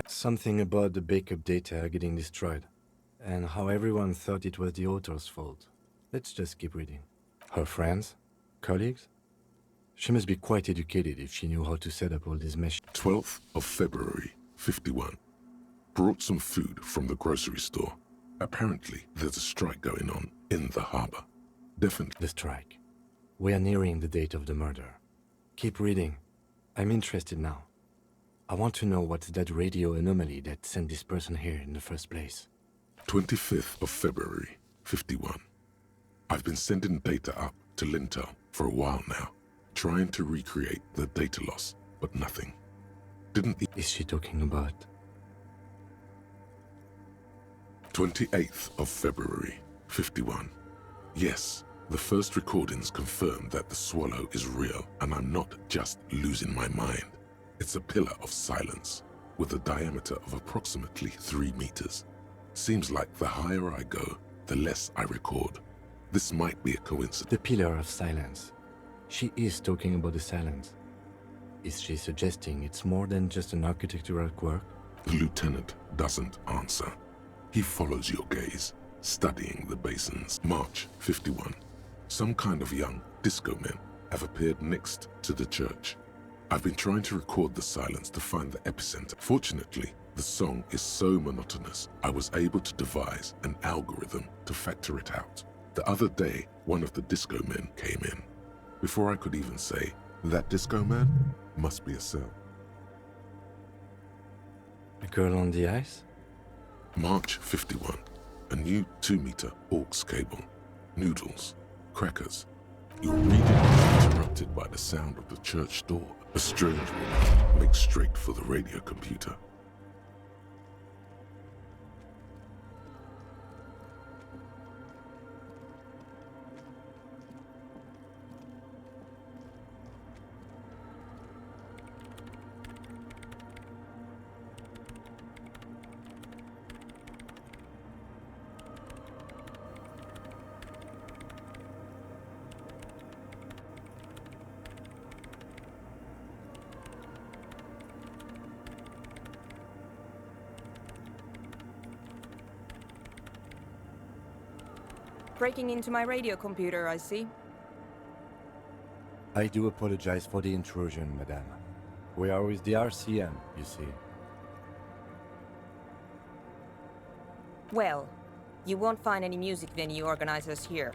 Something about the backup data getting destroyed, and how everyone thought it was the author's fault. Let's just keep reading. Her friends? Colleagues? She must be quite educated if she knew how to set up all these machines. 12th of February, 51. Brought some food from the grocery store. Apparently, there's a strike going on in the harbor. Definitely. The strike. We are nearing the date of the murder. Keep reading. I'm interested now. I want to know what's that radio anomaly that sent this person here in the first place. 25th of February, 51. I've been sending data up to Lintel for a while now, trying to recreate the data loss, but nothing. Is she talking about? 28th of February, 51. Yes, the first recordings confirm that the swallow is real and I'm not just losing my mind. It's a pillar of silence with a diameter of approximately 3 meters. Seems like the higher I go, the less I record. This might be a coincidence. The pillar of silence. She is talking about the silence. Is she suggesting it's more than just an architectural quirk? The lieutenant doesn't answer. He follows your gaze, studying the basins. March 51. Some kind of young disco men have appeared next to the church. I've been trying to record the silence to find the epicenter. Fortunately, the song is so monotonous, I was able to devise an algorithm to factor it out. The other day, one of the disco men came in. Before I could even say, that disco man must be a cell. A girl on the ice? March 51. A new 2-meter aux cable. Noodles. Crackers. Your reading is interrupted by the sound of the church door. A strange woman makes straight for the radio computer. Breaking into my radio computer, I see. I do apologize for the intrusion, madame. We are with the RCM, you see. Well, you won't find any music venue organizers here.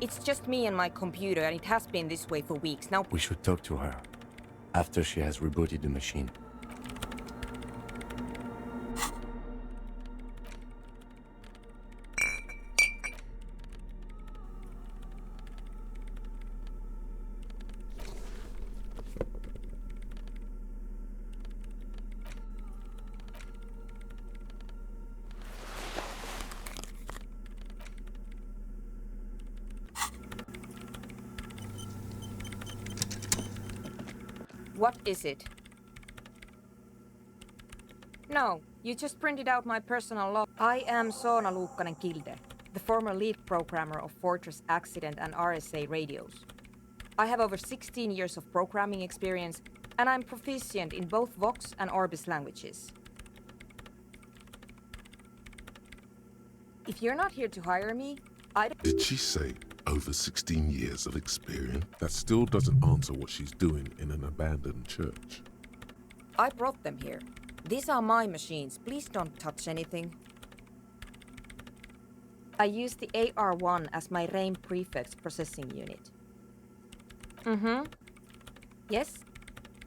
It's just me and my computer, and it has been this way for weeks now. We should talk to her after she has rebooted the machine. What is it? No, you just printed out my personal log. I am Soona Luukkanen-Kilde, the former lead programmer of Fortress Accident and RSA radios. I have over 16 years of programming experience, and I'm proficient in both Vox and Orbis languages. If you're not here to hire me, I don't... Did she say over 16 years of experience? That still doesn't answer what she's doing in an abandoned church. I brought them here. These are my machines. Please don't touch anything. I use the AR-1 as my RAIN prefix processing unit. Mm-hmm. Yes?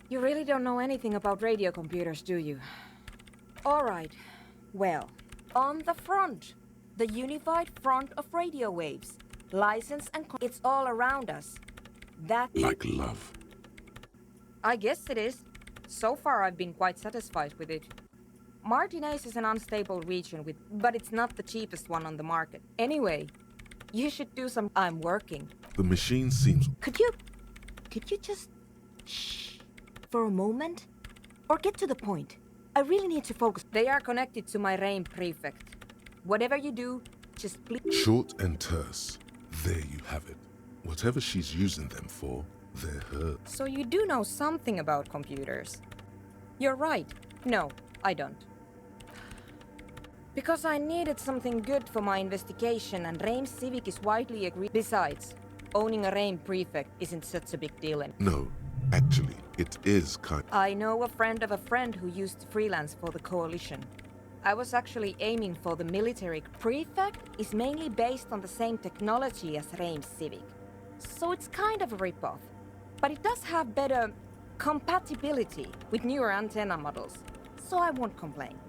You really don't know anything about radio computers, do you? All right. Well, on the front. The unified front of radio waves. License and... It's all around us. That... Like love. I guess it is. So far, I've been quite satisfied with it. Martinez is an unstable region but it's not the cheapest one on the market. Anyway, you should do some. I'm working. The machine seems... Could you just shh for a moment? Or get to the point. I really need to focus. They are connected to my RAIN prefect. Whatever you do, just please... Short and terse. There you have it. Whatever she's using them for, they're hers. So you do know something about computers. You're right. No, I don't. Because I needed something good for my investigation and RAIN Civic is widely agreed. Besides, owning a RAIN prefect isn't such a big deal. No, actually, it is kind... I know a friend of a friend who used to freelance for the Coalition. I was actually aiming for the military. Prefect is mainly based on the same technology as RAIN Civic. So it's kind of a ripoff. But it does have better compatibility with newer antenna models. So I won't complain.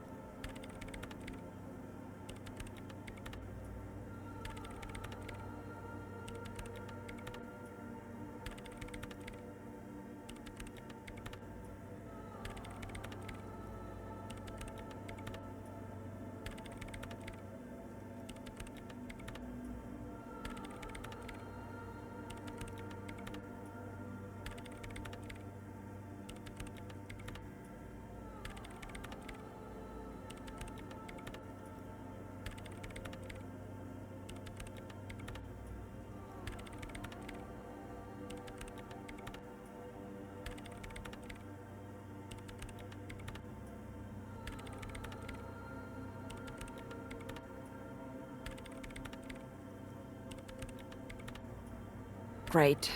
Great.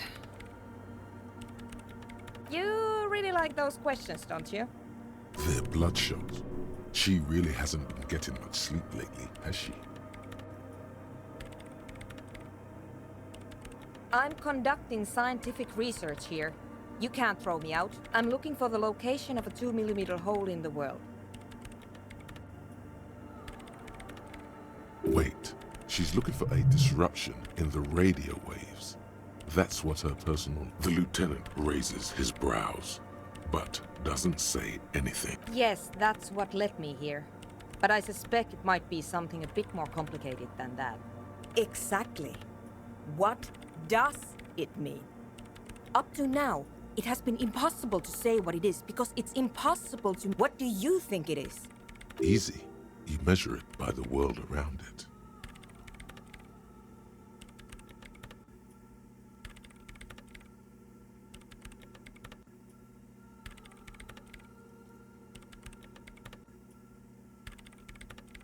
You really like those questions, don't you? They're bloodshot. She really hasn't been getting much sleep lately, has she? I'm conducting scientific research here. You can't throw me out. I'm looking for the location of a 2mm hole in the world. Wait, she's looking for a disruption in the radio waves. That's what her personal... The lieutenant raises his brows, but doesn't say anything. Yes, that's what led me here. But I suspect it might be something a bit more complicated than that. Exactly. What does it mean? Up to now, it has been impossible to say what it is because it's impossible to... What do you think it is? Easy. You measure it by the world around it.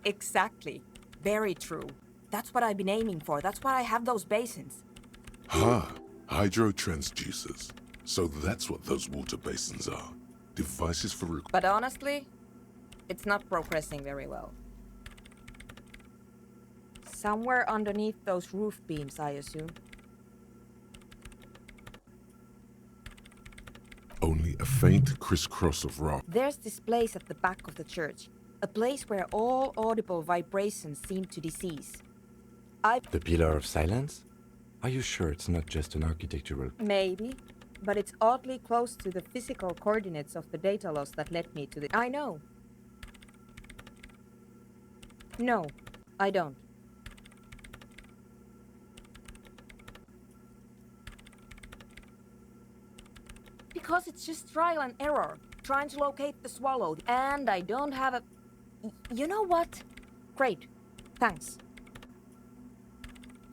Exactly. Very true. That's what I've been aiming for. That's why I have those basins. Hydrotransducers. So that's what those water basins are. Devices for... But honestly, it's not progressing very well. Somewhere underneath those roof beams, I assume. Only a faint crisscross of rock. There's this place at the back of the church. A place where all audible vibrations seem to cease. The Pillar of Silence? Are you sure it's not just an architectural... Maybe, but it's oddly close to the physical coordinates of the data loss that led me to the... I know. No, I don't. Because it's just trial and error, trying to locate the swallow, and I don't have a... You know what? Great. Thanks.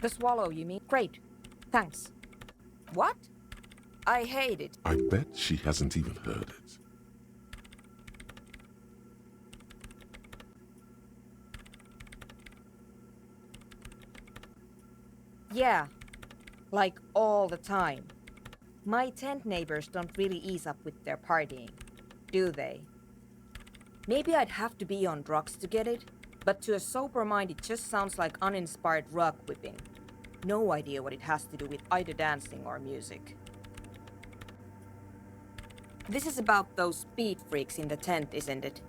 The swallow, you mean? Great. Thanks. What? I hate it. I bet she hasn't even heard it. Yeah. Like all the time. My tent neighbors don't really ease up with their partying, do they? Maybe I'd have to be on drugs to get it, but to a sober mind it just sounds like uninspired rug whipping. No idea what it has to do with either dancing or music. This is about those speed freaks in the tent, isn't it?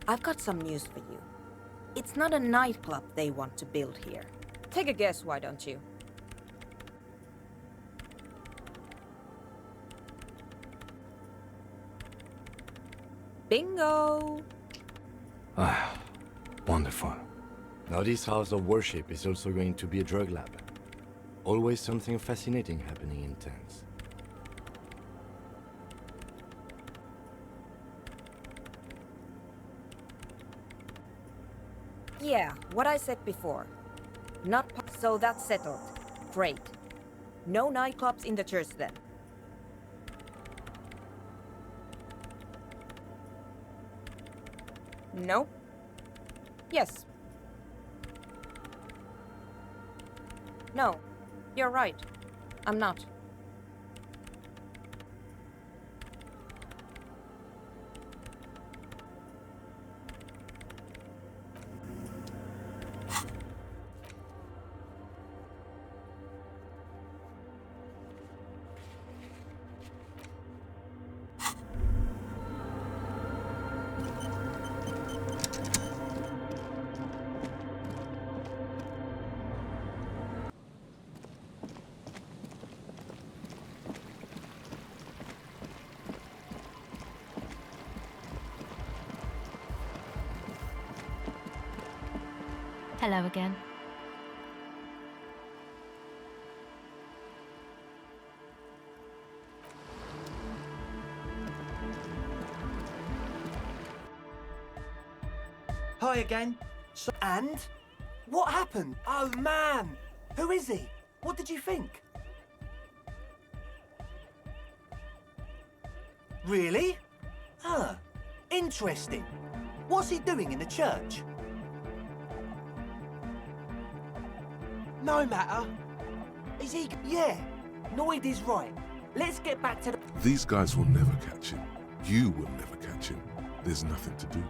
I've got some news for you. It's not a nightclub they want to build here. Take a guess, why don't you? Bingo! Ah, wonderful. Now this house of worship is also going to be a drug lab. Always something fascinating happening in tents. Yeah, what I said before. So that's settled. Great. No nightclubs in the church then. No? Yes. No, you're right. I'm not. Hello again. Hi again. And? What happened? Oh man! Who is he? What did you think? Really? Huh. Interesting. What's he doing in the church? No matter. Is he? Yeah. Noid is right. Let's get back to the... These guys will never catch him. You will never catch him. There's nothing to do.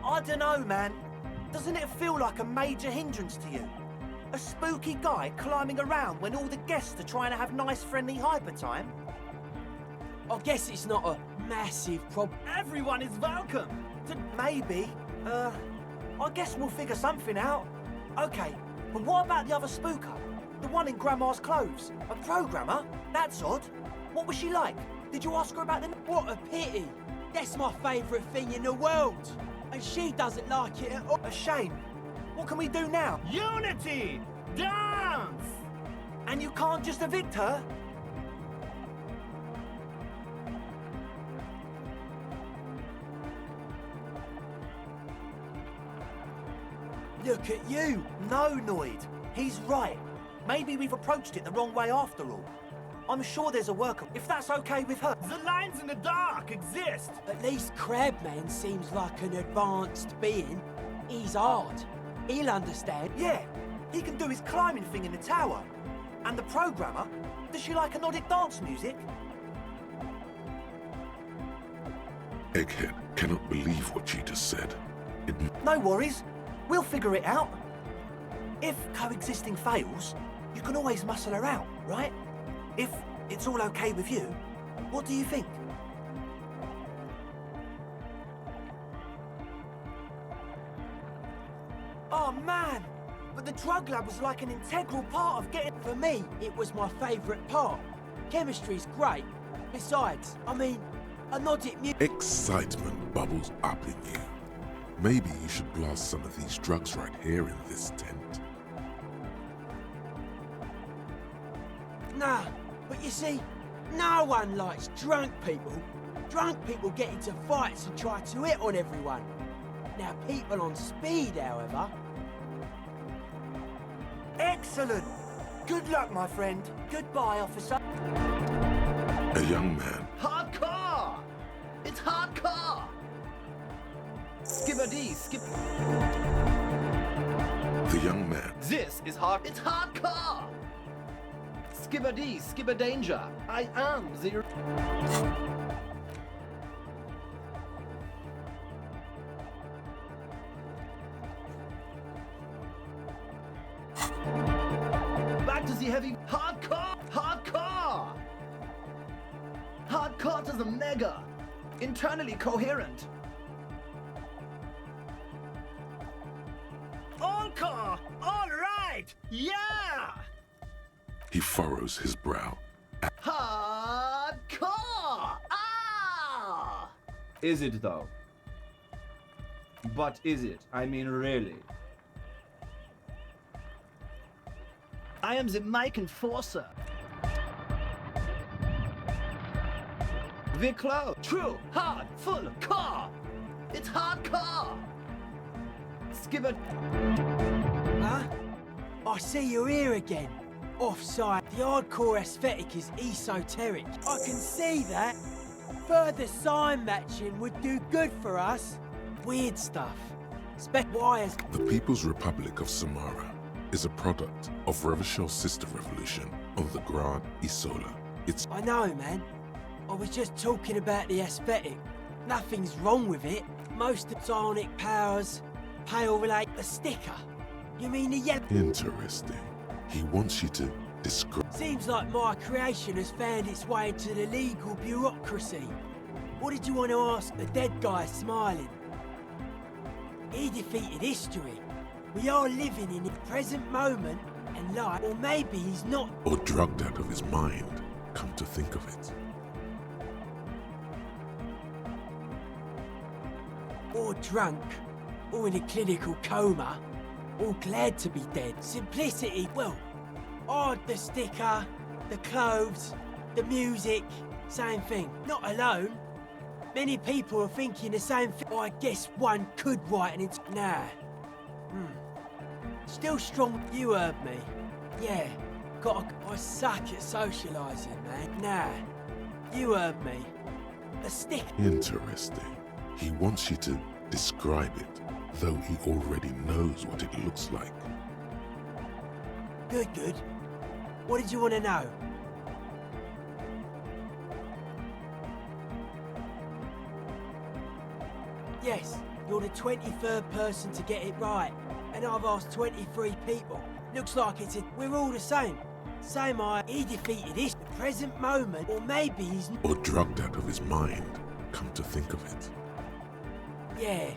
I don't know, man. Doesn't it feel like a major hindrance to you? A spooky guy climbing around when all the guests are trying to have nice, friendly hyper time? I guess it's not a massive problem. Everyone is welcome. Maybe. I guess we'll figure something out. Okay, but what about the other spooker? The one in Grandma's clothes? A programmer? That's odd. What was she like? Did you ask her about the... What a pity. That's my favourite thing in the world. And she doesn't like it at all. A shame. What can we do now? Unity! Dance! And you can't just evict her? Look at you. No, Noid. He's right. Maybe we've approached it the wrong way after all. I'm sure there's a worker, if that's okay with her. The lines in the dark exist. At least Crabman seems like an advanced being. He's hard. He'll understand. Yeah, he can do his climbing thing in the tower. And the programmer, does she like Nordic dance music? Egghead cannot believe what she just said. No worries. We'll figure it out. If coexisting fails, you can always muscle her out, right? If it's all okay with you, what do you think? Oh man, but the drug lab was like an integral part of getting... For me, it was my favourite part. Chemistry's great. Besides, I mean, a Nordic Excitement bubbles up in you. Maybe you should blast some of these drugs right here in this tent. Nah, but you see, no one likes drunk people. Drunk people get into fights and try to hit on everyone. Now, people on speed, however... Excellent! Good luck, my friend. Goodbye, officer. A young man. Hardcore! It's hardcore! Skibbity, skip... The young man. This is hard... It's hardcore! Skibbity, skibba danger. I am the... Back to the heavy... Hardcore! Hardcore! Hardcore to the mega! Internally coherent. Encore! All right! Yeah! He furrows his brow. Is it though? But is it? I mean, really? I am the mic enforcer. The cloud. True, hard, full, car. It's hardcore. Skibber. Huh? I see you're here again. Offside. The hardcore aesthetic is esoteric. I can see that. Further sign matching would do good for us. Weird stuff. Spec wires. The People's Republic of Samara is a product of Revachel's sister revolution on the Grand Isola. It's... I know, man. I was just talking about the aesthetic. Nothing's wrong with it. Most of psionic powers, pale relate the sticker. You mean the yellow? Interesting. He wants you to describe... Seems like my creation has found its way into the legal bureaucracy. What did you want to ask the dead guy smiling? He defeated history. We are living in the present moment and life, or maybe he's not. Or drugged out of his mind, come to think of it. Or drunk, or in a clinical coma, or glad to be dead. Simplicity, well, odd the sticker, the clothes, the music, same thing. Not alone. Many people are thinking the same thing. I guess one could write an Nah. Still strong. You heard me. Yeah. I suck at socialising, man. Nah. You heard me. A stick. Interesting. He wants you to describe it, though he already knows what it looks like. Good, good. What did you want to know? Yes, you're the 23rd person to get it right. And I've asked 23 people. Looks like we're all the same. Same he defeated this, the present moment, or maybe he's... Or drugged out of his mind, come to think of it. Yeah,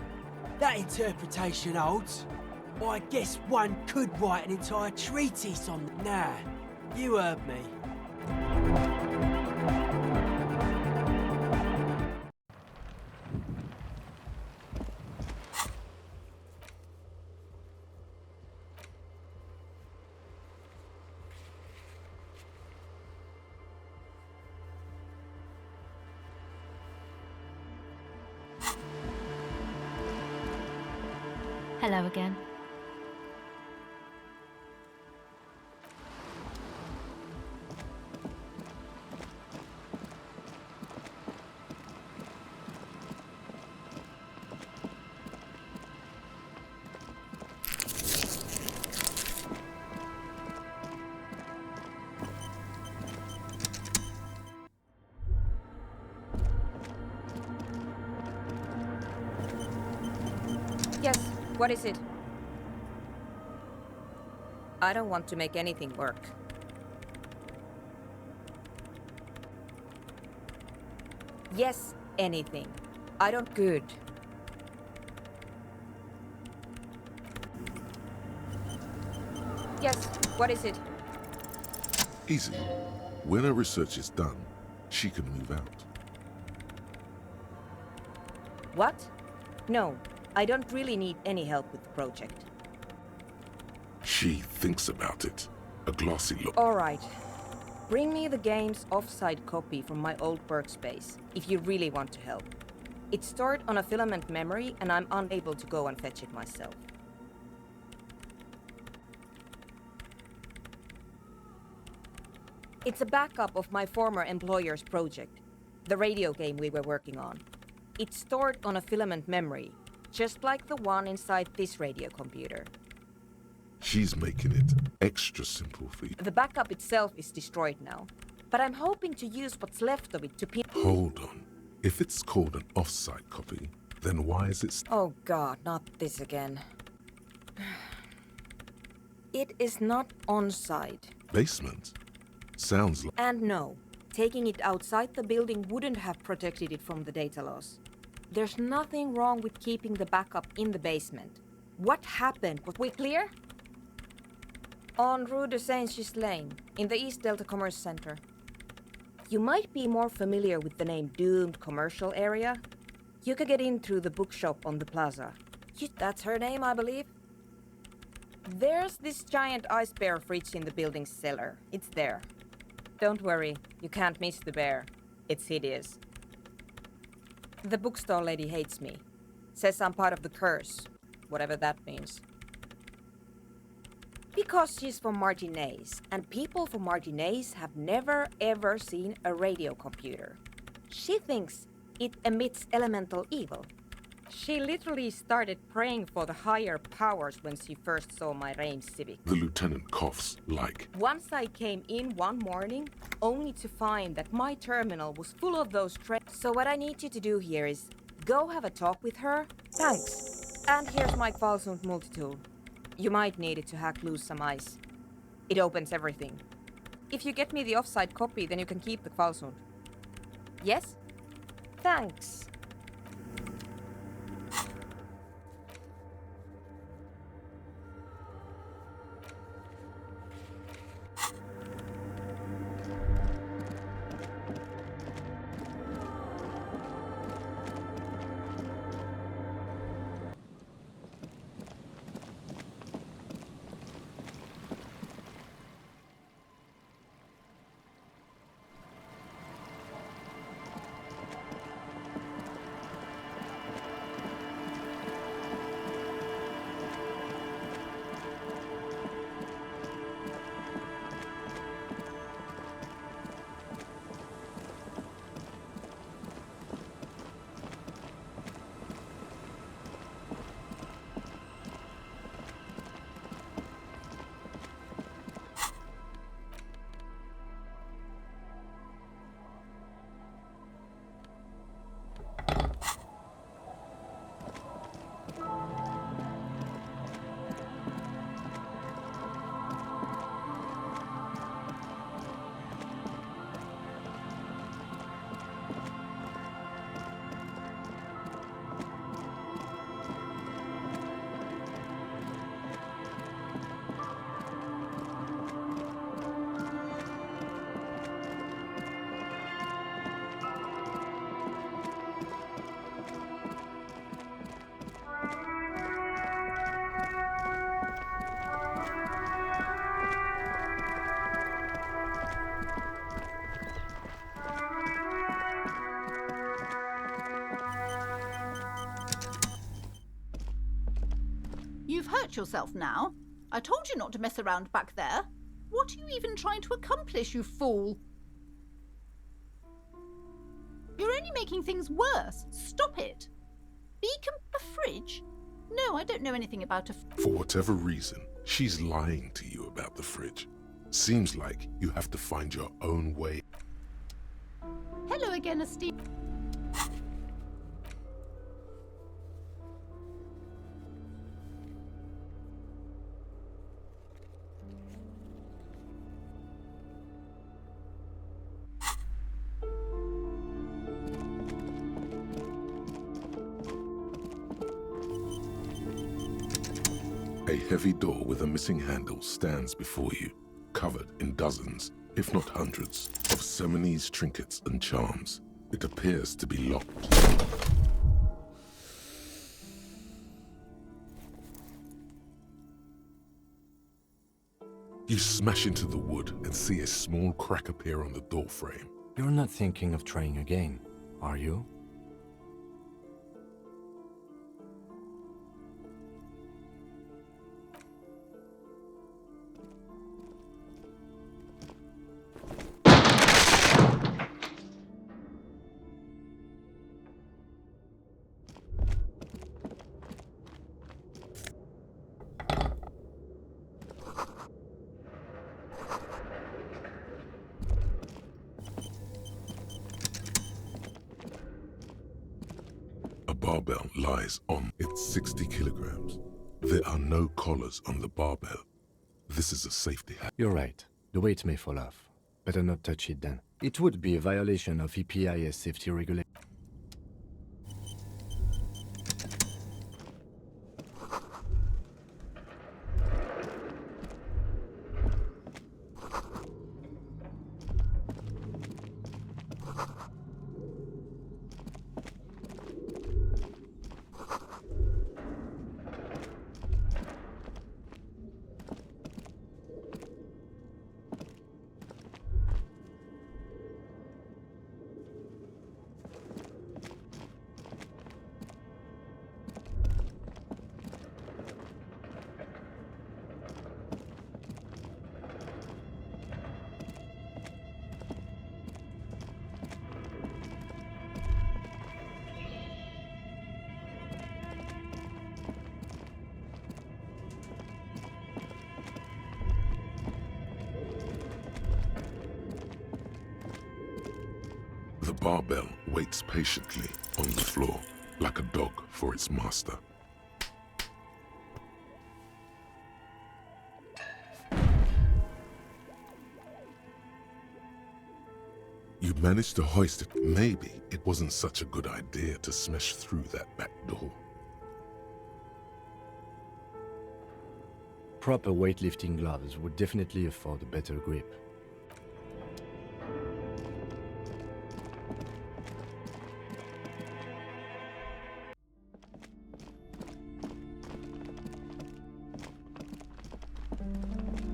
that interpretation holds. I guess one could write an entire treatise on... Nah, you heard me. Hello again. Yes, what is it? I don't want to make anything work. Yes, anything. I don't... Good. Yes, what is it? Easy. When her research is done, she can move out. What? No, I don't really need any help with the project. She thinks about it. A glossy look. All right. Bring me the game's offsite copy from my old workspace, if you really want to help. It's stored on a filament memory, and I'm unable to go and fetch it myself. It's a backup of my former employer's project, the radio game we were working on. It's stored on a filament memory, just like the one inside this radio computer. She's making it extra simple for you. The backup itself is destroyed now, but I'm hoping to use what's left of it to pin... Hold on. If it's called an offsite copy, then why is it... Oh god, not this again. It is not on-site. Basement? Sounds like... And no, taking it outside the building wouldn't have protected it from the data loss. There's nothing wrong with keeping the backup in the basement. What happened? Was we clear? On Rue de Saint-Just Lane, in the East Delta Commerce Center. You might be more familiar with the name Doomed Commercial Area. You could get in through the bookshop on the plaza. That's her name, I believe. There's this giant ice bear fridge in the building's cellar. It's there. Don't worry, you can't miss the bear. It's hideous. The bookstore lady hates me. Says I'm part of the curse, whatever that means. Because she's from Martinez, and people from Martinez have never ever seen a radio computer. She thinks it emits elemental evil. She literally started praying for the higher powers when she first saw my range Civic. The lieutenant coughs like. Once I came in one morning, only to find that my terminal was full of those So what I need you to do here is go have a talk with her. Thanks. And here's my Qualsund multitool. You might need it to hack loose some ice. It opens everything. If you get me the offsite copy, then you can keep the Qualsund. Yes? Thanks. You've hurt yourself now. I told you not to mess around back there. What are you even trying to accomplish, you fool? You're only making things worse. Stop it. Beacon a fridge? No, I don't know anything about a For whatever reason, she's lying to you about the fridge. Seems like you have to find your own way. Hello again, Steve. A heavy door with a missing handle stands before you, covered in dozens, if not hundreds, of Seminese trinkets and charms. It appears to be locked. You smash into the wood and see a small crack appear on the door frame. You're not thinking of trying again, are you? Barbell lies on its 60 kilograms. There are no collars on the barbell. This is a safety hazard. You're right. The weight may fall off. Better not touch it then. It would be a violation of EPIS safety regulations. barbell waits patiently on the floor, like a dog for its master. You managed to hoist it. Maybe it wasn't such a good idea to smash through that back door. Proper weightlifting gloves would definitely afford a better grip.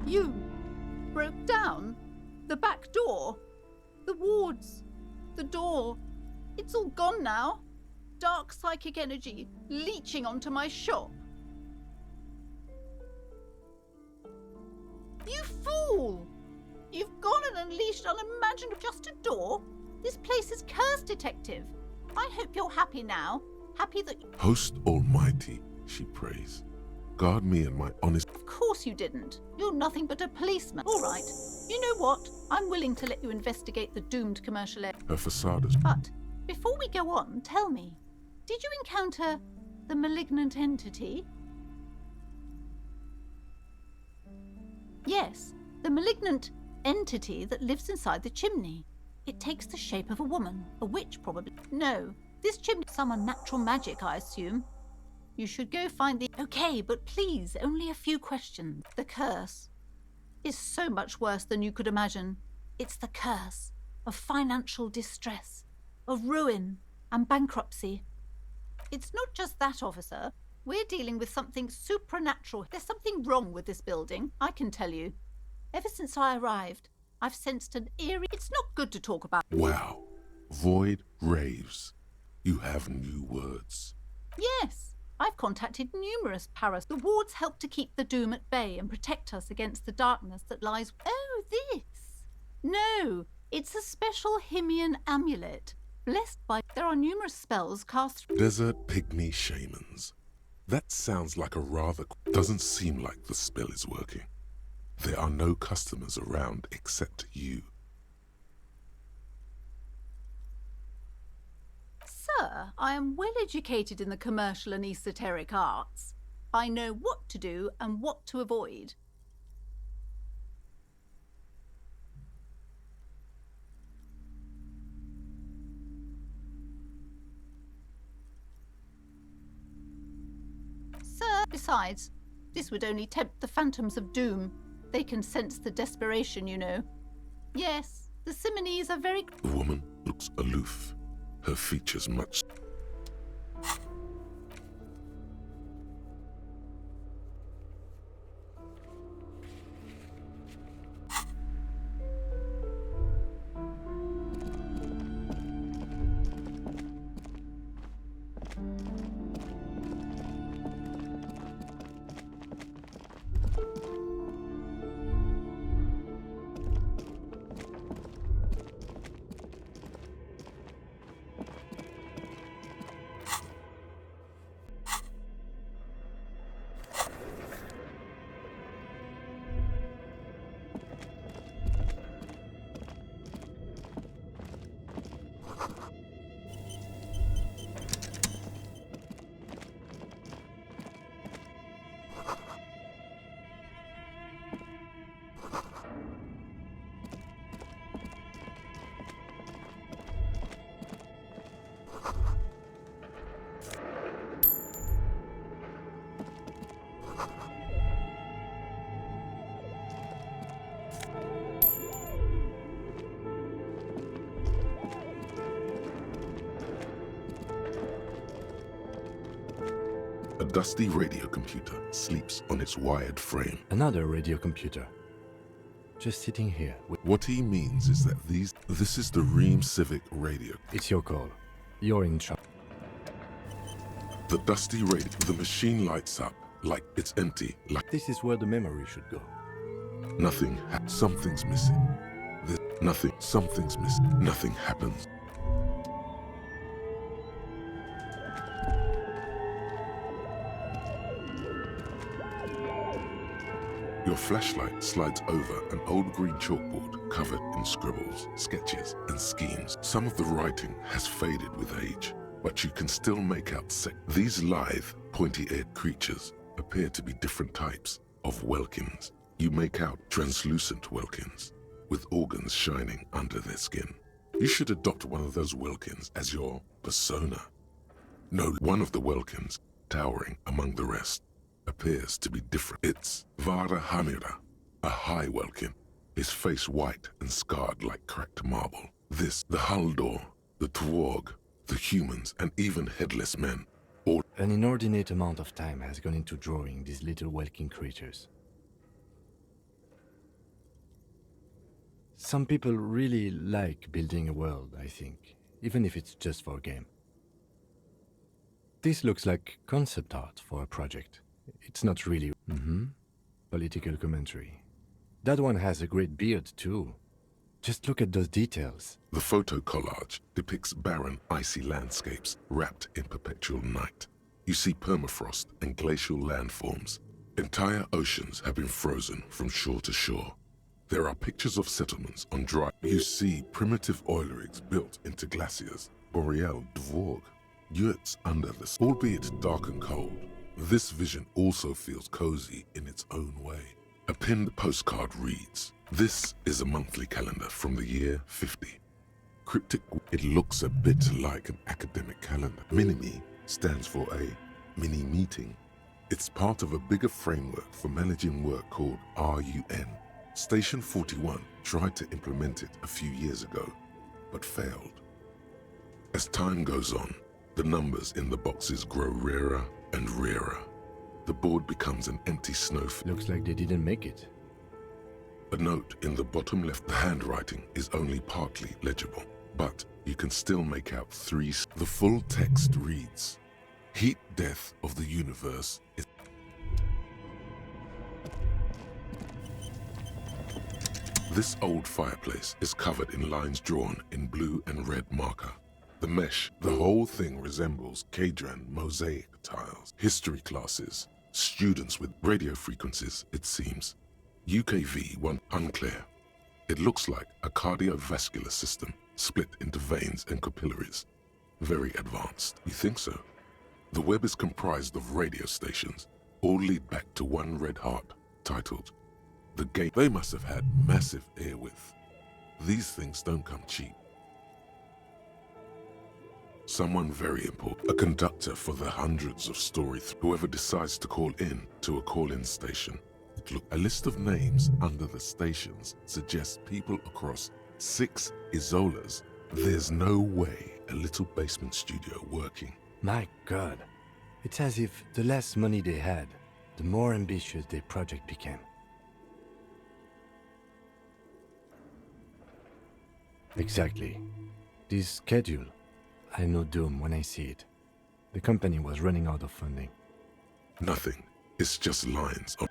You broke down the back door, the wards, the door. It's all gone now. Dark psychic energy leeching onto my shop. You fool! You've gone and unleashed unimaginable. Just a door? This place is cursed, Detective. I hope you're happy now. Happy that you... Host Almighty, she prays. Guard me and my honest... Of course you didn't. You're nothing but a policeman. All right. You know what? I'm willing to let you investigate the doomed commercial area. Her facade is... But before we go on, tell me, did you encounter the malignant entity? Yes, the malignant entity that lives inside the chimney. It takes the shape of a woman, a witch probably. No, this chimney is some unnatural magic, I assume. You should go find the... Okay, but please, only a few questions. The curse is so much worse than you could imagine. It's the curse of financial distress, of ruin and bankruptcy. It's not just that, officer. We're dealing with something supernatural. There's something wrong with this building, I can tell you. Ever since I arrived, I've sensed an eerie... It's not good to talk about... Wow. Void raves. You have new words. Yes. I've contacted numerous paras. The wards help to keep the doom at bay and protect us against the darkness that lies... Oh, this! No, it's a special Himian amulet. Blessed by... There are numerous spells cast... Desert pygmy shamans. That sounds like a rather... Doesn't seem like the spell is working. There are no customers around except you. Sir, I am well educated in the commercial and esoteric arts. I know what to do and what to avoid. Sir, besides, this would only tempt the phantoms of doom. They can sense the desperation, you know. Yes, the Simonees are very... The woman looks aloof. Her features much... A dusty radio computer sleeps on its wired frame. Another radio computer. Just sitting here. What he means is that this is the Ream Civic radio. It's your call. You're in charge. The dusty radio, the machine lights up like it's empty. Like this is where the memory should go. Nothing. Something's missing. Nothing. Something's missing. Nothing happens. Your flashlight slides over an old green chalkboard covered in scribbles, sketches, and schemes. Some of the writing has faded with age, but you can still make out these lithe, pointy-eared creatures appear to be different types of Welkins. You make out translucent Welkins, with organs shining under their skin. You should adopt one of those Welkins as your persona. No, one of the Welkins, towering among the rest, appears to be different. It's Vara Hamira, a high Welkin, his face white and scarred like cracked marble. This, the Haldor, the Tworg, the humans, and even headless men, all... An inordinate amount of time has gone into drawing these little Welkin creatures. Some people really like building a world, I think, even if it's just for a game. This looks like concept art for a project. It's not really... Political commentary. That one has a great beard, too. Just look at those details. The photo collage depicts barren, icy landscapes wrapped in perpetual night. You see permafrost and glacial landforms. Entire oceans have been frozen from shore to shore. There are pictures of settlements on dry... You see primitive oil rigs built into glaciers, boreal dvorg, yurts under the... Albeit dark and cold, this vision also feels cozy in its own way. A pinned postcard reads, "This is a monthly calendar from the year 50. Cryptic, it looks a bit like an academic calendar. Minimi stands for a mini meeting. It's part of a bigger framework for managing work called RUN. Station 41 tried to implement it a few years ago, but failed. As time goes on, the numbers in the boxes grow rarer and rarer. The board becomes an empty snowflake. Looks like they didn't make it. A note in the bottom left, the handwriting is only partly legible, but you can still make out three. The full text reads, "Heat death of the universe is..." This old fireplace is covered in lines drawn in blue and red marker. The mesh, the whole thing resembles Kadran mosaic tiles. History classes, students with radio frequencies, it seems. UKV1 unclear. It looks like a cardiovascular system split into veins and capillaries. Very advanced. You think so? The web is comprised of radio stations, all lead back to one red heart, titled The Gate. They must have had massive air width. These things don't come cheap. Someone very important, a conductor for the hundreds of whoever decides to call in to a call-in station. Look, a list of names under the stations suggests people across 6 Isolas. There's no way a little basement studio working. My God, it's as if the less money they had, the more ambitious their project became. Exactly. This schedule, I know doom when I see it. The company was running out of funding. Nothing. It's just lines on...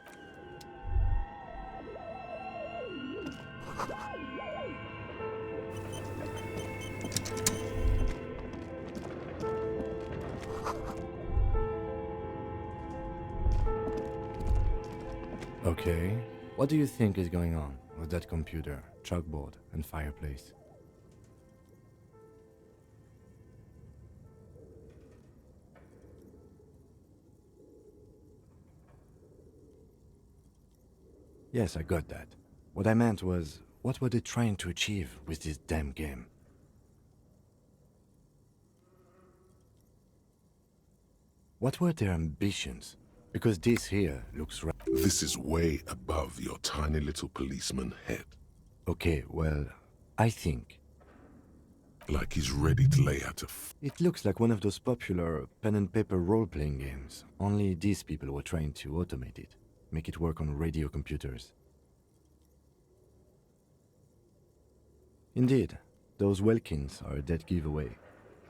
Okay, what do you think is going on with that computer, chalkboard, and fireplace? Yes, I got that. What I meant was, what were they trying to achieve with this damn game? What were their ambitions? Because this here looks right. This is way above your tiny little policeman head. Okay, well, I think... Like he's ready to lay out a... It looks like one of those popular pen and paper role-playing games. Only these people were trying to automate it. Make it work on radio computers. Indeed, those Welkins are a dead giveaway.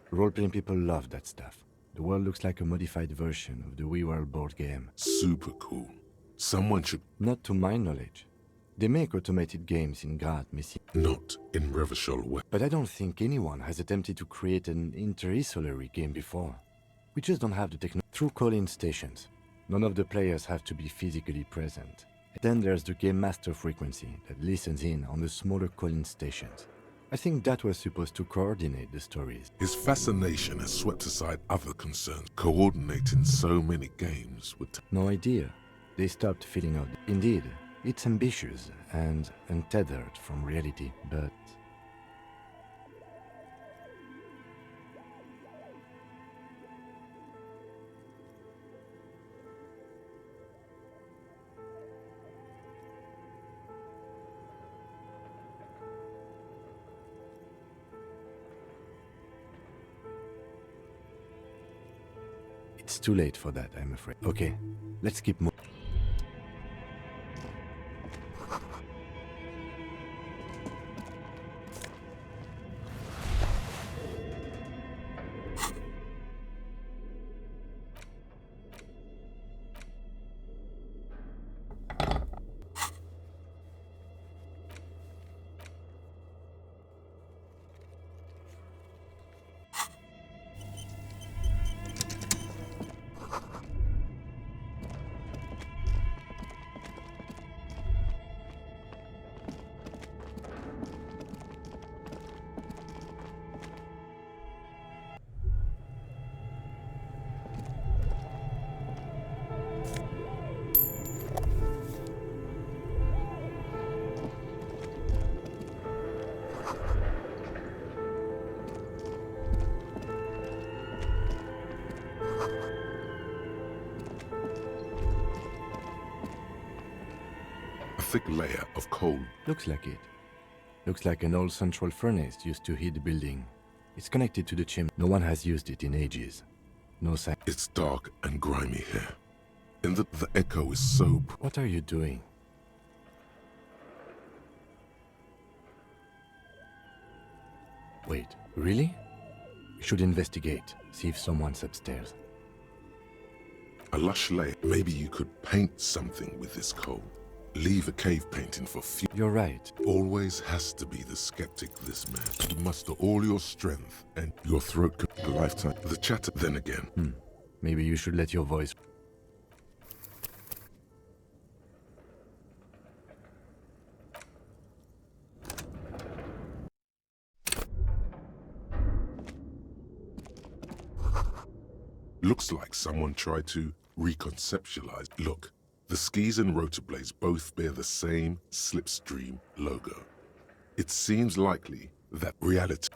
Role-playing people love that stuff. The world looks like a modified version of the WeWorld board game. Super cool. Someone should... Not to my knowledge. They make automated games in Grad, Messi. Not in Revachol. But I don't think anyone has attempted to create an interisolary game before. We just don't have the technology. Through call-in stations, none of the players have to be physically present. Then there's the game master frequency that listens in on the smaller calling stations. I think that was supposed to coordinate the stories. His fascination has swept aside other concerns. Coordinating so many games would No idea. They stopped filling out. Indeed, it's ambitious and untethered from reality, but... It's too late for that, I'm afraid. Okay, let's keep moving. thick layer of coal. Looks like it. Looks like an old central furnace used to heat the building. It's connected to the chimney. No one has used it in ages. No sign. It's dark and grimy here. And the echo is so... What are you doing? Wait, really? We should investigate, see if someone's upstairs. A lush layer. Maybe you could paint something with this coal. Leave a cave painting for future. You're right. Always has to be the skeptic, this man. You muster all your strength and your throat could a lifetime. The chatter, then again. Maybe you should let your voice... Looks like someone tried to reconceptualize. Look, the skis and rotor blades both bear the same slipstream logo. It seems likely that reality...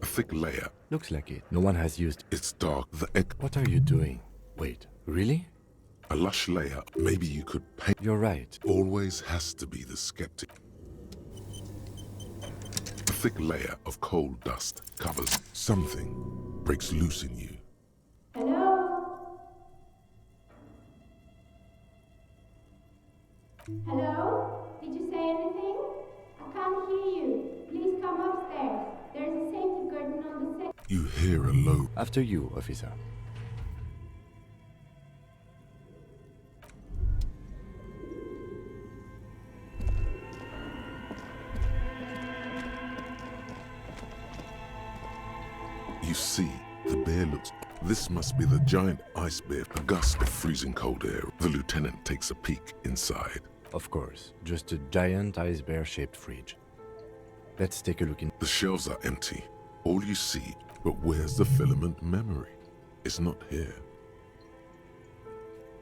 A thick layer. Looks like it. No one has used... It's dark. What are you doing? Wait, really? A lush layer. Maybe you could paint... You're right. Always has to be the skeptic. A thick layer of coal dust covers something, breaks loose in you. Hello? Hello? Did you say anything? I can't hear you. Please come upstairs. There's a safety curtain on the second... You hear a low... After you, officer. You see, the bear looks... This must be the giant ice bear. A gust of freezing cold air. The lieutenant takes a peek inside. Of course, just a giant ice bear-shaped fridge. Let's take a look in... The shelves are empty. All you see, but where's the filament memory? It's not here.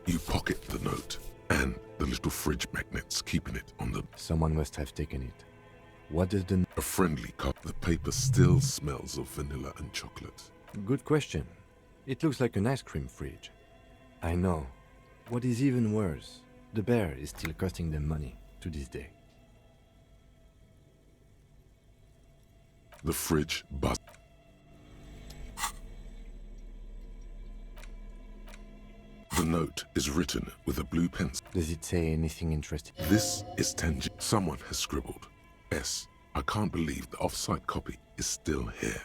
You pocket the note, and the little fridge magnets, keeping it on the... Someone must have taken it. What is the... A friendly cup. The paper still smells of vanilla and chocolate. Good question. It looks like an ice cream fridge. I know. What is even worse, the bear is still costing them money to this day. The fridge buzzes. The note is written with a blue pencil. Does it say anything interesting? This is tangible. Someone has scribbled. S. I can't believe the off-site copy is still here.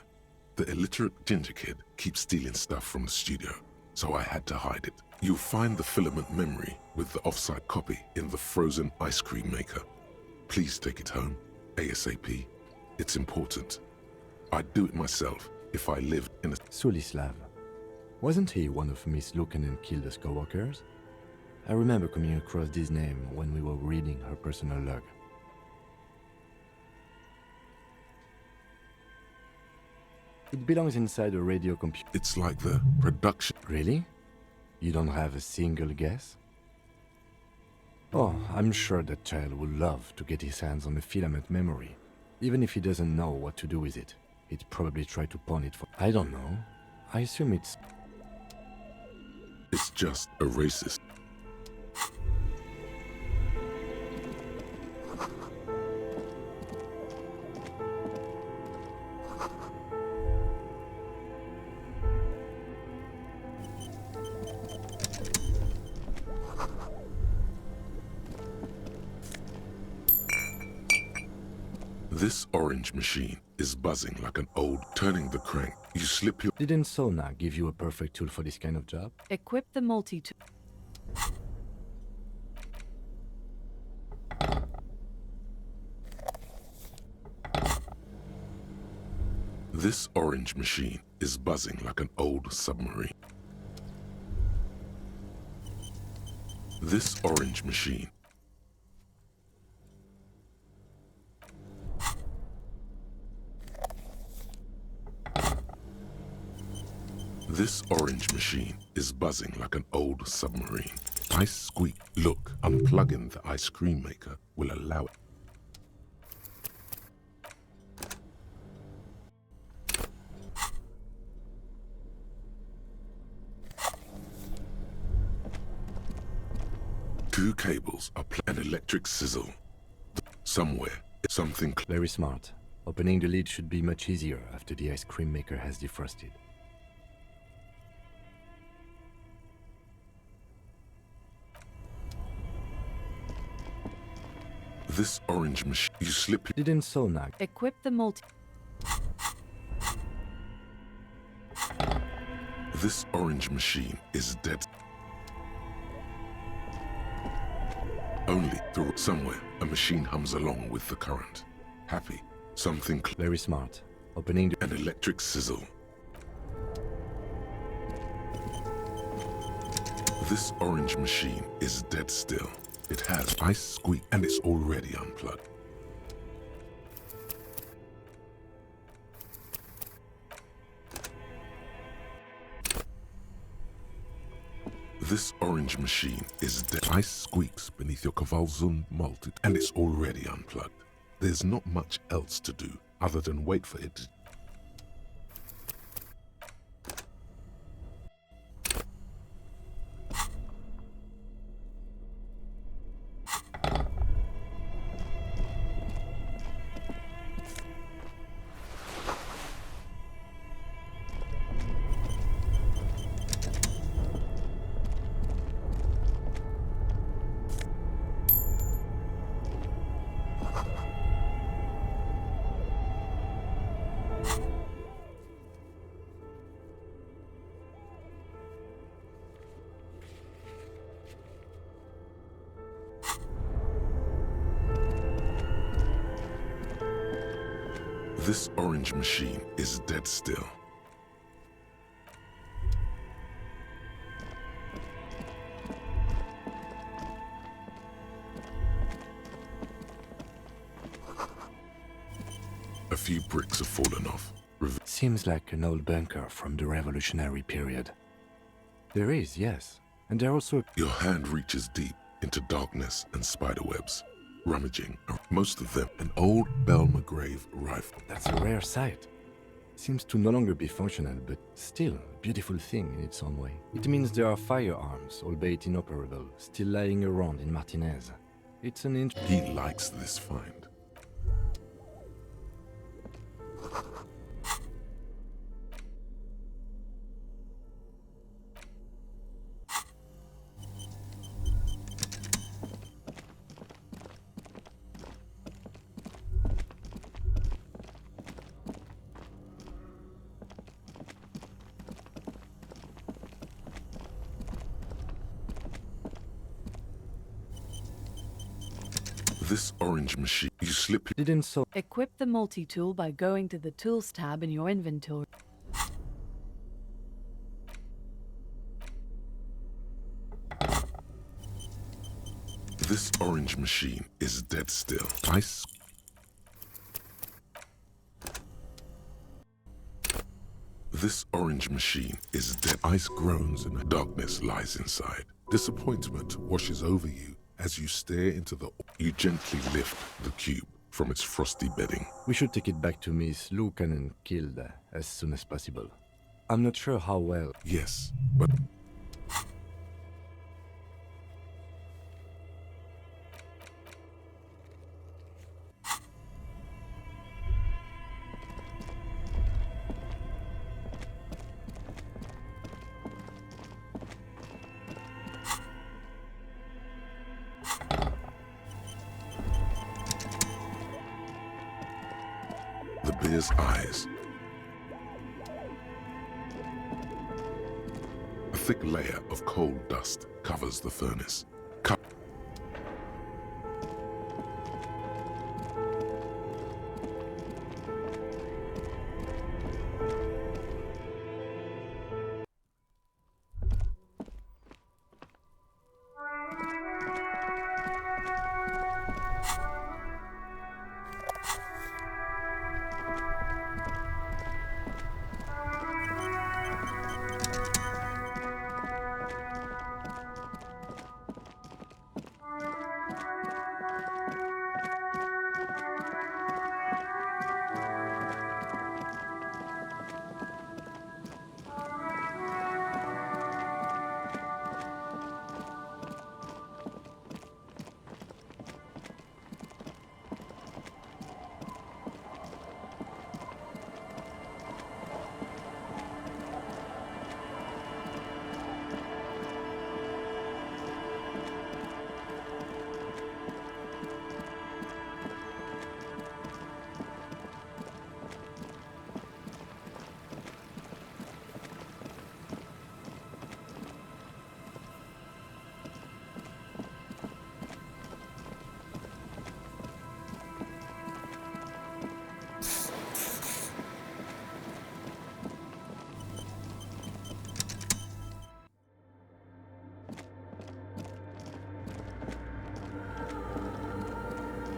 The illiterate ginger kid keeps stealing stuff from the studio. so I had to hide it. You'll find the filament memory with the offsite copy in the frozen ice cream maker. Please take it home, ASAP. It's important. I'd do it myself if I lived in a... Sulislav. Wasn't he one of Miss Lukanen's co-workers? I remember coming across this name when we were reading her personal log. It belongs inside a radio computer. It's like the production. Really? You don't have a single guess? Oh, I'm sure that child would love to get his hands on a filament memory. Even if he doesn't know what to do with it, he'd probably try to pawn it for... I don't know. I assume it's... It's just a racist. This orange machine is buzzing like an old, turning the crank. You slip your... Didn't Sona give you a perfect tool for this kind of job? Equip the multi-tool. This orange machine is buzzing like an old submarine. This orange machine. This orange machine is buzzing like an old submarine. Ice squeak. Look, unplugging the ice cream maker will allow it. Two cables are an electric sizzle. Somewhere, something... Very smart. Opening the lid should be much easier after the ice cream maker has defrosted. This orange machine, you slip... Didn't Sona... Equip the multi... This orange machine is dead. Only through somewhere, a machine hums along with the current. Happy. Something... Very smart. Opening the... An electric sizzle. This orange machine is dead still. It has ice squeak and it's already unplugged. This orange machine is dead. Ice squeaks beneath your Kavalzun malted and it's already unplugged. There's not much else to do other than wait for it to... This orange machine is dead still. A few bricks have fallen off. Seems like an old bunker from the revolutionary period. There is, yes. And there also... Your hand reaches deep into darkness and spiderwebs. Rummaging, most of them an old Belmagrave rifle. That's a rare sight. Seems to no longer be functional, but still a beautiful thing in its own way. It means there are firearms, albeit inoperable, still lying around in Martinez. It's an He likes this find. This orange machine, you slip it. Didn't so. Equip the multi-tool by going to the Tools tab in your inventory. This orange machine is dead still. This orange machine is dead. Ice groans and darkness lies inside. Disappointment washes over you as you stare into the... You gently lift the cube from its frosty bedding. We should take it back to Miss Lucan and killed as soon as possible. I'm not sure how well. Yes, but... The bear's eyes. A thick layer of coal dust covers the furnace.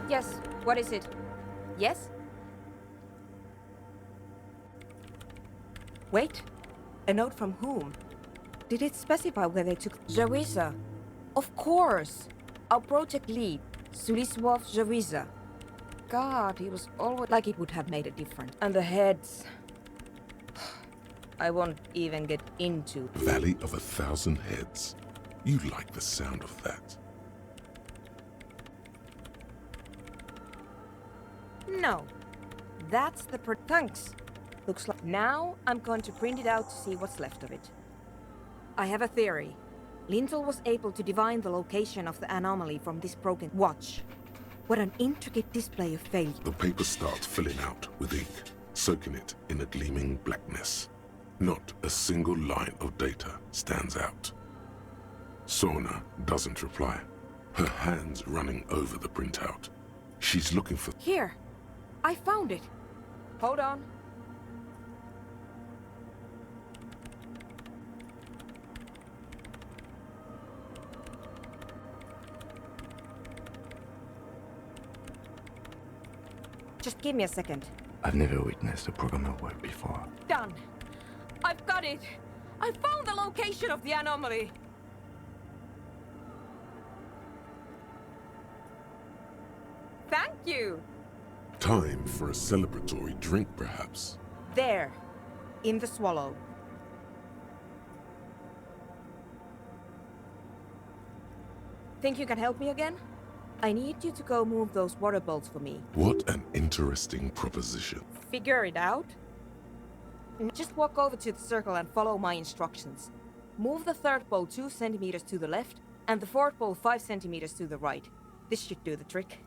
Yes, what is it? Yes? Wait, a note from whom? Did it specify where they took... Jawiza. Of course! Our project lead, Suliswov Jawiza. God, he was always like it would have made a difference. And the heads... I won't even get into... Valley of 1,000 Heads. You like the sound of that. No, that's the thanks. Looks like now I'm going to print it out to see what's left of it. I have a theory. Lintel was able to divine the location of the anomaly from this broken watch. What an intricate display of failure. The paper starts filling out with ink, soaking it in a gleaming blackness. Not a single line of data stands out. Sona doesn't reply, her hands running over the printout. She's looking for... Here! I found it! Hold on. Just give me a second. I've never witnessed a programmer work before. Done! I've got it! I found the location of the anomaly! Thank you! Time for a celebratory drink, perhaps. There, in the swallow. Think you can help me again? I need you to go move those water bolts for me. What an interesting proposition. Figure it out? Just walk over to the circle and follow my instructions. Move the third bolt 2 centimeters to the left, and the fourth bolt 5 centimeters to the right. This should do the trick.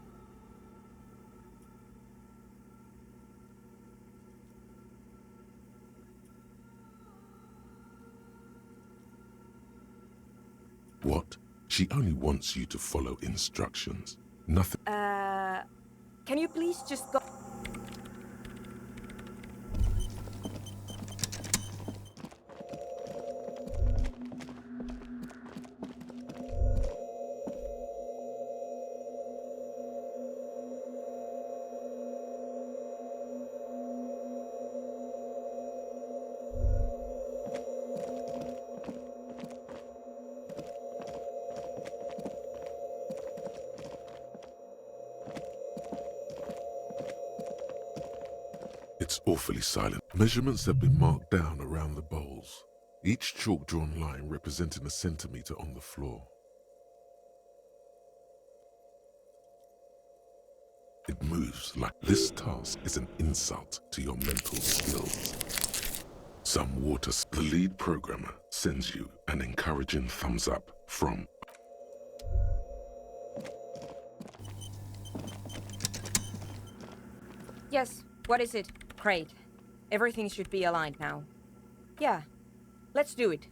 What? She only wants you to follow instructions. Nothing. Can you please just go? It's awfully silent. Measurements have been marked down around the bowls, each chalk-drawn line representing a centimeter on the floor. It moves like this task is an insult to your mental skills. Some water. The lead programmer sends you an encouraging thumbs up from. Yes, what is it? Great. Everything should be aligned now. Yeah, let's do it.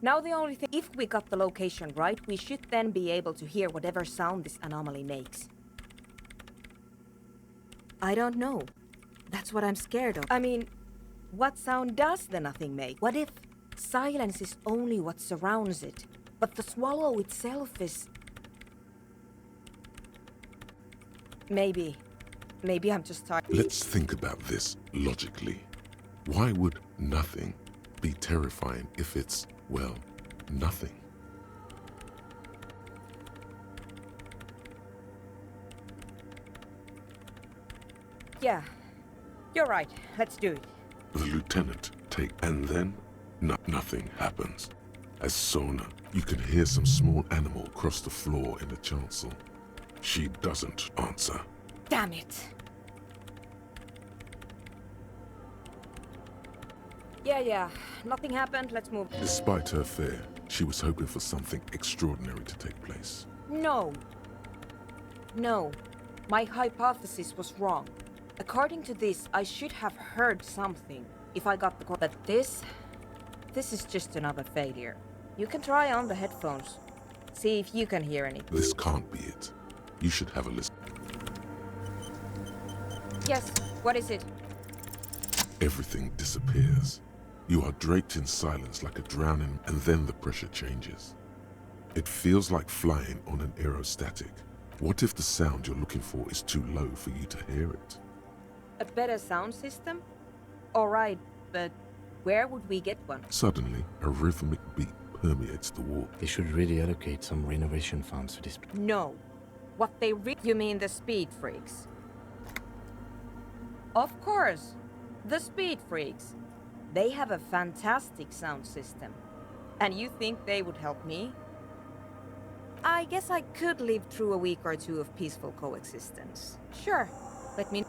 Now the only thing, if we got the location right, we should then be able to hear whatever sound this anomaly makes. I don't know. That's what I'm scared of. I mean, what sound does the nothing make? What if silence is only what surrounds it, but the swallow itself is... Maybe I'm just tired. Let's think about this logically. Why would nothing be terrifying if it's, well, nothing? Yeah, you're right. Let's do it. The lieutenant and then nothing happens. As Sona, you can hear some small animal cross the floor in the chancel. She doesn't answer. Damn it. Yeah, nothing happened. Let's move. Despite her fear, she was hoping for something extraordinary to take place. No. My hypothesis was wrong. According to this, I should have heard something if I got the call. But this is just another failure. You can try on the headphones. See if you can hear anything. This can't be it. You should have a listen. Yes, what is it? Everything disappears. You are draped in silence like a drowning, and then the pressure changes. It feels like flying on an aerostatic. What if the sound you're looking for is too low for you to hear it? A better sound system? Alright, but where would we get one? Suddenly, a rhythmic beat permeates the wall. They should really allocate some renovation funds to this. No. What they You mean the speed freaks? Of course. The speed freaks. They have a fantastic sound system. And you think they would help me? I guess I could live through a week or two of peaceful coexistence. Sure. Let me...